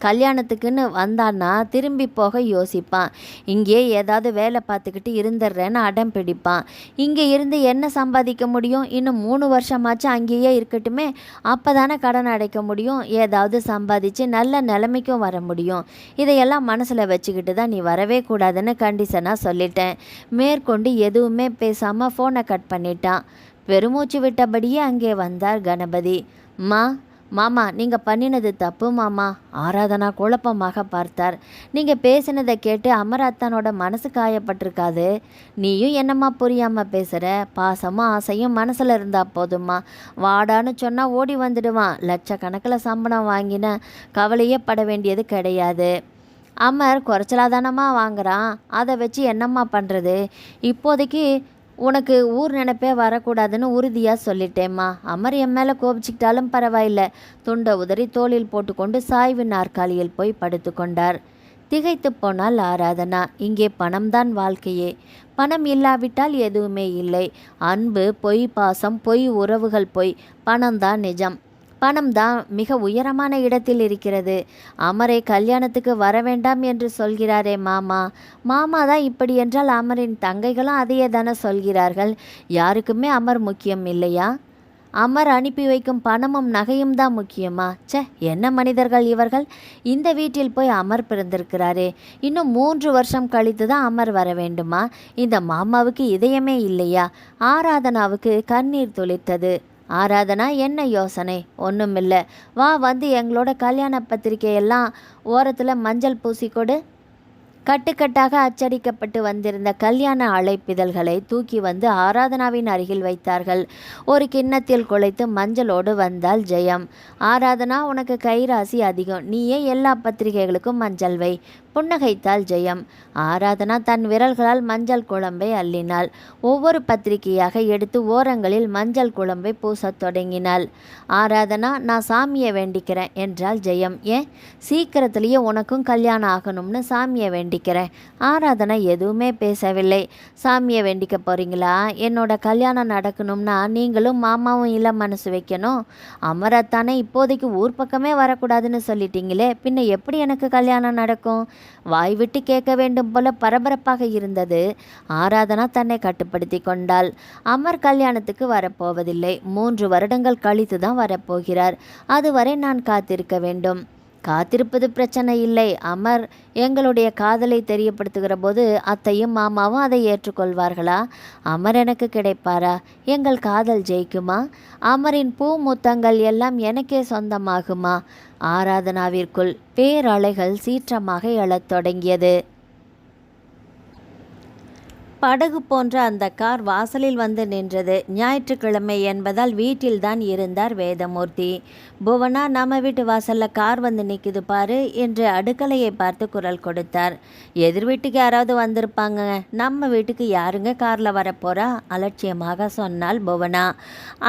Speaker 1: கல்யாணத்துக்குன்னு வந்தான்னா திரும்பி போக யோசிப்பான். இங்கே ஏதாவது வேலை பார்த்துக்கிட்டு இருந்துடுறேன்னு அடம் பிடிப்பான். இங்கே இருந்து என்ன சம்பாதிக்க முடியும்? இன்னும் 3 வருஷமாச்சு அங்கேயே இருக்கட்டுமே, அப்போ தானே கடன் அடைக்க முடியும். ஏதாவது சம்பாதிச்சு நல்ல நிலைமைக்கும் வர முடியும். இதையெல்லாம் மனசில் வச்சுக்கிட்டு தான் நீ வரவே கூடாதுன்னு கண்டிஷனாக சொல்லிட்டேன். மேற்கொண்டு எதுவுமே பேசாமல் ஃபோனை கட் பண்ணிட்டான். பெருமூச்சு விட்டபடியே அங்கே வந்தார் கணபதி. மாமா, நீங்கள் பண்ணினது தப்பு மாமா. ஆராதனா குழப்பமாக பார்த்தார். நீங்கள் பேசினதை கேட்டு அமராத்தானோட மனசு காயப்பட்டிருக்காது. நீயும் என்னம்மா புரியாமல் பேசுகிற? பாசமும் ஆசையும் மனசில் இருந்தால் போதும்மா. வாடான்னு சொன்னால் ஓடி வந்துடுவான். லட்சக்கணக்கில் சம்பளம் வாங்கின கவலையே பட வேண்டியது கிடையாது. அமர் குறைச்சலாதானம்மா வாங்குறான். அதை வச்சு என்னம்மா பண்ணுறது? இப்போதைக்கு உனக்கு ஊர் நினைப்பே வரக்கூடாதுன்னு உறுதியாக சொல்லிட்டேம்மா. அமர் என் மேலே கோபிச்சுக்கிட்டாலும் பரவாயில்ல. துண்டை உதறி தோளில் போட்டுக்கொண்டு சாய்வு நாற்காலியில் போய் படுத்து கொண்டார். திகைத்து போனால் ஆராதனா. இங்கே பணம்தான் வாழ்க்கையே. பணம் இல்லாவிட்டால் எதுவுமே இல்லை. அன்பு பொய், பாசம் பொய், உறவுகள் பொய், பணம்தான் நிஜம். பணம் தான் மிக உயரமான இடத்தில் இருக்கிறது. அமரை கல்யாணத்துக்கு வர வேண்டாம் என்று சொல்கிறாரே மாமா தான் இப்படி என்றால் அமரின் தங்கைகளும் அதையே தானே சொல்கிறார்கள். யாருக்குமே அமர் முக்கியம் இல்லையா? அமர் அனுப்பி வைக்கும் பணமும் நகையும் தான் முக்கியமா? என்ன மனிதர்கள் இவர்கள்! இந்த வீட்டில் போய் அமர் பிறந்திருக்கிறாரே, இன்னும் 3 வருஷம் கழித்து தான் அமர் வர வேண்டுமா? இந்த மாமாவுக்கு இதயமே இல்லையா? ஆராதனாவுக்கு கண்ணீர் துளித்தது. ஆராதனா, என்ன யோசனை? ஒன்றுமில்லை. வா, வந்து எங்களோட கல்யாண பத்திரிகையெல்லாம் ஓரத்தில் மஞ்சள் பூசிக்கொடு. கட்டுக்கட்டாக அச்சடிக்கப்பட்டு வந்திருந்த கல்யாண அழைப்பிதழ்களை தூக்கி வந்து ஆராதனாவின் அருகில் வைத்தார்கள். ஒரு கிண்ணத்தில் குழைத்து மஞ்சளோடு வந்தாள் ஜெயம். ஆராதனா, உனக்கு கைராசி அதிகம். நீயே எல்லா பத்திரிகைகளுக்கும் மஞ்சள் வை. புன்னகைத்தாள் ஜெயம். ஆராதனா தன் விரல்களால் மஞ்சள் குழம்பை அள்ளினாள். ஒவ்வொரு பத்திரிகையாக எடுத்து ஓரங்களில் மஞ்சள் குழம்பை பூசத் தொடங்கினாள். ஆராதனா, நான் சாமியை வேண்டிக்கிறேன் என்றாள் ஜெயம். ஏன்? சீக்கிரத்திலேயே உனக்கும் கல்யாணம் ஆகணும்னு சாமியை வேண்டிக்கிறேன். ஆராதனா எதுவுமே பேசவில்லை. சாமியை வேண்டிக்க போறீங்களா? என்னோட கல்யாணம் நடக்கணும்னா நீங்களும் மாமாவும் இல்லை மனசு வைக்கணும். அமரத்தானே இப்போதைக்கு ஊர் பக்கமே வரக்கூடாதுன்னு சொல்லிட்டீங்களே, பின்ன எப்படி எனக்கு கல்யாணம் நடக்கும்? வாய் விட்டு கேட்க வேண்டும் போல பரபரப்பாக இருந்தது. ஆராதனா தன்னை கட்டுப்படுத்தி கொண்டாள். அமர் கல்யாணத்துக்கு வரப்போவதில்லை. 3 வருடங்கள் கழித்து தான் வரப்போகிறார். அதுவரை நான் காத்திருக்க வேண்டும். காத்திருப்பது பிரச்சனை இல்லை. அமர் எங்களுடைய காதலை தெரியப்படுத்துகிற போது அத்தையும் மாமாவும் அதை ஏற்றுக்கொள்வார்களா? அமர் எனக்கு கிடைப்பாரா? எங்கள் காதல் ஜெயிக்குமா? அமரின் பூ முத்தங்கள் எல்லாம் எனக்கே சொந்தமாகுமா? ஆராதனாவிற்குள் பேரலைகள் சீற்றமாக எழத் தொடங்கியது. படகு போன்ற அந்த கார் வாசலில் வந்து நின்றது. ஞாயிற்றுக்கிழமை என்பதால் வீட்டில்தான் இருந்தார் வேதமூர்த்தி. புவனா, நம்ம வீட்டு வாசல்ல கார் வந்து நிற்குது பாரு என்று அடுக்கலையை பார்த்து குரல் கொடுத்தார். எதிர் வீட்டுக்கு யாராவது வந்திருப்பாங்க, நம்ம வீட்டுக்கு யாருங்க காரில் வரப்போறா? அலட்சியமாக சொன்னாள் புவனா.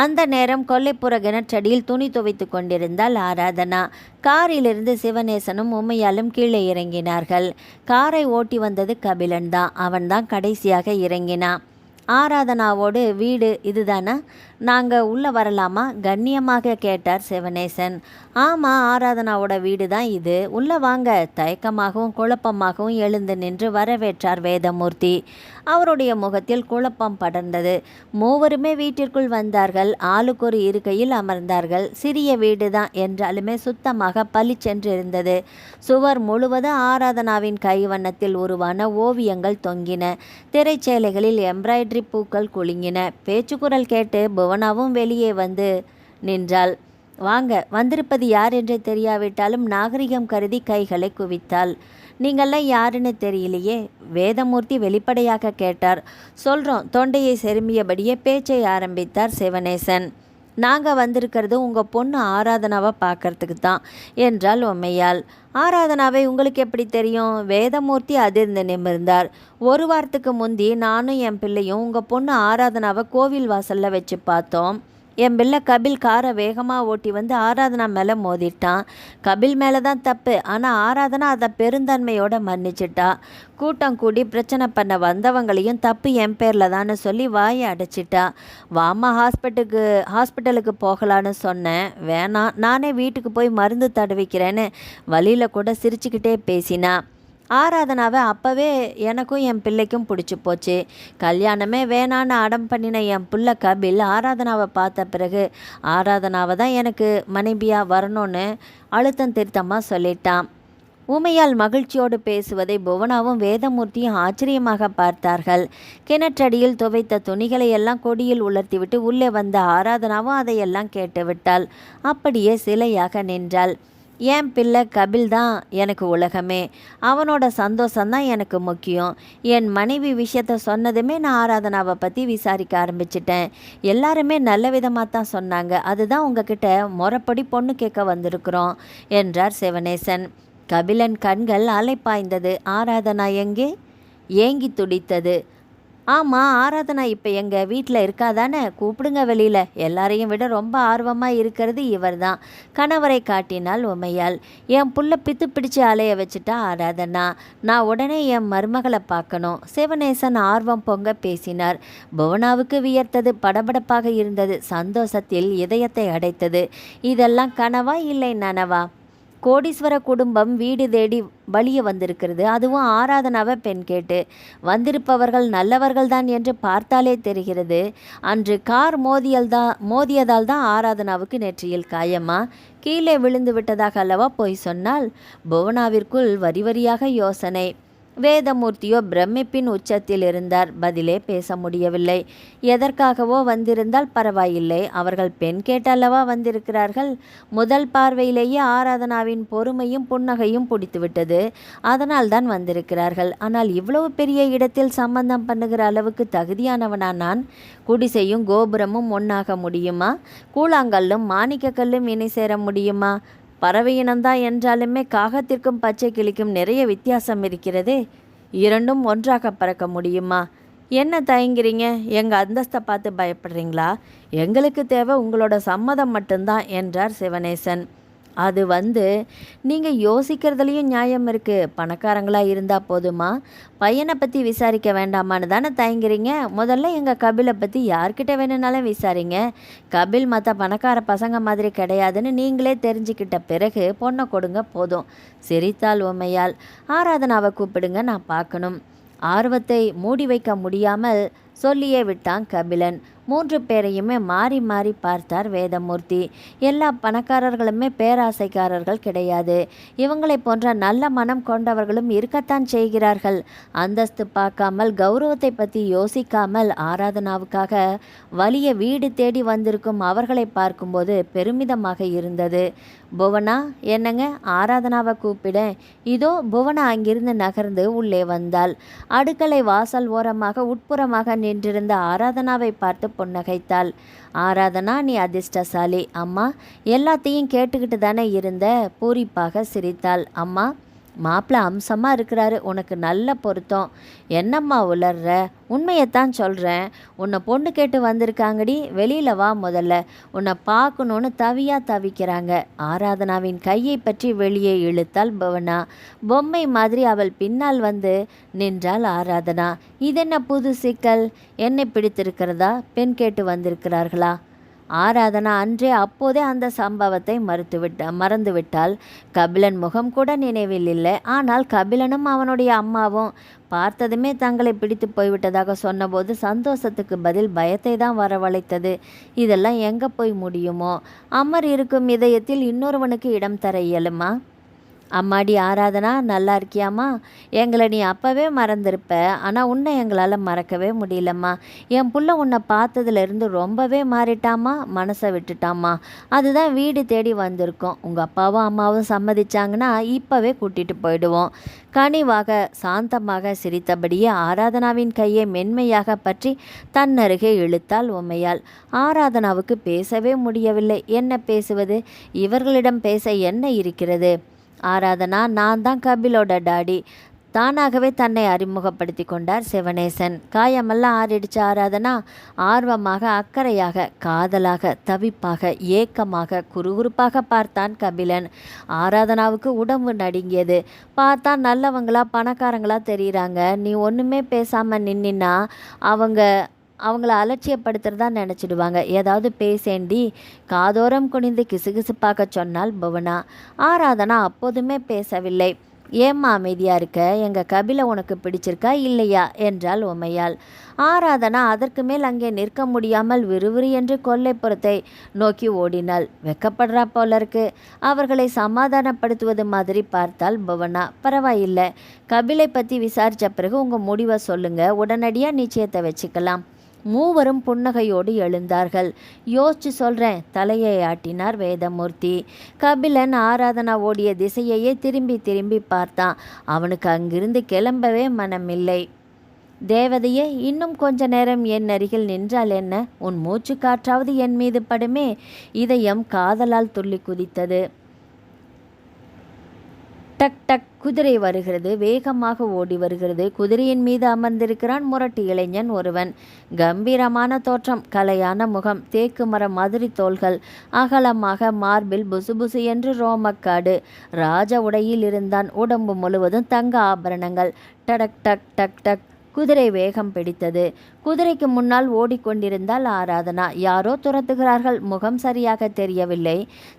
Speaker 1: அந்த நேரம் கொல்லைப்புற கிணற்றடியில் துணி துவைத்து கொண்டிருந்தாள் ஆராதனா. காரிலிருந்து சிவநேசனும் உமையாலும் கீழே இறங்கினார்கள். காரை ஓட்டி வந்தது கபிலன் தான். அவன்தான் கடைசியாக இறங்கினான். ஆராதனாவோடு வீடு இதுதானா? நாங்கள் உள்ளே வரலாமா? கண்ணியமாக கேட்டார் சிவநேசன். ஆமாம், ஆராதனாவோட வீடு தான் இது, உள்ளே வாங்க. தயக்கமாகவும் குழப்பமாகவும் எழுந்து நின்று வரவேற்றார் வேதமூர்த்தி. அவருடைய முகத்தில் குழப்பம் படர்ந்தது. மூவருமே வீட்டிற்குள் வந்தார்கள். ஆளுக்கு ஒரு இருக்கையில் அமர்ந்தார்கள். சிறிய வீடு தான் என்றாலுமே சுத்தமாக பளிச்சென்று இருந்தது. சுவர் முழுவதும் ஆராதனாவின் கைவண்ணத்தில் உருவான ஓவியங்கள் தொங்கின. திரைச்சேலைகளில் எம்ப்ராய்டரி பூக்கள் குலுங்கின. பேச்சுக்குரல் கேட்டு புவனாவும் வெளியே வந்து நின்றாள். வாங்க, வந்திருப்பது யார் என்றே தெரியாவிட்டாலும் நாகரிகம் கருதி கைகளை குவித்தாள். நீங்கள்லாம் யாருன்னு தெரியலையே, வேதமூர்த்தி வெளிப்படையாக கேட்டார். சொல்கிறோம், தொண்டையை செருமியபடியே பேச்சை ஆரம்பித்தார் சிவனேசன். நாங்கள் வந்திருக்கிறது உங்கள் பொண்ணு ஆராதனாவை பார்க்கறதுக்கு தான் என்றாள் உமையாள். ஆராதனாவை உங்களுக்கு எப்படி தெரியும்? வேதமூர்த்தி அதிர்ந்து நிமிர்ந்தார். ஒரு வாரத்துக்கு முந்தி நானும் என் பிள்ளையும் உங்கள் பொண்ணு ஆராதனாவை கோவில் வாசலில் வச்சு பார்த்தோம். என் பிள்ளை கபில் காரை வேகமாக ஓட்டி வந்து ஆராதனா மேலே மோதிட்டான். கபில் மேலே தான் தப்பு, ஆனால் ஆராதனா அதை பெருந்தன்மையோடு மன்னிச்சிட்டா. கூட்டம் கூடி பிரச்சனை பண்ண வந்தவங்களையும் தப்பு என் பேரில் தான்னு சொல்லி வாயை அடைச்சிட்டா. வாமா ஹாஸ்பிட்டலுக்கு போகலான்னு சொன்னேன். வேணாம், நானே வீட்டுக்கு போய் மருந்து தடவிக்கிறேன்னு வழியில் கூட சிரிச்சுக்கிட்டே பேசினா. ஆராதனாவை அப்போவே எனக்கும் என் பிள்ளைக்கும் பிடிச்சி போச்சு. கல்யாணமே வேணான்னு அடம் பண்ணின என் பிள்ளை கபில் ஆராதனாவை பார்த்த பிறகு ஆராதனாவை தான் எனக்கு மனைவியாக வரணும்னு அழுத்தம் திருத்தமாக சொல்லிட்டான். உமையால் மகிழ்ச்சியோடு பேசுவதை புவனாவும் வேதமூர்த்தியும் ஆச்சரியமாக பார்த்தார்கள். கிணற்றடியில் துவைத்த துணிகளை எல்லாம் கொடியில் உலர்த்திவிட்டு உள்ளே வந்த ஆராதனாவும் அதையெல்லாம் கேட்டுவிட்டாள். அப்படியே சிலையாக நின்றாள். என் பிள்ளை கபில் தான் எனக்கு உலகமே, அவனோட சந்தோஷம்தான் எனக்கு முக்கியம். என் மனைவி விஷயத்த சொன்னதுமே நான் ஆராதனாவை பற்றி விசாரிக்க ஆரம்பிச்சிட்டேன். எல்லாருமே நல்ல விதமாக தான் சொன்னாங்க. அதுதான் உங்ககிட்ட முறைப்படி பொண்ணு கேட்க வந்திருக்கிறோம் என்றார் சிவனேசன். கபிலன் கண்கள் அலைப்பாய்ந்தது. ஆராதனா எங்கே? ஏங்கி துடித்தது. ஆமாம், ஆராதனா இப்போ எங்கள் வீட்டில் இருக்காதானே? கூப்பிடுங்க வெளியில். எல்லாரையும் விட ரொம்ப ஆர்வமாக இருக்கிறது இவர் தான். கணவரை காட்டினாள் உமையாள். என் புள்ள பித்து பிடிச்சு அலைய வச்சுட்டா ஆராதனா. நான் உடனே என் மருமகளை பார்க்கணும். சிவனேசன் ஆர்வம் பொங்க பேசினார். புவனாவுக்கு வியர்த்தது, படபடப்பாக இருந்தது, சந்தோஷத்தில் இதயத்தை அடைத்தது. இதெல்லாம் கனவா இல்லை நனவா? கோடீஸ்வர குடும்பம் வீடு தேடி வழிய வந்திருக்கிறது. அதுவும் ஆராதனாவை பெண் கேட்டு. வந்திருப்பவர்கள் நல்லவர்கள் தான் என்று பார்த்தாலே தெரிகிறது. அன்று கார் மோதியதால் தான் ஆராதனாவுக்கு நெற்றியில் காயமா? கீழே விழுந்து விட்டதாக அல்லவா போய் சொன்னால்? புவனாவிற்குள் வரி வரியாக யோசனை. வேதமூர்த்தியோ பிரமிப்பின் உச்சத்தில் இருந்தார். பதிலே பேச முடியவில்லை. எதற்காகவோ வந்திருந்தால் பரவாயில்லை, அவர்கள் பெண் கேட்டல்லவா வந்திருக்கிறார்கள். முதல் பார்வையிலேயே ஆராதனாவின் பொறுமையும் புன்னகையும் பிடித்துவிட்டது. அதனால் தான் வந்திருக்கிறார்கள். ஆனால் இவ்வளவு பெரிய இடத்தில் சம்பந்தம் பண்ணுகிற அளவுக்கு தகுதியானவனா நான்? குடிசையும் கோபுரமும் ஒன்றாக முடியுமா? கூழாங்கல்லும் மாணிக்கக்கல்லும் இணை சேர முடியுமா? பறவையினம்தான் என்றாலுமே காகத்திற்கும் பச்சை கிளிக்கும் நிறைய வித்தியாசம் இருக்கிறதே. இரண்டும் ஒன்றாக பறக்க முடியுமா? என்ன தயங்குறீங்க? எங்கள் அந்தஸ்தை பார்த்து பயப்படுறீங்களா? எங்களுக்கு தேவை உங்களோட சம்மதம் மட்டும்தான் என்றார் சிவனேசன். அது நீங்கள் யோசிக்கிறதுலையும் நியாயம் இருக்குது. பணக்காரங்களாக இருந்தால் போதுமா? பையனை பற்றி விசாரிக்க வேண்டாமான்னு தானே தயங்குறீங்க? முதல்ல எங்கள் கபிலை பற்றி யார்கிட்ட வேணும்னாலும் விசாரிங்க. கபில் மற்ற பணக்கார பசங்க மாதிரி கிடையாதுன்னு நீங்களே தெரிஞ்சுக்கிட்ட பிறகு பொண்ணை கொடுங்க போதும். சிரித்தாள் உமையாள். ஆராதனாவை கூப்பிடுங்க, நான் பார்க்கணும். ஆர்வத்தை மூடி வைக்க முடியாமல் சொல்லியே விட்டான் கபிலன். 3 பேரையுமே மாறி மாறி பார்த்தார் வேதமூர்த்தி. எல்லா பணக்காரர்களுமே பேராசைக்காரர்கள் கிடையாது. இவங்களை போன்ற நல்ல மனம் கொண்டவர்களும் இருக்கத்தான் செய்கிறார்கள். அந்தஸ்து பார்க்காமல், கௌரவத்தை பற்றி யோசிக்காமல் ஆராதனாவுக்காக வலிய வீடு தேடி வந்திருக்கும் அவர்களை பார்க்கும்போது பெருமிதமாக இருந்தது. புவனா, என்னங்க? ஆராதனாவை கூப்பிட. இதோ புவனா அங்கிருந்து நகர்ந்து உள்ளே வந்தாள். அடுக்களை வாசல் ஓரமாக உட்புறமாக நின்றிருந்த ஆராதனாவை பார்த்து புன்னகைத்தாள். ஆராதனா, நீ அதிர்ஷ்டசாலி. அம்மா, எல்லாத்தையும் கேட்டுக்கிட்டு தானே இருந்த? பூரிப்பாக சிரித்தாள். அம்மா, மாப்பிள்ளை அம்சமாக இருக்கிறாரு, உனக்கு நல்ல பொருத்தம். என்னம்மா உளர்ற? உண்மையைத்தான் சொல்கிறேன். உன்னை பொண்ணு கேட்டு வந்திருக்காங்கடி, வெளியில் வா முதல்ல. உன்னை பார்க்கணுன்னு தவிக்கிறாங்க. ஆராதனாவின் கையை பற்றி வெளியே இழுத்தாள் புவனா. பொம்மை மாதிரி அவள் பின்னால் வந்து நின்றாள் ஆராதனா. இதென்ன புது சிக்கல்? என்னை பிடித்திருக்கிறதா? பெண் கேட்டு வந்திருக்கிறார்களா? ஆராதனா அப்போதே அந்த சம்பவத்தை மறந்துவிட்டாள். கபிலன் முகம் கூட நினைவில் இல்லை. ஆனால் கபிலனும் அவனுடைய அம்மாவும் பார்த்ததுமே தங்களை பிடித்து போய்விட்டதாக சொன்னபோது சந்தோஷத்துக்கு பதில் பயத்தை தான் வரவழைத்தது. இதெல்லாம் எங்கே போய் முடியுமோ? அமர் இருக்கும் இதயத்தில் இன்னொருவனுக்கு இடம் தர இயலுமா? அம்மாடி ஆராதனா, நல்லா இருக்கியாம்மா? எங்களை நீ அப்போவே மறந்திருப்ப, ஆனால் உன்னை எங்களால் மறக்கவே முடியலம்மா. என் புள்ள உன்னை பார்த்ததுலேருந்து ரொம்பவே மாறிட்டாம்மா, மனசை விட்டுட்டாம்மா. அதுதான் வீடு தேடி வந்திருக்கோம். உங்கள் அப்பாவும் அம்மாவும் சம்மதிச்சாங்கன்னா இப்போவே கூட்டிகிட்டு போயிடுவோம். கனிவாக சாந்தமாக சிரித்தபடியே ஆராதனாவின் கையை மென்மையாக பற்றி தன்னருகே இழுத்தாள் உமையாள். ஆராதனாவுக்கு பேசவே முடியவில்லை. என்ன பேசுவது? இவர்களிடம் பேச என்ன இருக்கிறது? ஆராதனா, நான் தான் கபிலோட டாடி. தானாகவே தன்னை அறிமுகப்படுத்தி கொண்டார் சிவனேசன். காயமெல்லாம் ஆறிடுச்சு ஆராதனா? ஆர்வமாக, அக்கறையாக, காதலாக, தவிப்பாக, ஏக்கமாக, குறுகுறுப்பாக பார்த்தான் கபிலன். ஆராதனாவுக்கு உடம்பு நடுங்கியது. பார்த்தா நல்லவங்களா பணக்காரங்களா தெரியுறாங்க. நீ ஒன்றுமே பேசாமல் நின்னா அவங்கள அலட்சியப்படுத்துறதா நினச்சிடுவாங்க. ஏதாவது பேசேண்டி? காதோரம் குனிந்து கிசுகிசுப்பாக்க சொன்னாள் புவனா. ஆராதனா அப்போதுமே பேசவில்லை. ஏம்மா அமைதியாக இருக்க? எங்கள் கபில உனக்கு பிடிச்சிருக்கா இல்லையா என்றாள் உமையாள். ஆராதனா அதற்கு மேல் அங்கே நிற்க முடியாமல் விறுவிறு என்று கொல்லைப்புறத்தை நோக்கி ஓடினாள். வெக்கப்படுறா போல இருக்கு. அவர்களை சமாதானப்படுத்துவது மாதிரி பார்த்தாள் புவனா. பரவாயில்லை, கபிலை பற்றி விசாரித்த பிறகு உங்கள் முடிவை சொல்லுங்கள், உடனடியாக நிச்சயத்தை வச்சுக்கலாம். மூவரும் புன்னகையோடு எழுந்தார்கள். யோசிச்சு சொல்கிறேன், தலையை ஆட்டினார் வேதமூர்த்தி. கபிலன் ஆராதனா ஓடிய திசையையே திரும்பி திரும்பி பார்த்தான். அவனுக்கு அங்கிருந்து கிளம்பவே மனமில்லை. தேவதையே, இன்னும் கொஞ்ச நேரம் என் அருகில் நின்றால் என்ன? உன் மூச்சு காற்றாவது என் மீது படுமே. இதயம் காதலால் துள்ளி குதித்தது. டக் டக் குதிரை வருகிறது. வேகமாக ஓடி வருகிறது. குதிரையின் மீது அமர்ந்திருக்கிறான் முரட்டு இளைஞன் ஒருவன். கம்பீரமான தோற்றம், கலையான முகம், தேக்கு மரம் மாதிரி தோள்கள், அகலமாக மார்பில் புசுபுசு என்று ரோமக்காடு. ராஜ உடையில் இருந்தான். உடம்பு முழுவதும் தங்க ஆபரணங்கள். டடக் டக் டக் டக். குதிரை வேகம் பிடித்தது. குதிரைக்கு முன்னால் ஓடிக்கொண்டிருந்தால் ஆராதனா. யாரோ துரத்துகிறார்கள். முகம் சரியாக தெரியவில்லை.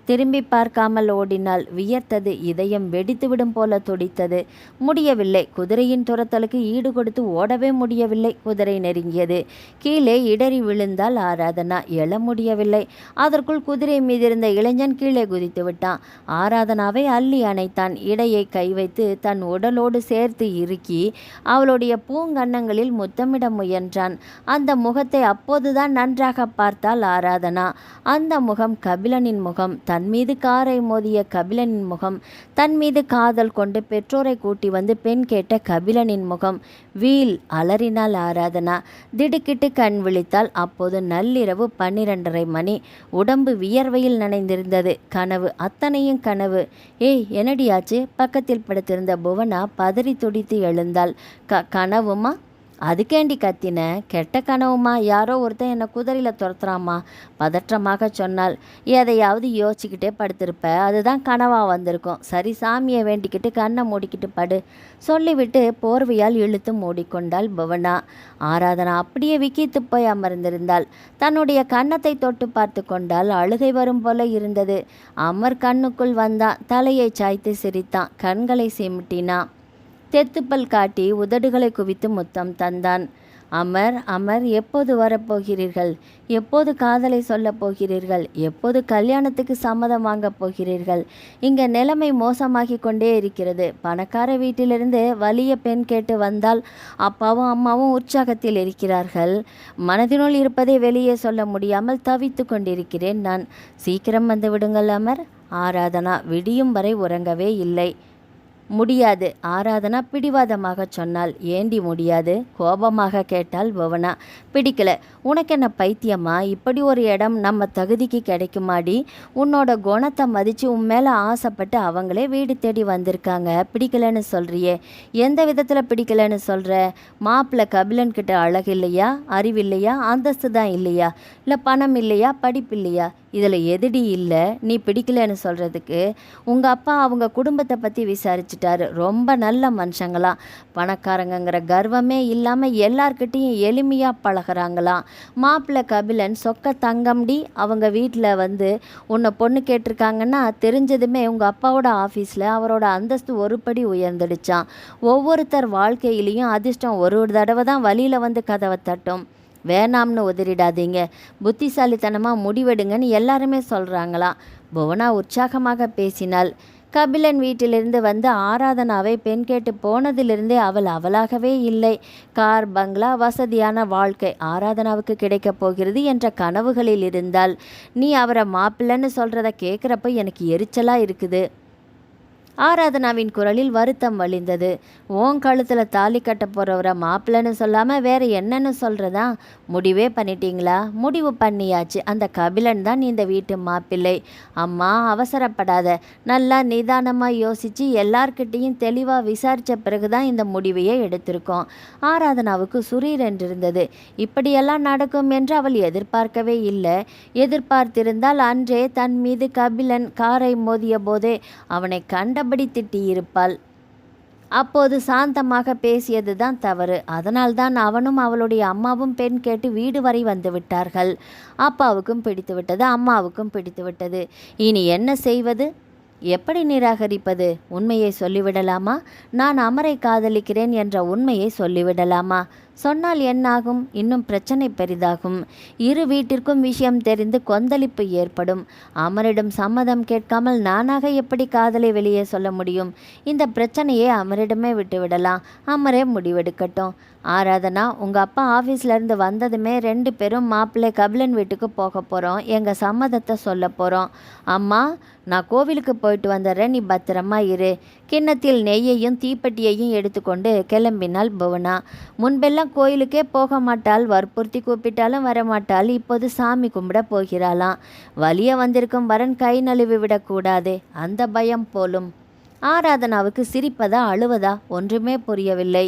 Speaker 1: திரும்பி பார்க்காமல் ஓடினாள். வியர்த்தது. இதயம் வெடித்துவிடும் போல துடித்தது. முடியவில்லை. குதிரையின் துரத்தலுக்கு ஈடு கொடுத்து ஓடவே முடியவில்லை. குதிரை நெருங்கியது. கீழே இடறி விழுந்தால் ஆராதனா. எழ முடியவில்லை. அதற்குள் குதிரை மீதிருந்த இளைஞன் கீழே குதித்து விட்டான். ஆராதனாவை அள்ளி அணைத்தான். இடையை கை வைத்து தன் உடலோடு சேர்த்து இறுக்கி அவளுடைய பூங்கன்னங்களில் முத்தமிட முயன்றான். அந்த முகத்தை அப்போதுதான் நன்றாக பார்த்தாள் ஆராதனா. அந்த முகம் கபிலனின் முகம். தன் மீது காரை மோதிய கபிலனின் முகம். தன் மீது காதல் கொண்டு பெற்றோரை கூட்டி வந்து பெண் கேட்ட கபிலனின் முகம். வீல் அலறினாள் ஆராதனா. திடுக்கிட்டு கண் விழித்தாள். அப்போது நள்ளிரவு 12:30 மணி. உடம்பு வியர்வையில் நனைந்திருந்தது. கனவு, அத்தனையும் கனவு. ஏய், என்னடியாச்சு? பக்கத்தில் படுத்திருந்த புவனா பதறி துடித்து எழுந்தாள். கனவுமா? அதுக்கேண்டி கத்தின? கெட்ட கனவுமா? யாரோ ஒருத்தன் என்னை குதிரையில் துரத்துறாமா, பதற்றமாக சொன்னாள். எதையாவது யோசிச்சுக்கிட்டே படுத்திருப்ப, அதுதான் கனவாக வந்திருக்கும். சரி, சாமியை வேண்டிக்கிட்டு கண்ணை மூடிக்கிட்டு படு சொல்லிவிட்டு போர்வையால் இழுத்து மூடிக்கொண்டாள் புவனா. ஆராதனா அப்படியே விக்கித்து போய் அமர்ந்திருந்தாள். தன்னுடைய கன்னத்தை தொட்டு பார்த்து கொண்டால் அழுகை வரும் போல இருந்தது. அமர் கண்ணுக்குள் வந்தான். தலையை சாய்த்து சிரித்தான். கண்களை சிமிட்டினான். தெத்துப்பல் காட்டி உதடுகளை குவித்து முத்தம் தந்தான். அமர், அமர், எப்போது வரப்போகிறீர்கள்? எப்போது காதலை சொல்லப் போகிறீர்கள்? எப்போது கல்யாணத்துக்கு சம்மதம் வாங்கப் போகிறீர்கள்? இங்கே நிலைமை மோசமாகி கொண்டே இருக்கிறது. பணக்கார வீட்டிலிருந்து வலிய பெண் கேட்டு வந்தால் அப்பாவும் அம்மாவும் உற்சாகத்தில் இருக்கிறார்கள். மனதினுள் இருப்பதை வெளியே சொல்ல முடியாமல் தவித்து கொண்டிருக்கிறேன் நான். சீக்கிரம் வந்து விடுங்கள் அமர். ஆராதனா விடியும் வரை உறங்கவே இல்லை. முடியாது, ஆராதனா பிடிவாதமாக சொன்னாள். ஏண்டி முடியாது? கோபமாக கேட்டாள் புவனா. பிடிக்கல. உனக்கென்ன பைத்தியமா? இப்படி ஒரு இடம் நம்ம தகுதிக்கு கிடைக்குமாடி? உன்னோட குணத்தை மதித்து உன் மேலே ஆசைப்பட்டு அவங்களே வீடு தேடி வந்திருக்காங்க. பிடிக்கலன்னு சொல்கிறியே, எந்த விதத்தில் பிடிக்கலன்னு சொல்கிற? மாப்பிள்ளை கபிலன்கிட்ட அழகு இல்லையா? அறிவில்லையா? அந்தஸ்து தான் இல்லையா? இல்லை பணம் இல்லையா? படிப்பு இல்லையா? இதில் எதுடி இல்லை நீ பிடிக்கலன்னு சொல்கிறதுக்கு? உங்கள் அப்பா அவங்க குடும்பத்தை பற்றி விசாரிச்சிட்டாரு. ரொம்ப நல்ல மனுஷங்களாம். பணக்காரங்கிற கர்வமே இல்லாமல் எல்லார்கிட்டையும் எளிமையாக பழகிறாங்களாம். மாப்பிள்ளை கபிலன் சொக்க தங்கம்டி. அவங்க வீட்டில் வந்து உன்னை பொண்ணு கேட்டிருக்காங்கன்னா தெரிஞ்சதுமே உங்கள் அப்பாவோட ஆஃபீஸில் அவரோட அந்தஸ்து ஒரு படி உயர்ந்துடுச்சான். ஒவ்வொருத்தர் வாழ்க்கையிலையும் அதிர்ஷ்டம் ஒரு தடவை தான் வழியில் வந்து கதவை தட்டும். வேணாம்னு உதறிடாதீங்க, புத்திசாலித்தனமாக முடிவெடுங்கன்னு எல்லாருமே சொல்கிறாங்களாம். புவனா உற்சாகமாக பேசினாள். கபிலன் வீட்டிலிருந்து வந்து ஆராதனாவை பெண் கேட்டு போனதிலிருந்தே அவள் அவளாகவே இல்லை. கார், பங்களா, வசதியான வாழ்க்கை ஆராதனாவுக்கு கிடைக்கப் போகிறது என்ற கனவுகளில் இருந்தாள். நீ அவரை மாப்பிள்ளைன்னு சொல்கிறத கேட்குறப்ப எனக்கு எரிச்சலாக இருக்குது. ஆராதனாவின் குரலில் வருத்தம் வழிந்தது. ஓன் கழுத்தில் தாலி கட்ட போகிறவரை மாப்பிள்ளைன்னு சொல்லாமல் வேற என்னன்னு சொல்கிறதா? முடிவே பண்ணிட்டீங்களா? முடிவு பண்ணியாச்சு. அந்த கபிலன் தான் இந்த வீட்டு மாப்பிள்ளை. அம்மா, அவசரப்படாத. நல்லா நிதானமாக யோசித்து எல்லார்கிட்டையும் தெளிவாக விசாரித்த பிறகு தான் இந்த முடிவையே எடுத்திருக்கோம். ஆராதனாவுக்கு சுரீர் என்றிருந்தது. இப்படியெல்லாம் நடக்கும் என்று அவள் எதிர்பார்க்கவே இல்லை. எதிர்பார்த்திருந்தால் அன்றே தன் மீது கபிலன் காரை மோதிய போதே அவனை கண்டபடி திட்டியிருப்பாள். அப்போது சாந்தமாக பேசியது தான் தவறு. அதனால்தான் அவனும் அவளுடைய அம்மாவும் பெண் கேட்டு வீடு வரை வந்து விட்டார்கள். அப்பாவுக்கும் பிடித்துவிட்டது, அம்மாவுக்கும் பிடித்துவிட்டது. இனி என்ன செய்வது? எப்படி நிராகரிப்பது? உண்மையை சொல்லிவிடலாமா? நான் அமரை காதலிக்கிறேன் என்ற உண்மையை சொல்லிவிடலாமா? சொன்னால் என்னாகும்? இன்னும் பிரச்சனை பெரிதாகும். இரு வீட்டிற்கும் விஷயம் தெரிந்து கொந்தளிப்பு ஏற்படும். அமரிடம் சம்மதம் கேட்காமல் நானாக எப்படி காதலை வெளியே சொல்ல முடியும்? இந்த பிரச்சனையை அமரிடமே விட்டுவிடலாம். அமரே முடிவெடுக்கட்டும். ஆராதனா, உங்கள் அப்பா ஆஃபீஸ்லேருந்து வந்ததுமே 2 பேரும் மாப்பிள்ளை கபிலன் வீட்டுக்கு போக போகிறோம். எங்கள் சம்மதத்தை சொல்ல போகிறோம். அம்மா, நான் கோவிலுக்கு போயிட்டு வந்துடுறேன், நீ பத்திரமா இரு. கிண்ணத்தில் நெய்யையும் தீப்பெட்டியையும் எடுத்துக்கொண்டு கிளம்பினாள் புவனா. முன்பெல்லாம் கோயிலுக்கே போக மாட்டாள். வற்புறுத்தி கூப்பிட்டாலும் வரமாட்டாள். இப்போது சாமி கும்பிட போகிறாளாம். வலிய வந்திருக்கும் வரன் கை நழுவி விடக்கூடாதே, அந்த பயம் போலும். ஆராதனாவுக்கு சிரிப்பதா அழுவதா ஒன்றுமே புரியவில்லை.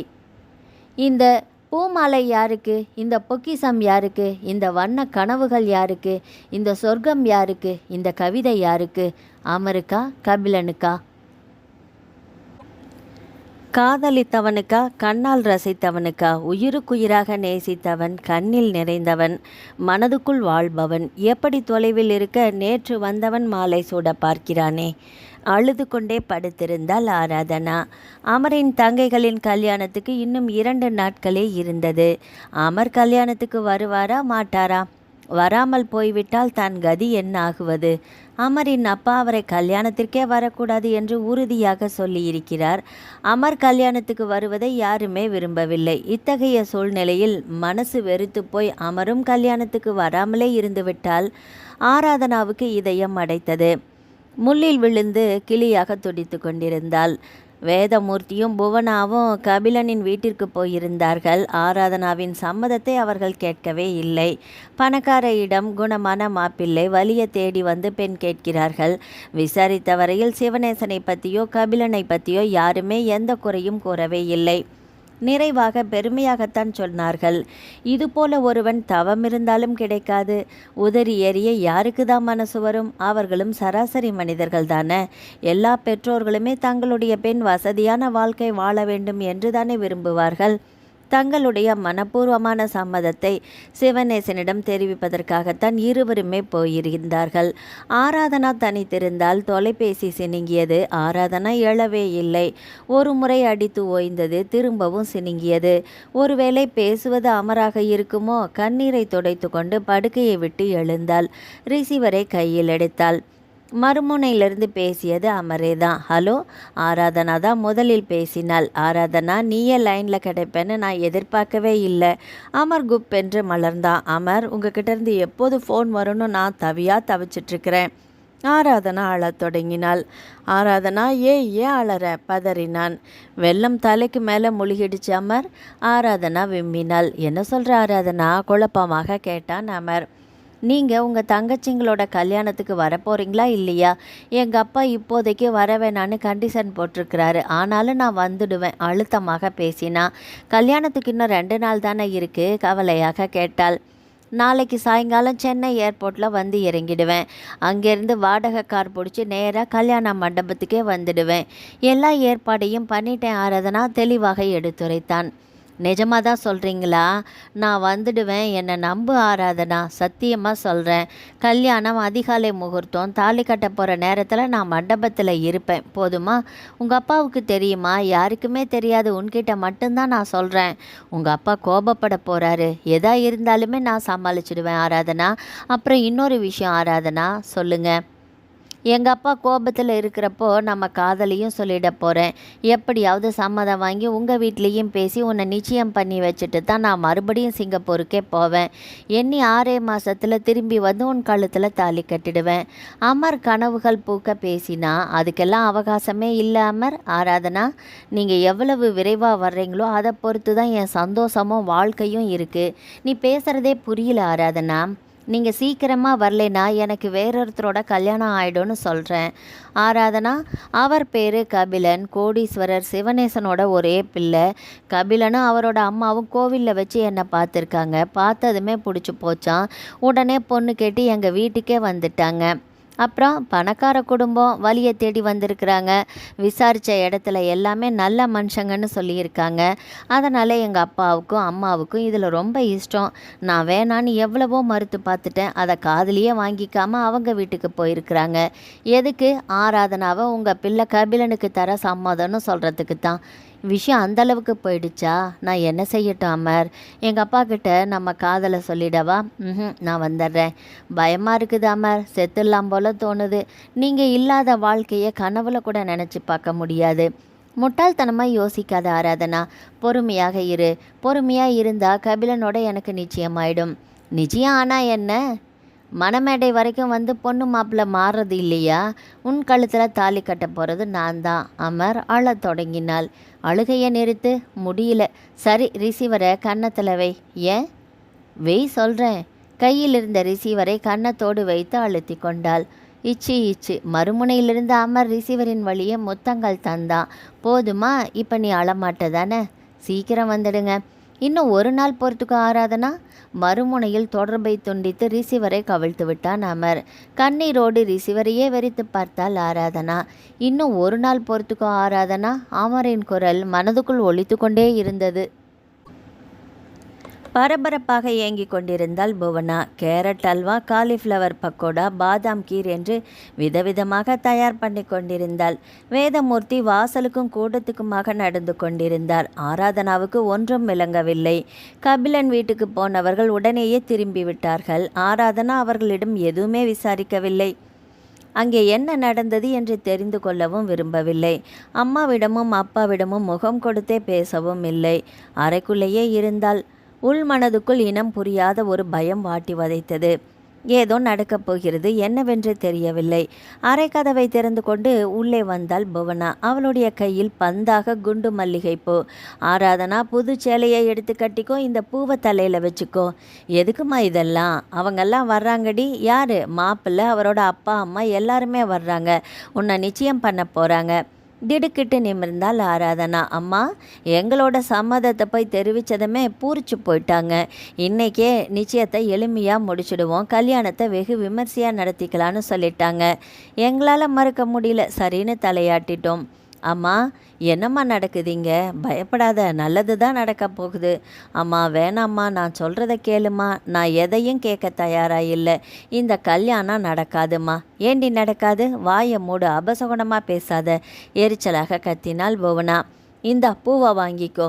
Speaker 1: இந்த பூமாலை யாருக்கு? இந்த பொக்கிசம் யாருக்கு? இந்த வண்ண கனவுகள் யாருக்கு? இந்த சொர்க்கம் யாருக்கு? இந்த கவிதை யாருக்கு? அமருக்கா? கபிலனுக்கா? காதலித்தவனுக்கா? கண்ணால் ரசித்தவனுக்கா? உயிருக்குயிராக நேசித்தவன், கண்ணில் நிறைந்தவன், மனதுக்குள் வாழ்பவன், எப்படி தொலைவில் இருக்க நேற்று வந்தவன் மாலை சூட பார்க்கிறானே. அழுது கொண்டே படுத்திருந்தாள் ஆராதனா. அமரின் தங்கைகளின் கல்யாணத்துக்கு இன்னும் 2 நாட்களே இருந்தது. அமர் கல்யாணத்துக்கு வருவாரா மாட்டாரா? வராமல் போய்விட்டால் தான் கதி என்ன ஆகுவது? அமரின் அப்பா அவரை கல்யாணத்திற்கே வரக்கூடாது என்று உறுதியாக சொல்லியிருக்கிறார். அமர் கல்யாணத்துக்கு வருவதை யாருமே விரும்பவில்லை. இத்தகைய சூழ்நிலையில் மனசு வெறுத்து போய் அமரும் கல்யாணத்துக்கு வராமலே இருந்துவிட்டால் ஆராதனாவுக்கு இதயம் அடைத்தது. முள்ளில் விழுந்து கிளியாக துடித்து கொண்டிருந்தாள். வேதமூர்த்தியும் புவனாவும் கபிலனின் வீட்டிற்கு போயிருந்தார்கள். ஆராதனாவின் சம்மதத்தை அவர்கள் கேட்கவே இல்லை. பணக்காரையிடம் குணமான மாப்பிள்ளை வலிய தேடி வந்து பெண் கேட்கிறார்கள். விசாரித்த வரையில் சிவநேசனை பற்றியோ கபிலனை பற்றியோ யாருமே எந்த குறையும் கூறவே இல்லை. நிறைவாக பெருமையாகத்தான் சொன்னார்கள். இதுபோல ஒருவன் தவமிருந்தாலும் கிடைக்காது. உதறி எறிய யாருக்கு தான் மனசு வரும்? அவர்களும் சராசரி மனிதர்கள் தானே. எல்லா பெற்றோர்களுமே தங்களுடைய பெண் வசதியான வாழ்க்கை வாழ வேண்டும் என்று தானே விரும்புவார்கள். தங்களுடைய மனப்பூர்வமான சம்மதத்தை சிவநேசனிடம் தெரிவிப்பதற்காகத்தான் இருவருமே போயிருந்தார்கள். ஆராதனா தனித்திருந்தால் தொலைபேசி சினுங்கியது. ஆராதனா எழவே இல்லை. ஒரு முறை அடித்து ஓய்ந்தது, திரும்பவும் சினுங்கியது. ஒருவேளை பேசுவது அமராக இருக்குமோ? கண்ணீரை துடைத்து கொண்டு படுக்கையை விட்டு எழுந்தாள். ரிசீவரை கையில் எடுத்தாள். மறுமுனையிலிருந்து பேசியது அமரே தான். ஹலோ, ஆராதனா தான் முதலில் பேசினாள். ஆராதனா, நீயே லைனில் கிடைப்பேன்னு நான் எதிர்பார்க்கவே இல்லை. அமர் குப் என்று மலர்ந்தான். அமர், உங்ககிட்ட இருந்து எப்போது ஃபோன் வரும்னு நான் தவிச்சிட்ருக்கிறேன். ஆராதனா அழத் தொடங்கினாள். ஆராதனா, ஏன் அழற? பதறினான். வெள்ளம் தலைக்கு மேலே முழுகிடுச்சு அமர். ஆராதனா விம்மினாள். என்ன சொல்கிற ஆராதனா? குழப்பமாக கேட்டான் அமர். நீங்கள் உங்கள் தங்கச்சிங்களோட கல்யாணத்துக்கு வரப்போகிறீங்களா இல்லையா? எங்கள் அப்பா இப்போதைக்கு வர வேணான்னு கண்டிஷன் போட்டிருக்கிறாரு. ஆனாலும் நான் வந்துடுவேன், அழுத்தமாக பேசினா. கல்யாணத்துக்கு இன்னும் 2 நாள் தானே இருக்குது, கவலையாக கேட்டாள். நாளைக்கு சாயங்காலம் சென்னை ஏர்போர்ட்டில் வந்து இறங்கிடுவேன். அங்கேருந்து வாடகை கார் பிடிச்சி நேராக கல்யாண மண்டபத்துக்கே வந்துடுவேன். எல்லா ஏற்பாடையும் பண்ணிட்டேன் ஆராதனா தெளிவாக எடுத்துரைத்தான். நிஜமாக தான் சொல்கிறீங்களா? நான் வந்துடுவேன், என்னை நம்பு ஆராதனா, சத்தியமாக சொல்கிறேன். கல்யாணம் அதிகாலை முகூர்த்தம், தாலி கட்ட போகிற நேரத்தில் நான் மண்டபத்தில் இருப்பேன். போதுமா? உங்கள் அப்பாவுக்கு தெரியுமா? யாருக்குமே தெரியாது, உன்கிட்ட மட்டும்தான் நான் சொல்கிறேன். உங்கள் அப்பா கோபப்பட போகிறாரு. எதா இருந்தாலுமே நான் சமாளிச்சிடுவேன் ஆராதனா. அப்புறம் இன்னொரு விஷயம் ஆராதனா, சொல்லுங்கள். எங்கள் அப்பா கோபத்தில் இருக்கிறப்போ நம்ம காதலையும் சொல்லிட போகிறேன். எப்படியாவது சம்மதம் வாங்கி உங்கள் வீட்லேயும் பேசி உன்னை நிச்சயம் பண்ணி வச்சுட்டு தான் நான் மறுபடியும் சிங்கப்பூருக்கே போவேன். எண்ணி 6 மாதத்தில் திரும்பி வந்து உன் கழுத்தில் தாலி கட்டிடுவேன். அமர் கனவுகள் பூக்க பேசினா அதுக்கெல்லாம் அவகாசமே இல்லை அமர். ஆராதனா, நீங்கள் எவ்வளவு விரைவாக வர்றீங்களோ அதை பொறுத்து தான் என் சந்தோஷமும் வாழ்க்கையும் இருக்குது. நீ பேசுகிறதே புரியல ஆராதனா. நீங்கள் சீக்கிரமாக வரலைன்னா எனக்கு வேறொருத்தரோட கல்யாணம் ஆகிடும்னு சொல்கிறேன். ஆராதனா, அவர் பேர் கபிலன், கோடீஸ்வரர் சிவனேசனோட ஒரே பிள்ளை. கபிலனும் அவரோட அம்மாவும் கோவிலில் வச்சு என்னை பார்த்துருக்காங்க. பார்த்ததுமே பிடிச்சி போச்சான். உடனே பொண்ணு கேட்டு எங்கள் வீட்டுக்கே வந்துட்டாங்க. அப்புறம் பணக்கார குடும்பம், வழியை தேடி வந்திருக்கிறாங்க. விசாரித்த இடத்துல எல்லாமே நல்ல மனுஷங்கன்னு சொல்லியிருக்காங்க. அதனால் எங்கள் அப்பாவுக்கும் அம்மாவுக்கும் இதில் ரொம்ப இஷ்டம். நான் வேணான்னு எவ்வளவோ மறுத்து பார்த்துட்டேன். அதை காதுலியே வாங்கிக்காமல் அவங்க வீட்டுக்கு போயிருக்கிறாங்க. எதுக்கு? ஆராதனாவை உங்கள் பிள்ளை கபிலனுக்கு தர சம்மதம்னு சொல்கிறதுக்கு தான். விஷயம் அந்தளவுக்கு போயிடுச்சா? நான் என்ன செய்யட்டும் அமர்? எங்கள் அப்பா கிட்ட நம்ம காதலை சொல்லிடவா? நான் வந்துடுறேன். பயமாக இருக்குது அமர். செத்துடலாம் போல தோணுது. நீங்கள் இல்லாத வாழ்க்கையை கனவுல கூட நினச்சி பார்க்க முடியாது. முட்டாள்தனமாக யோசிக்காத ஆராதனா. பொறுமையாக இரு. பொறுமையாக இருந்தால் கபிலனோட எனக்கு நிச்சயமாயிடும். நிச்சயம் ஆனால் என்ன? மணமேடை வரைக்கும் வந்து பொண்ணு மாப்பிள்ளை மாறுறது இல்லையா? உன் கழுத்தில் தாலி கட்ட போகிறது நான் தான். அமர் அழத் தொடங்கினாள். அழுகையை நிறுத்து. முடியல. சரி, ரிசீவரை கன்னத்தில் வை. ஏன்? வெய் சொல்கிறேன். கையில் இருந்த ரிசீவரை கன்னத்தோடு வைத்து அழுத்தி கொண்டாள். இச்சு மறுமுனையிலிருந்து அமர் ரிசீவரின் வழியே முத்தங்கள் தந்தான். போதுமா? இப்போ நீ அழமாட்ட தானே? சீக்கிரம் வந்துடுங்க. இன்னும் ஒரு நாள் பொறுத்துக்கு ஆராதனா. மறுமுனையில் தொடர்பை துண்டித்து ரிசீவரை கவிழ்த்து விட்டான் அமர். கண்ணீரோடு ரிசீவரையே வெறித்து பார்த்தாள் ஆராதனா. இன்னும் ஒரு நாள் பொறுத்துக்கோ ஆராதனா. அமரின் குரல் மனதுக்குள் ஒலித்து கொண்டே இருந்தது. பரபரப்பாக ஏங்கிக் கொண்டிருந்தாள் புவனா. கேரட் அல்வா, காலிஃப்ளவர் பக்கோடா, பாதாம் கீர் என்று விதவிதமாக தயார் பண்ணி கொண்டிருந்தாள். வேதமூர்த்தி வாசலுக்கும் கூடத்துக்குமாக நடந்து கொண்டிருந்தார். ஆராதனாவுக்கு ஒன்றும் விளங்கவில்லை. கபிலன் வீட்டுக்கு போனவர்கள் உடனேயே திரும்பிவிட்டார்கள். ஆராதனா அவர்களிடம் எதுவுமே விசாரிக்கவில்லை. அங்கே என்ன நடந்தது என்று தெரிந்து கொள்ளவும் விரும்பவில்லை. அம்மாவிடமும் அப்பாவிடமும் முகம் கொடுத்தே பேசவும் இல்லை. அறைக்குள்ளேயே இருந்தாள். உள்மனதுக்குள் இனம் புரியாத ஒரு பயம் வாட்டி வதைத்தது. ஏதோ நடக்கப் போகிறது, என்னவென்று தெரியவில்லை. அரைக்கதவை திறந்து கொண்டு உள்ளே வந்தாள் புவனா. அவளுடைய கையில் பந்தாக குண்டு மல்லிகைப்பூ. ஆராதனா, புது சேலையை எடுத்து கட்டிக்கோ, இந்த பூவை தலையில் வச்சுக்கோ. எதுக்குமா இதெல்லாம்? அவங்கெல்லாம் வர்றாங்கடி. யார்? மாப்பிள்ளை, அவரோட அப்பா அம்மா எல்லாருமே வர்றாங்க. உன்னை நிச்சயம் பண்ண போகிறாங்க. திடுக்கிட்டு நிமிர்ந்தாள் ஆராதனா. அம்மா, எங்களோட சம்மதத்தை போய் தெரிவித்ததுமே பூரிச்சு போயிட்டாங்க. இன்றைக்கே நிச்சயத்தை எளிமையாக முடிச்சுடுவோம், கல்யாணத்தை வெகு விமர்சையாக நடத்திக்கலான்னு சொல்லிட்டாங்க. எங்களால் மறுக்க முடியல. சரின்னு தலையாட்டிட்டோம். அம்மா, என்னம்மா நடக்குதுங்க? பயப்படாத, நல்லது தான் நடக்க போகுது. அம்மா வேணாம்மா, நான் சொல்கிறத கேளுமா. நான் எதையும் கேட்க தயாராக இல்லை. இந்த கல்யாணம் நடக்காதுமா. ஏண்டி நடக்காது? வாயை மூடு, அபசகுணமாக பேசாத. எரிச்சலாக கத்தினாள் புவனா. இந்த பூவை வாங்கிக்கோ.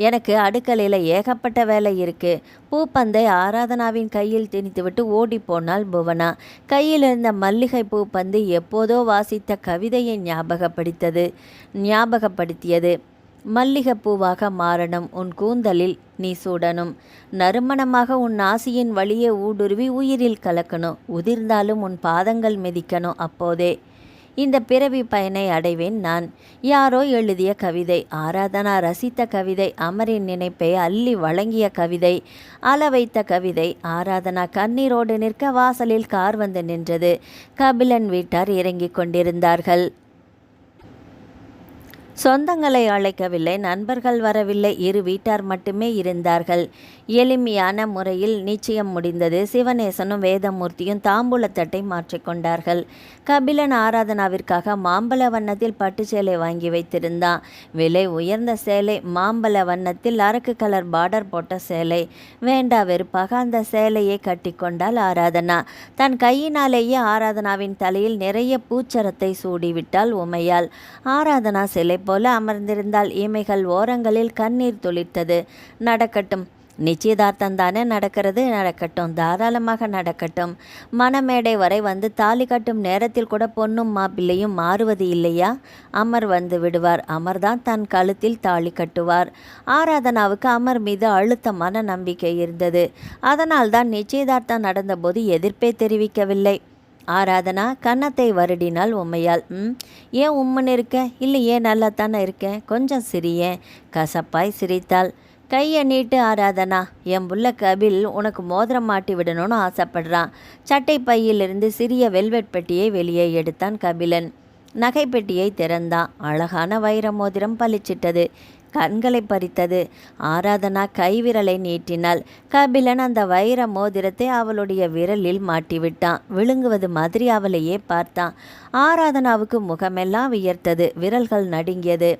Speaker 1: எனக்கு அடுக்கலையில் ஏகப்பட்ட வேலை இருக்குது. பூப்பந்தை ஆராதனாவின் கையில் திணித்துவிட்டு ஓடி போனாள் புவனா. கையில் இருந்த மல்லிகை பூப்பந்து எப்போதோ வாசித்த கவிதையை ஞாபகப்படுத்தியது. மல்லிகை பூவாக மாறணும், உன் கூந்தலில் நீ சூடணும், நறுமணமாக உன் நாசியின் வழியே ஊடுருவி உயிரில் கலக்கணும், உதிர்ந்தாலும் உன் பாதங்கள் மிதிக்கணும். அப்போதே இந்த பிறவி பயனை அடைவேன் நான். யாரோ எழுதிய கவிதை. ஆராதனா ரசித்த கவிதை. அமரின் நினைப்பை அள்ளி வழங்கிய கவிதை. அள வைத்த கவிதை. ஆராதனா கண்ணீரோடு நிற்க வாசலில் கார் வந்து நின்றது. கபிலன் வீட்டார் இறங்கிக் கொண்டிருந்தார்கள். சொந்தங்களை அழைக்கவில்லை, நண்பர்கள் வரவில்லை. இரு வீட்டார் மட்டுமே இருந்தார்கள். எளிமையான முறையில் நிச்சயம் முடிந்தது. சிவனேசனும் வேதமூர்த்தியும் தாம்பூலத்தட்டை மாற்றிக்கொண்டார்கள். கபிலன் ஆராதனாவிற்காக மாம்பழ வண்ணத்தில் பட்டு சேலை வாங்கி வைத்திருந்தான். விலை உயர்ந்த சேலை. மாம்பழ வண்ணத்தில் அரக்கு கலர் பார்டர் போட்ட சேலை. வேண்டா வெறுப்பாக அந்த சேலையை கட்டிக்கொண்டாள் ஆராதனா. தன் கையினாலேயே ஆராதனாவின் தலையில் நிறைய பூச்சரத்தை சூடிவிட்டாள் உமையால். ஆராதனா சிலை போல அமர்ந்திருந்தால் இமைகள் ஓரங்களில் கண்ணீர் துளிர்த்தது. நடக்கட்டும், நிச்சயதார்த்தம் தானே நடக்கிறது, நடக்கட்டும், தாராளமாக நடக்கட்டும். மணமேடை வரை வந்து தாலி கட்டும் நேரத்தில் கூட பொண்ணும் மாப்பிள்ளையும் மாறுவது இல்லையா? அமர் வந்து விடுவார். அமர்தான் தன் கழுத்தில் தாலி கட்டுவார். ஆராதனாவுக்கு அமர் மீது அழுத்தமான நம்பிக்கை இருந்தது. அதனால்தான் நிச்சயதார்த்தம் நடந்தபோது எதிர்ப்பே தெரிவிக்கவில்லை. ஆராதனா கன்னத்தை வருடினால் உம்மையால். ஏன் உம்முன்னு இருக்க? இல்லையே, நல்லா தானே இருக்கேன், கொஞ்சம் சிரியேன். கசப்பாய் சிரித்தாள். கையை நீட்டு ஆராதனா, என் புள்ள கபில் உனக்கு மோதிரம் மாட்டி விடணும்னு ஆசைப்படுறான். சட்டை பையிலிருந்து சிறிய வெல்வெட் பெட்டியை வெளியே எடுத்தான் கபிலன். நகை பெட்டியை திறந்தான். அழகான வைர மோதிரம் பளிச்சிட்டது. கண்களை பறித்தது. ஆராதனா கைவிரலை நீட்டினாள். கபிலன் அந்த வைர மோதிரத்தை அவளுடைய விரலில் மாட்டிவிட்டான். விழுங்குவது மாதிரி அவளையே பார்த்தான். ஆராதனாவுக்கு முகமெல்லாம் வியர்த்தது. விரல்கள் நடுங்கியது.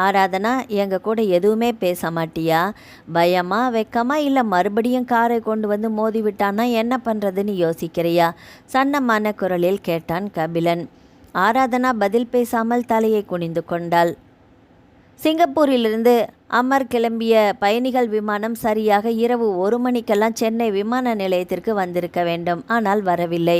Speaker 1: ஆராதனா, எங்க கூட எதுவுமே பேச மாட்டியா? பயமா, வெக்கமா, இல்லை மறுபடியும் காரை கொண்டு வந்து மோதி விட்டானா என்ன பண்ணுறதுன்னு யோசிக்கிறியா? சன்னமான குரலில் கேட்டான் கபிலன். ஆராதனா பதில் பேசாமல் தலையை குனிந்து கொண்டாள். சிங்கப்பூரிலிருந்து அமர் கிளம்பிய பயணிகள் விமானம் சரியாக இரவு 1 மணிக்கெல்லாம் சென்னை விமான நிலையத்திற்கு வந்திருக்க வேண்டும். ஆனால் வரவில்லை.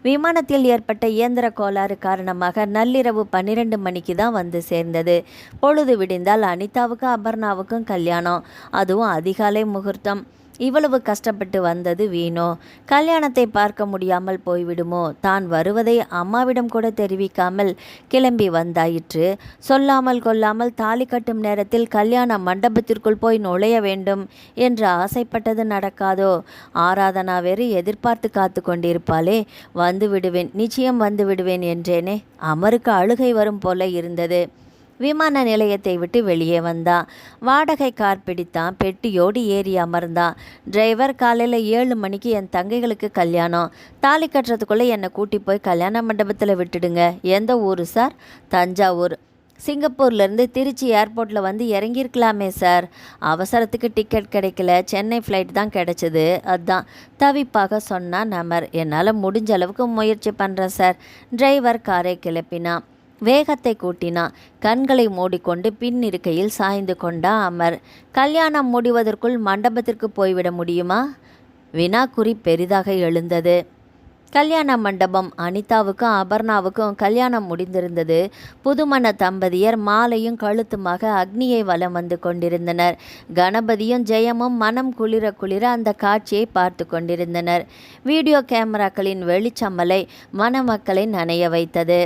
Speaker 1: விமானத்தில் ஏற்பட்ட இயந்திர கோளாறு காரணமாக நள்ளிரவு 12 மணிக்கு தான் வந்து சேர்ந்தது. பொழுது விடிந்தால் அனிதாவுக்கும் அபர்ணாவுக்கும் கல்யாணம். அதுவும் அதிகாலை முகூர்த்தம். இவ்வளவு கஷ்டப்பட்டு வந்தது வீணோ? கல்யாணத்தை பார்க்க முடியாமல் போய்விடுமோ? தான் வருவதை அம்மாவிடம் கூட தெரிவிக்காமல் கிளம்பி வந்தாயிற்று. சொல்லாமல் கொள்ளாமல் தாலி கட்டும் நேரத்தில் கல்யாண மண்டபத்திற்குள் போய் நுழைய வேண்டும் என்று ஆசைப்பட்டது நடக்காதோ? ஆராதனா வேறு எதிர்பார்த்து காத்து கொண்டிருப்பாளே. வந்து விடுவேன், நிச்சயம் வந்து விடுவேன் என்றேனே. அமருக்கு அழுகை வரும் போல இருந்தது. விமான நிலையத்தை விட்டு வெளியே வந்தான். வாடகை கார் பிடித்தான். பெட்டியோடு ஏறி அமர்ந்தான். டிரைவர், காலையில் 7 மணிக்கு என் தங்கைகளுக்கு கல்யாணம். தாலி கட்டுறதுக்குள்ளே என்னை கூட்டி போய் கல்யாண மண்டபத்தில் விட்டுடுங்க. எந்த ஊர் சார்? தஞ்சாவூர். சிங்கப்பூர்லேருந்து திருச்சி ஏர்போர்ட்டில் வந்து இறங்கியிருக்கலாமே சார். அவசரத்துக்கு டிக்கெட் கிடைக்கல, சென்னை ஃப்ளைட் தான் கிடைச்சது, அதுதான் தவிப்பாக சொன்னான் அமர். என்னால் முடிஞ்ச அளவுக்கு முயற்சி பண்ணுறேன் சார். டிரைவர் காரை கிளப்பினான். வேகத்தை கூட்டினான். கண்களை மூடிக்கொண்டு பின் இருக்கையில் சாய்ந்து கொண்டா அமர். கல்யாணம் முடிவதற்குள் மண்டபத்திற்கு போய்விட முடியுமா? வினாக்குறி பெரிதாக எழுந்தது. கல்யாண மண்டபம். அனிதாவுக்கும் அபர்ணாவுக்கும் கல்யாணம் முடிந்திருந்தது. புதுமண தம்பதியர் மாலையும் கழுத்துமாக அக்னியை வலம் வந்து கொண்டிருந்தனர். கணபதியும் ஜெயமும் மனம் குளிர குளிர அந்த காட்சியை பார்த்து கொண்டிருந்தனர். வீடியோ கேமராக்களின் வெளிச்சமலை மணமக்களை நனைய வைத்தது.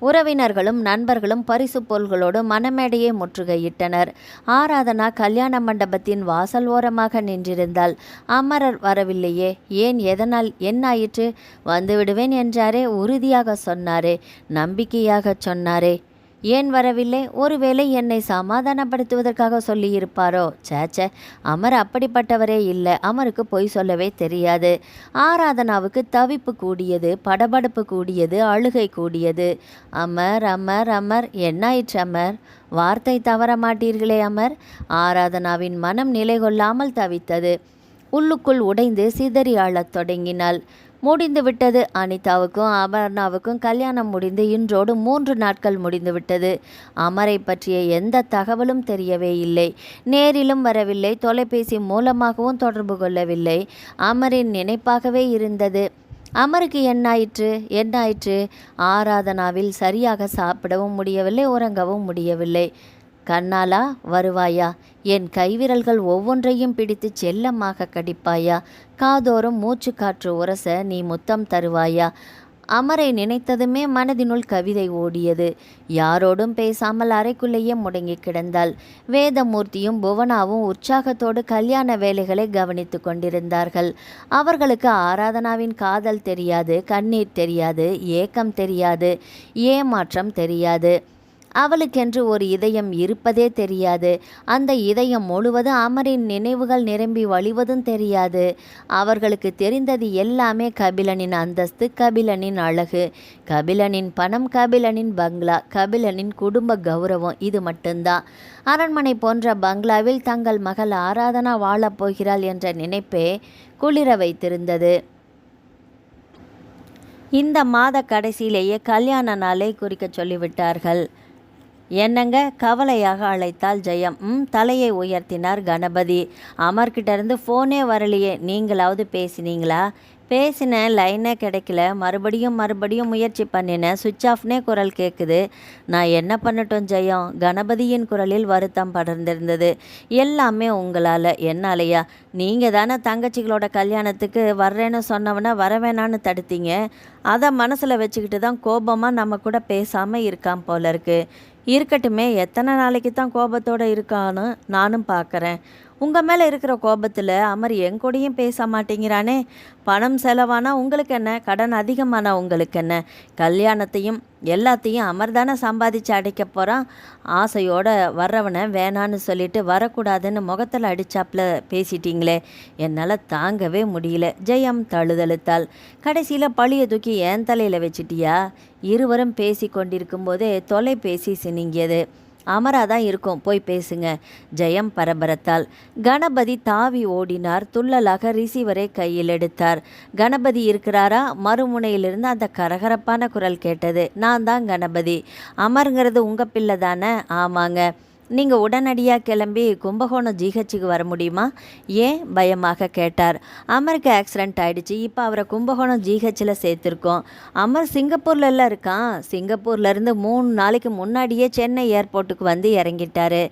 Speaker 1: உறவினர்களும் நண்பர்களும் பரிசு பொருள்களோடு மணமேடையை முற்றுகையிட்டனர். ஆராதனா கல்யாண மண்டபத்தின் வாசல் ஓரமாக நின்றிருந்தாள். அமரர் வரவில்லையே. ஏன்? எதனால்? என்னாயிற்று? வந்து விடுவேன் என்றாரே, உறுதியாக சொன்னாரே, நம்பிக்கையாக சொன்னாரே, ஏன் வரவில்லை? ஒருவேளை என்னை சமாதானப்படுத்துவதற்காக சொல்லியிருப்பாரோ? சேச்சே, அமர் அப்படிப்பட்டவரே இல்லை. அமருக்கு பொய் சொல்லவே தெரியாது. ஆராதனாவுக்கு தவிப்பு கூடியது, படபடப்பு கூடியது, அழுகை கூடியது. அமர், அமர், அமர், என்னாயிற்று அமர்? வார்த்தை தவற மாட்டீர்களே அமர். ஆராதனாவின் மனம் நிலை கொள்ளாமல் தவித்தது. உள்ளுக்குள் உடைந்து சிதறி அழத் தொடங்கினாள். முடிந்துவிட்டது. அனிதாவுக்கும் அபர்ணாவுக்கும் கல்யாணம் முடிந்து இன்றோடு 3 நாட்கள் முடிந்துவிட்டது. அமரை பற்றிய எந்த தகவலும் தெரியவே இல்லை. நேரிலும் வரவில்லை. தொலைபேசி மூலமாகவும் தொடர்பு கொள்ளவில்லை. அமரின் நினைப்பாகவே இருந்தது. அமருக்கு என்னாயிற்று? ஆராதனாவில் சரியாக சாப்பிடவும் முடியவில்லை, உறங்கவும் முடியவில்லை. கண்ணாலா, வருவாயா? என் கைவிரல்கள் ஒவ்வொன்றையும் பிடித்து செல்லமாக கடிப்பாயா? காதோறும் மூச்சு காற்று உரச நீ முத்தம் தருவாயா? அமரை நினைத்ததுமே மனதினுள் கவிதை ஓடியது. யாரோடும் பேசாமல் அறைக்குள்ளேயே முடங்கி கிடந்தாள். வேதமூர்த்தியும் புவனாவும் உற்சாகத்தோடு கல்யாண வேலைகளை கவனித்து கொண்டிருந்தார்கள். அவர்களுக்கு ஆராதனாவின் காதல் தெரியாது, கண்ணீர் தெரியாது, ஏக்கம் தெரியாது, ஏமாற்றம் தெரியாது. அவளுக்கென்று ஒரு இதயம் இருப்பதே தெரியாது. அந்த இதயம் முழுவதும் அமரின் நினைவுகள் நிரம்பி வழிவதும் தெரியாது. அவர்களுக்கு தெரிந்தது எல்லாமே கபிலனின் அந்தஸ்து, கபிலனின் அழகு, கபிலனின் பணம், கபிலனின் பங்களா, கபிலனின் குடும்ப கௌரவம். இது மட்டும்தான். அரண்மனை போன்ற பங்களாவில் தங்கள் மகள் ஆராதனா வாழப்போகிறாள் என்ற நினைப்பே குளிர வைத்திருந்தது. இந்த மாத கடைசியிலேயே கல்யாண நாளை குறிக்க சொல்லிவிட்டார்கள். என்னங்க கவலையாக அழைத்தாள் ஜெயம். தலையை உயர்த்தினார் கணபதி. அமர்கிட்ட இருந்து ஃபோனே வரலையே, நீங்களாவது பேசினீங்களா? பேசினேன், லைனே கிடைக்கல. மறுபடியும் முயற்சி பண்ணினேன், சுவிட்ச் ஆஃப்னே குரல் கேட்குது. நான் என்ன பண்ணட்டும் ஜெயம்? கணபதியின் குரலில் வருத்தம் படர்ந்திருந்தது. எல்லாமே உங்களால், என்னாலையா? நீங்கள் தானே தங்கச்சிகளோட கல்யாணத்துக்கு வர்றேன்னு சொன்னவனை வரவேணான்னு தடுத்தீங்க. அதை மனசில் வச்சுக்கிட்டு தான் கோபமாக நம்ம கூட பேசாமல் இருக்கான் போல இருக்கு. இருக்கட்டுமே, எத்தனை நாளைக்கு தான் கோபத்தோடு இருக்கான்னு நானும் பார்க்குறேன். உங்கள் மேலே இருக்கிற கோபத்தில் அமர் என் கூடயும் பேச மாட்டேங்கிறானே. பணம் செலவானா உங்களுக்கு என்ன, கடன் அதிகமானா உங்களுக்கு என்ன? கல்யாணத்தையும் எல்லாத்தையும் அமர் தானே சம்பாதிச்சு அடைக்க போகிறான். ஆசையோடு வர்றவனை வேணான்னு சொல்லிட்டு வரக்கூடாதுன்னு முகத்தில் அடிச்சாப்புல பேசிட்டீங்களே, என்னால் தாங்கவே முடியல. ஜெயம் தழுதழுத்தாள். கடைசியில் பழியை தூக்கி என் தலையில் வச்சிட்டியா? இருவரும் பேசி கொண்டிருக்கும் போதே தொலைபேசி சினிங்கியது. அமராதான் இருக்கும், போய் பேசுங்க. ஜெயம் பரபரத்தாள். கணபதி தாவி ஓடினார். துள்ளலாக ரிசீவரை கையில் எடுத்தார். கணபதி இருக்கிறாரா? மறுமுனையிலிருந்து அந்த கரகரப்பான குரல் கேட்டது. நான் தான் கணபதி. அமருங்கிறது உங்கள் பிள்ளை தானே? ஆமாங்க. நீங்கள் உடனடியாக கிளம்பி கும்பகோணம் ஜிஹெச்சுக்கு வர முடியுமா? ஏன்? பயமாக கேட்டார். அமருக்கு ஆக்சிடெண்ட் ஆகிடுச்சு, இப்போ அவரை கும்பகோணம் ஜிஹெச்சில் சேர்த்துருக்கோம். அமர் சிங்கப்பூர்லலாம் இருக்கான். சிங்கப்பூர்லேருந்து 3 நாளைக்கு முன்னாடியே சென்னை ஏர்போர்ட்டுக்கு வந்து இறங்கிட்டாரு.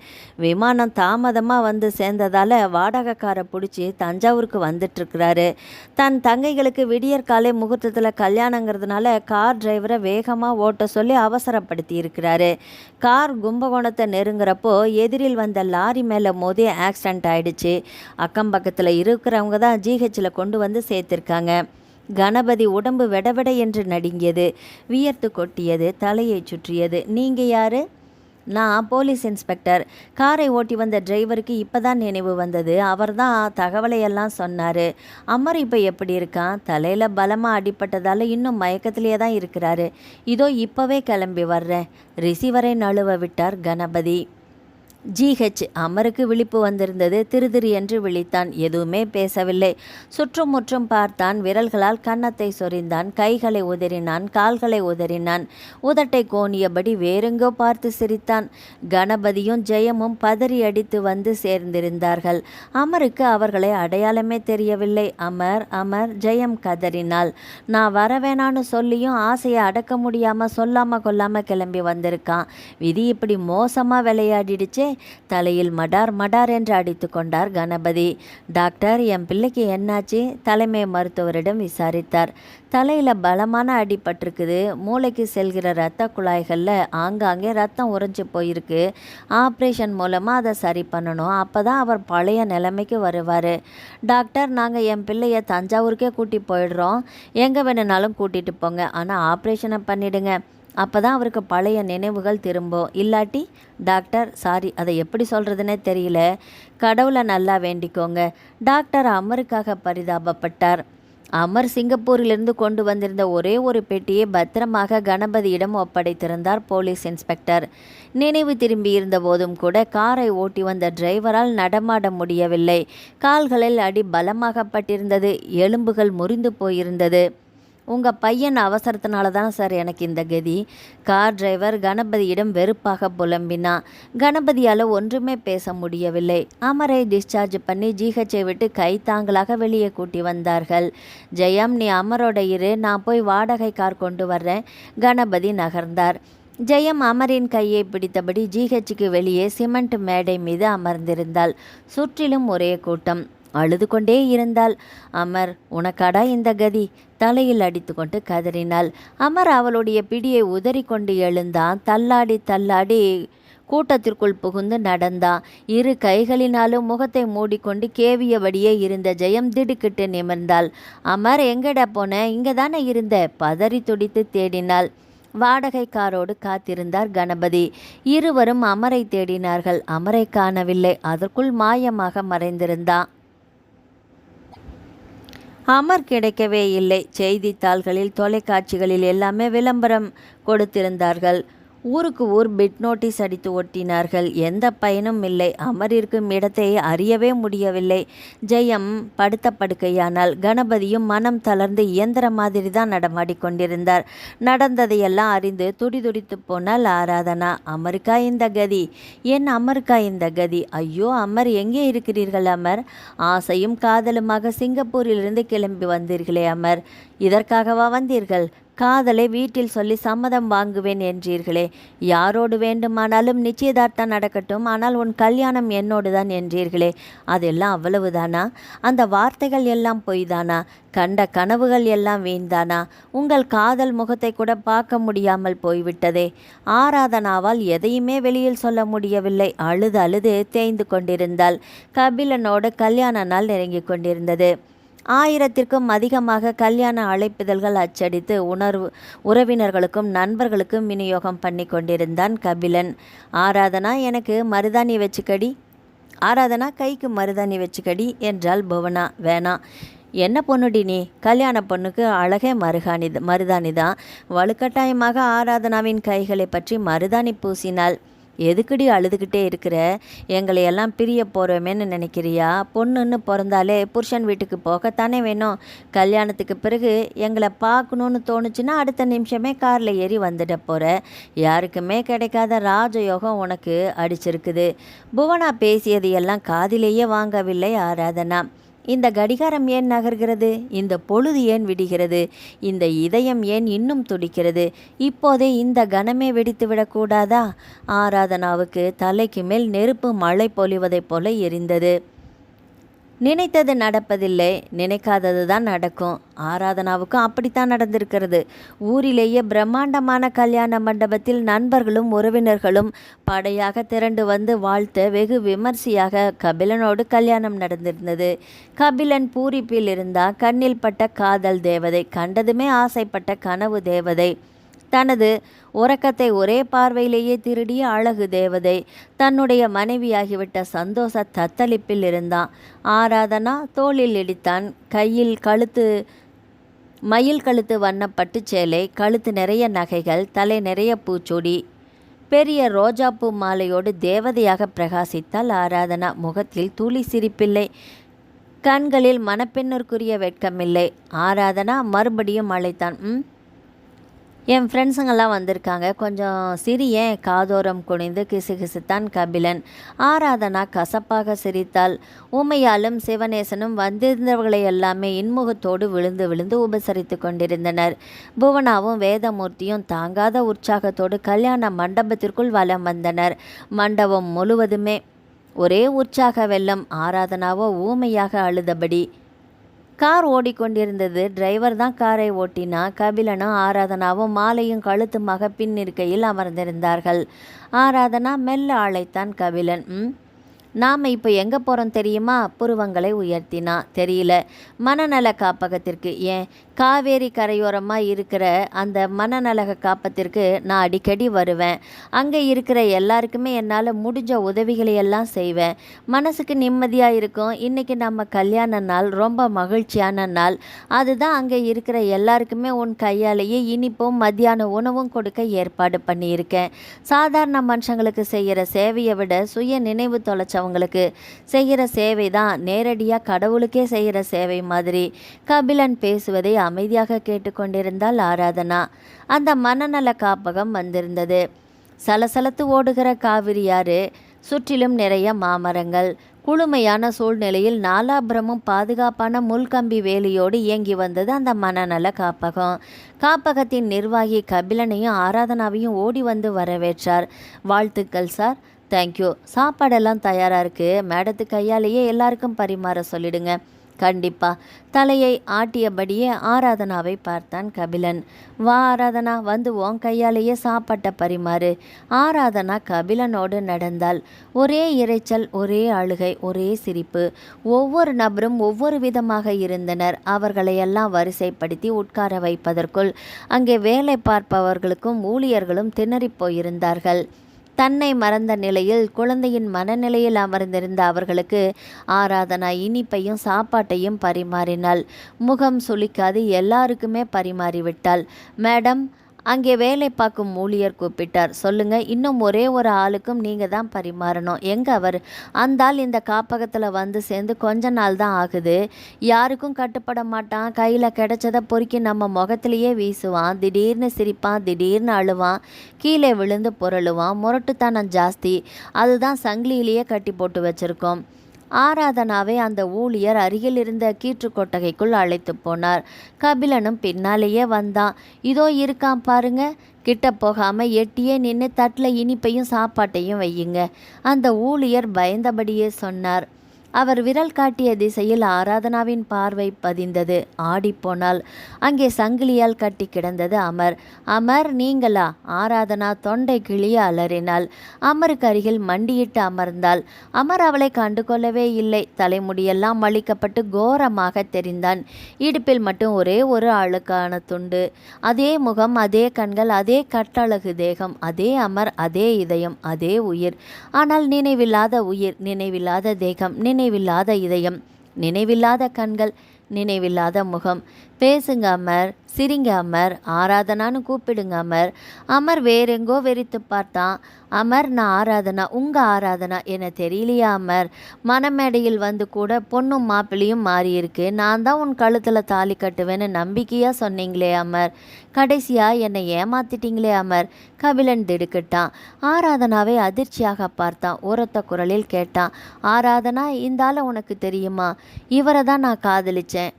Speaker 1: விமானம் தாமதமாக வந்து சேர்ந்ததால் வாடகைக்காரை பிடிச்சி தஞ்சாவூருக்கு வந்துட்டுருக்கிறாரு. தன் தங்கைகளுக்கு விடியற்காலை முகூர்த்தத்தில் கல்யாணங்கிறதுனால கார் டிரைவரை வேகமாக ஓட்ட சொல்லி அவசரப்படுத்தி இருக்கிறாரு. கார் கும்பகோணத்தை நெருங்குறப்போ எதிரில் வந்த லாரி மேலே மோதி ஆக்சிடெண்ட் ஆயிடுச்சு. அக்கம் பக்கத்தில் இருக்கிறவங்க தான் ஜிஹெச்சில் கொண்டு வந்து சேர்த்துருக்காங்க. கணபதி உடம்பு வெடவெட என்று நடுங்கியது. வியர்த்து கொட்டியது. தலையை சுற்றியது. நீங்கள் யார்? நான் போலீஸ் இன்ஸ்பெக்டர். காரை ஓட்டி வந்த டிரைவருக்கு இப்போ தான் நினைவு வந்தது. அவர் தான் தகவலையெல்லாம் சொன்னார். அமர் இப்போ எப்படி இருக்கான்? தலையில் பலமாக அடிப்பட்டதால் இன்னும் மயக்கத்திலே தான் இருக்கிறாரு. இதோ இப்போவே கிளம்பி வர்றேன். ரிசீவரை நழுவ விட்டார் கணபதி. ஜிஹெச். அமருக்கு விழிப்பு வந்திருந்தது. திருதிரு என்று விழித்தான். எதுவுமே பேசவில்லை. சுற்றும் முற்றும் பார்த்தான். விரல்களால் கன்னத்தை சொரிந்தான். கைகளை உதறினான். கால்களை உதறினான். உதட்டை கோணியபடி வேறெங்கோ பார்த்து சிரித்தான். கணபதியும் ஜெயமும் பதறி அடித்து வந்து சேர்ந்திருந்தார்கள். அமருக்கு அவர்களை அடையாளமே தெரியவில்லை. அமர் அமர். ஜெயம் கதறினாள். நான் வரவேணான்னு சொல்லியும் ஆசையை அடக்க முடியாமல் சொல்லாமல் கொல்லாமல் கிளம்பி வந்திருக்கான். விதி இப்படி மோசமாக விளையாடிடுச்சே. தலையில் மடார் மடார் என்று அடித்து கொண்டார் கணபதி. டாக்டர், என் பிள்ளைக்கு என்னாச்சு? தலைமை மருத்துவரிடம் விசாரித்தார். தலையில் பலமான அடிபட்டிருக்குது. மூளைக்கு செல்கிற இரத்த குழாய்களில் ஆங்காங்கே ரத்தம் உறைஞ்சி போயிருக்கு. ஆப்ரேஷன் மூலமாக அதை சரி பண்ணணும். அப்போ தான் அவர் பழைய நிலைமைக்கு வருவார். டாக்டர், நாங்கள் என் பிள்ளைய தஞ்சாவூருக்கே கூட்டி போயிடுறோம். எங்கே வேணுனாலும் கூட்டிகிட்டு போங்க, ஆனால் ஆப்ரேஷனை பண்ணிடுங்க. அப்போ தான் அவருக்கு பழைய நினைவுகள் திரும்பும். இல்லாட்டி? டாக்டர், சாரி, அதை எப்படி சொல்கிறதுனே தெரியல. கடவுளை நல்லா வேண்டிக்கோங்க. டாக்டர் அமருக்காக பரிதாபப்பட்டார். அமர் சிங்கப்பூரிலிருந்து கொண்டு வந்திருந்த ஒரே ஒரு பெட்டியை பத்திரமாக கணபதியிடம் ஒப்படைத்திருந்தார் போலீஸ் இன்ஸ்பெக்டர். நினைவு திரும்பி இருந்த போதும் கூட காரை ஓட்டி வந்த டிரைவரால் நடமாட முடியவில்லை. கால்களில் அடி பலமாகப்பட்டிருந்தது. எலும்புகள் முறிந்து போயிருந்தது. உங்கள் பையன் அவசரத்தினால தான் சார் எனக்கு இந்த கதி. கார் டிரைவர் கணபதியிடம் வெறுப்பாக புலம்பினான். கணபதியால் ஒன்றுமே பேச முடியவில்லை. அமரை டிஸ்சார்ஜ் பண்ணி ஜிஹெச்சை விட்டு கைத்தாங்களாக வெளியே கூட்டி வந்தார்கள். ஜெயம், நீ அமரோட இரு, நான் போய் வாடகை கார் கொண்டு வர்றேன். கணபதி நகர்ந்தார். ஜெயம் அமரின் கையை பிடித்தபடி ஜிஹெச்சுக்கு வெளியே சிமெண்ட் மேடை மீது அமர்ந்திருந்தாள். சுற்றிலும் ஒரே கூட்டம். அழுது கொண்டே இருந்தாள். அமர், உனக்காடா இந்த கதி? தலையில் அடித்து கொண்டு கதறினாள். அமர் அவளுடைய பிடியை உதறி கொண்டு எழுந்தான். தள்ளாடி தள்ளாடி கூட்டத்திற்குள் புகுந்து நடந்தான். இரு கைகளினாலும் முகத்தை மூடிக்கொண்டு கேவியபடியே இருந்த ஜெயம் திடுக்கிட்டு நிமிர்ந்தாள். அமர், எங்கடா போன? இங்கே தானே இருந்த? பதறி துடித்து தேடினாள். வாடகை காரோடு காத்திருந்தார் கணபதி. இருவரும் அமரை தேடினார்கள். அமரை காணவில்லை. அதற்குள் மாயமாக மறைந்திருந்தான். அமர் கிடைக்கவே இல்லை. செய்தித்தாள்களில் தொலைக்காட்சிகளில் எல்லாமே விளம்பரம் கொடுத்திருந்தார்கள். ஊருக்கு ஊர் பிட் நோட்டீஸ் அடித்து ஒட்டினார்கள். எந்த பயனும் இல்லை. அமர் இருக்கும் இடத்தை அறியவே முடியவில்லை. ஜெயம் படுத்த படுக்கையானால். கணபதியும் மனம் தளர்ந்து இயந்திர மாதிரி தான் நடமாடி கொண்டிருந்தார். நடந்ததையெல்லாம் அறிந்து துடிதுடித்து போனால் ஆராதனா. அமருக்கா இந்த கதி? என் அமருக்கா இந்த கதி? ஐயோ அமர், எங்கே இருக்கிறீர்கள் அமர்? ஆசையும் காதலுமாக சிங்கப்பூரிலிருந்து கிளம்பி வந்தீர்களே அமர், இதற்காகவா வந்தீர்கள்? காதலை வீட்டில் சொல்லி சம்மதம் வாங்குவேன் என்றீர்களே. யாரோடு வேண்டுமானாலும் நிச்சயதார்த்தம் நடக்கட்டும், ஆனால் உன் கல்யாணம் என்னோடு தான் என்றீர்களே. அதெல்லாம் அவ்வளவுதானா? அந்த வார்த்தைகள் எல்லாம் பொய்தானா? கண்ட கனவுகள் எல்லாம் வீண்தானா? உங்கள் காதல் முகத்தை கூட பார்க்க முடியாமல் போய்விட்டதே. ஆராதனாவால் எதையுமே வெளியில் சொல்ல முடியவில்லை. அழுது அழுது தேய்ந்து கொண்டிருந்தாள். கபிலனோடு கல்யாண நாள் நெருங்கி கொண்டிருந்தது. 1000க்கும் அதிகமாக கல்யாண அழைப்பிதழ்கள் அச்சடித்து உறவினர்களுக்கும் நண்பர்களுக்கும் விநியோகம் பண்ணி கொண்டிருந்தான் கபிலன். ஆராதனா, எனக்கு மருதாணி வச்சுக்கடி. ஆராதனா, கைக்கு மருதாணி வச்சுக்கடி என்றாள் புவனா. வேணாம். என்ன பொண்ணுடி நீ? கல்யாண பொண்ணுக்கு அழகே மருதாணி தான். வலுக்கட்டாயமாக ஆராதனாவின் கைகளை பற்றி மருதாணி பூசினாள். எதுக்குடி அழுதுகிட்டே இருக்கிற? எங்களையெல்லாம் பிரிய போகிறோமேன்னு நினைக்கிறியா? பொண்ணுன்னு பிறந்தாலே புருஷன் வீட்டுக்கு போகத்தானே வேணும். கல்யாணத்துக்கு பிறகு எங்களை பார்க்கணுன்னு தோணுச்சுன்னா அடுத்த நிமிஷமே காரில் ஏறி வந்துட போகிற. யாருக்குமே கிடைக்காத ராஜயோகம் உனக்கு அடிச்சிருக்குது. புவனா பேசியது எல்லாம் காதிலேயே வாங்கவில்லை ஆராதனா. இந்த கடிகாரம் ஏன் நகர்கிறது? இந்த பொழுது ஏன் விடுகிறது? இந்த இதயம் ஏன் இன்னும் துடிக்கிறது? இப்போதே இந்த கணமே வெடித்து விடக்கூடாதா? ஆராதனாவுக்கு தலைக்கு மேல் நெருப்பு மழை பொழிவதைப் போல எரிந்தது. நினைத்தது நடப்பதில்லை, நினைக்காதது தான் நடக்கும். ஆராதனாவுக்கும் அப்படித்தான் நடந்திருக்கிறது. ஊரிலேயே பிரம்மாண்டமான கல்யாண மண்டபத்தில் நண்பர்களும் உறவினர்களும் படையாக திரண்டு வந்து வாழ்த்த வெகு விமர்சையாக கபிலனோடு கல்யாணம் நடந்திருந்தது. கபிலன் பூரிப்பில் இருந்தா. கண்ணில் பட்ட காதல் தேவதை, கண்டதுமே ஆசைப்பட்ட கனவு தேவதை, தனது உறக்கத்தை ஒரே பார்வையிலேயே திருடிய அழகு தேவதை, தன்னுடைய மனைவியாகிவிட்ட சந்தோஷ தத்தளிப்பில் இருந்தான். ஆராதனா தோளில் இடித்தான். கையில் மயில் கழுத்து வண்ண பட்டுச்சேலை, கழுத்து நிறைய நகைகள், தலை நிறைய பூச்சொடி, பெரிய ரோஜாப்பூ மாலையோடு தேவதையாக பிரகாசித்தாள் ஆராதனா. முகத்தில் துளி சிரிப்பில்லை, கண்களில் மணப்பெண்ணிற்குரிய வெட்கமில்லை. ஆராதனா மறுபடியும் அழைத்தான். என் ஃப்ரெண்ட்ஸுங்கெல்லாம் வந்திருக்காங்க, கொஞ்சம் சிரியேன். காதோரம் குனிந்து கிசுகிசுத்தான் கபிலன். ஆராதனா கசப்பாக சிரித்தாள். ஊமையாலும் சிவநேசனும் வந்திருந்தவர்களை எல்லாமே இன்முகத்தோடு விழுந்து விழுந்து உபசரித்து கொண்டிருந்தனர். புவனாவும் வேதமூர்த்தியும் தாங்காத உற்சாகத்தோடு கல்யாண மண்டபத்திற்குள் வலம் வந்தனர். மண்டபம் முழுவதுமே ஒரே உற்சாக வெள்ளம். ஆராதனாவோ ஊமையாக அழுதபடி. கார் ஓடிக்கொண்டிருந்தது. டிரைவர் தான் காரை ஓட்டினா. கபிலனும் ஆராதனாவும் மாலையும் கழுத்துமாக பின்னிருக்கையில் அமர்ந்திருந்தார்கள். ஆராதனா மெல்ல அழைத்தான் கபிலன். நாம் இப்போ எங்கே போகிறோம் தெரியுமா? புருவங்களை உயர்த்தினா. தெரியல. மனநல காப்பகத்திற்கு. ஏன், காவேரி கரையோரமாக இருக்கிற அந்த மனநல காப்பகத்திற்கு நான் அடிக்கடி வருவேன். அங்கே இருக்கிற எல்லாருக்குமே என்னால் முடிஞ்ச உதவிகளை எல்லாம் செய்வேன். மனசுக்கு நிம்மதியாக இருக்கும். இன்றைக்கி நம்ம கல்யாண நாள், ரொம்ப மகிழ்ச்சியான நாள். அதுதான் அங்கே இருக்கிற எல்லாருக்குமே உன் கையாலேயே இனிப்பும் மத்தியான உணவும் கொடுக்க ஏற்பாடு பண்ணியிருக்கேன். சாதாரண மனுஷங்களுக்கு செய்கிற சேவையை விட சுய நினைவு தொலைச்சவங்களுக்கு செய்கிற சேவை தான் நேரடியாக கடவுளுக்கே செய்கிற சேவை மாதிரி. கபிலன் பேசுவதை அமைதியாக கேட்டுக்கொண்டிருந்தாள் ஆராதனா. அந்த மனநல காப்பகம் வந்திருந்தது. சலசலத்து ஓடுகிற காவிரியாறு, சுற்றிலும் நிறைய மாமரங்கள். குளுமையான சூழ்நிலையில் நாலாபுரமும் பாதுகாப்பான முள்கம்பி வேலியோடு இயங்கி வந்தது அந்த மனநல காப்பகம். காப்பகத்தின் நிர்வாகி கபிலனையும் ஆராதனாவையும் ஓடி வந்து வரவேற்றார். வாழ்த்துக்கள் சார். தேங்க்யூ. சாப்பாடெல்லாம் தயாராக இருக்குது. மேடத்து கையாலேயே எல்லாருக்கும் பரிமாற சொல்லிடுங்க. கண்டிப்பா. தலையை ஆட்டியபடியே ஆராதனாவை பார்த்தான் கபிலன். வா ஆராதனா, வந்து உன் கையாலேயே சாப்பாட்டை பரிமாறு. ஆராதனா கபிலனோடு நடந்தாள். ஒரே இரைச்சல், ஒரே அழுகை, ஒரே சிரிப்பு. ஒவ்வொரு நபரும் ஒவ்வொரு விதமாக இருந்தனர். அவர்களையெல்லாம் வரிசைப்படுத்தி உட்கார வைப்பதற்குள் அங்கே வேலை பார்ப்பவர்களுக்கும் ஊழியர்களும் திணறிப் போயிருந்தார்கள். தன்னை மறந்த நிலையில் குழந்தையின் மனநிலையில் அமர்ந்திருந்த அவர்களுக்கு ஆராதனா இனிப்பையும் சாப்பாட்டையும் பரிமாறினாள். முகம் சுளிக்காது எல்லாருக்குமே பரிமாறிவிட்டாள். மேடம், அங்கே வேலை பார்க்கும் ஊழியர் கூப்பிட்டார். சொல்லுங்க, இன்னும் ஒரே ஒரு ஆளுக்கும் நீங்க தான் பரிமாறணும். எங்க அவர்? அந்த ஆள் இந்த காப்பகத்தில் வந்து சேர்ந்து கொஞ்ச நாள் தான் ஆகுது. யாருக்கும் கட்டுப்பட மாட்டான். கையில் கிடைச்சதை பொறுக்கி நம்ம முகத்திலேயே வீசுவான். திடீர்னு சிரிப்பான், திடீர்னு அழுவான், கீழே விழுந்து புரளுவான். முரட்டுத்தனம் ஜாஸ்தி. அதுதான் சங்கிலியிலேயே கட்டி போட்டு வச்சிருக்கோம். ஆராதனாவை அந்த ஊழியர் அருகில் இருந்த கீற்று கொட்டகைக்குள் அழைத்து போனார். கபிலனும் பின்னாலேயே வந்தான். இதோ இருக்கான் பாருங்க. கிட்ட போகாம எட்டியே நின்று தட்டில் இனிப்பையும் சாப்பாட்டையும் வையுங்க, அந்த ஊழியர் பயந்தபடியே சொன்னார். அவர் விரல் காட்டிய திசையில் ஆராதனாவின் பார்வை பதிந்தது. ஆடிப்போனாள். அங்கே சங்கிலியால் கட்டி கிடந்தது அமர். அமர், நீங்களா? ஆராதனா தொண்டை கிளிய அலறினாள். அமருக்கு அருகில் மண்டியிட்டு அமர்ந்தாள். அமர் அவளை கண்டு கொள்ளவே இல்லை. தலைமுடியெல்லாம் மழிக்கப்பட்டு கோரமாக தெரிந்தான். இடுப்பில் மட்டும் ஒரே ஒரு அழுக்கான துண்டு. அதே முகம், அதே கண்கள், அதே கட்டழகு தேகம், அதே அமர், அதே இதயம், அதே உயிர். ஆனால் நினைவில்லாத உயிர், நினைவில்லாத தேகம், நினைவில்லாத இதயம், நினைவில்லாத கண்கள், நினைவில்லாத முகம். பேசுங்க அமர், சிரிங்க அமர், ஆராதனான்னு கூப்பிடுங்க அமர். அமர் வேறெங்கோ வெறித்து பார்த்தான். அமர், நான் ஆராதனா, உங்கள் ஆராதனா, என்ன தெரியலையா அமர்? மணமேடையில் வந்து கூட பொண்ணும் மாப்பிள்ளையும் மாறியிருக்கு. நான் தான் உன் கழுத்தில் தாலி கட்டுவேன்னு நம்பிக்கையாக சொன்னீங்களே அமர், கடைசியாக என்னை ஏமாத்திட்டீங்களே அமர். கபிலன் திடுக்கிட்டான். ஆராதனாவை அதிர்ச்சியாக பார்த்தான். உரத்த குரலில் கேட்டான். ஆராதனா, இந்த ஆளை உனக்கு தெரியுமா? இவரை தான் நான் காதலிச்சேன்.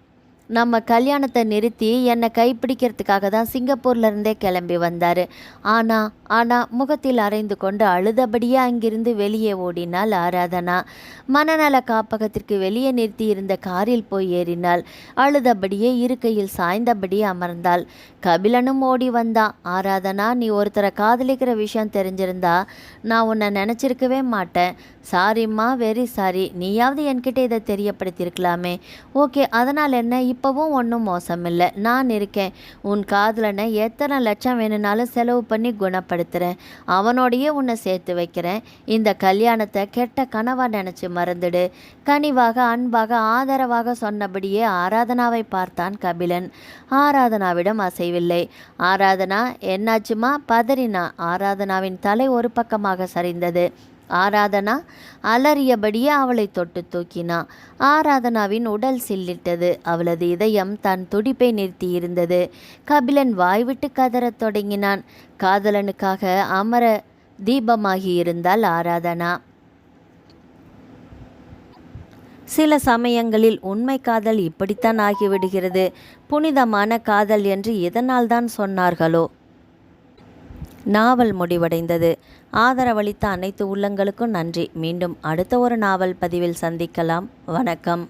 Speaker 1: நம்ம கல்யாணத்தை நிறுத்தி என்னை கைப்பிடிக்கிறதுக்காக தான் சிங்கப்பூர்லேருந்தே கிளம்பி வந்தார். ஆனால் முகத்தில் அரைந்து கொண்டு அழுதபடியே அங்கிருந்து வெளியே ஓடினாள் ஆராதனா. மனநல காப்பகத்திற்கு வெளியே நிறுத்தி இருந்த காரில் போய் ஏறினாள். அழுதபடியே இருக்கையில் சாய்ந்தபடியே அமர்ந்தாள். கபிலனும் ஓடி வந்தான். ஆராதனா, நீ ஒருத்தரை காதலிக்கிற விஷயம் தெரிஞ்சிருந்தா நான் உன்னை நினச்சிருக்கவே மாட்டேன். சாரிம்மா, வெரி சாரி. நீயாவது என்கிட்ட இதை தெரியப்படுத்தியிருக்கலாமே. ஓகே, அதனால் என்ன? இப்போவும் ஒன்றும் மோசமில்லை. நான் இருக்கேன். உன் காதலனை எத்தனை லட்சம் வேணும்னாலும் செலவு பண்ணி குணப்படுத்துகிறேன். அவனோடையே உன்னை சேர்த்து வைக்கிறேன். இந்த கல்யாணத்தை கெட்ட கனவா நினச்சி மறந்துடு. கனிவாக, அன்பாக, ஆதரவாக சொன்னபடியே ஆராதனாவை பார்த்தான் கபிலன். ஆராதனாவிடம் அசைவில்லை. ஆராதனா, என்னாச்சுமா? பதறினா. ஆராதனாவின் தலை ஒரு பக்கமாக சரிந்தது. ஆராதனா அலறியபடியே அவளை தொட்டு தூக்கினா. ஆராதனாவின் உடல் சில்லிட்டது. அவளது இதயம் தன் துடிப்பை நிறுத்தியிருந்தது. கபிலன் வாய்விட்டு கதறத் தொடங்கினான். காதலனுக்காக அமர தீபமாகியிருந்தாள் ஆராதனா. சில சமயங்களில் உண்மை காதல் இப்படித்தான் ஆகிவிடுகிறது. புனிதமான காதல் என்று எதனால் தான் சொன்னார்களோ? நாவல் முடிவடைந்தது. ஆதரவளித்த அனைத்து உள்ளங்களுக்கும் நன்றி. மீண்டும் அடுத்த ஒரு நாவல் பதிவில் சந்திக்கலாம். வணக்கம்.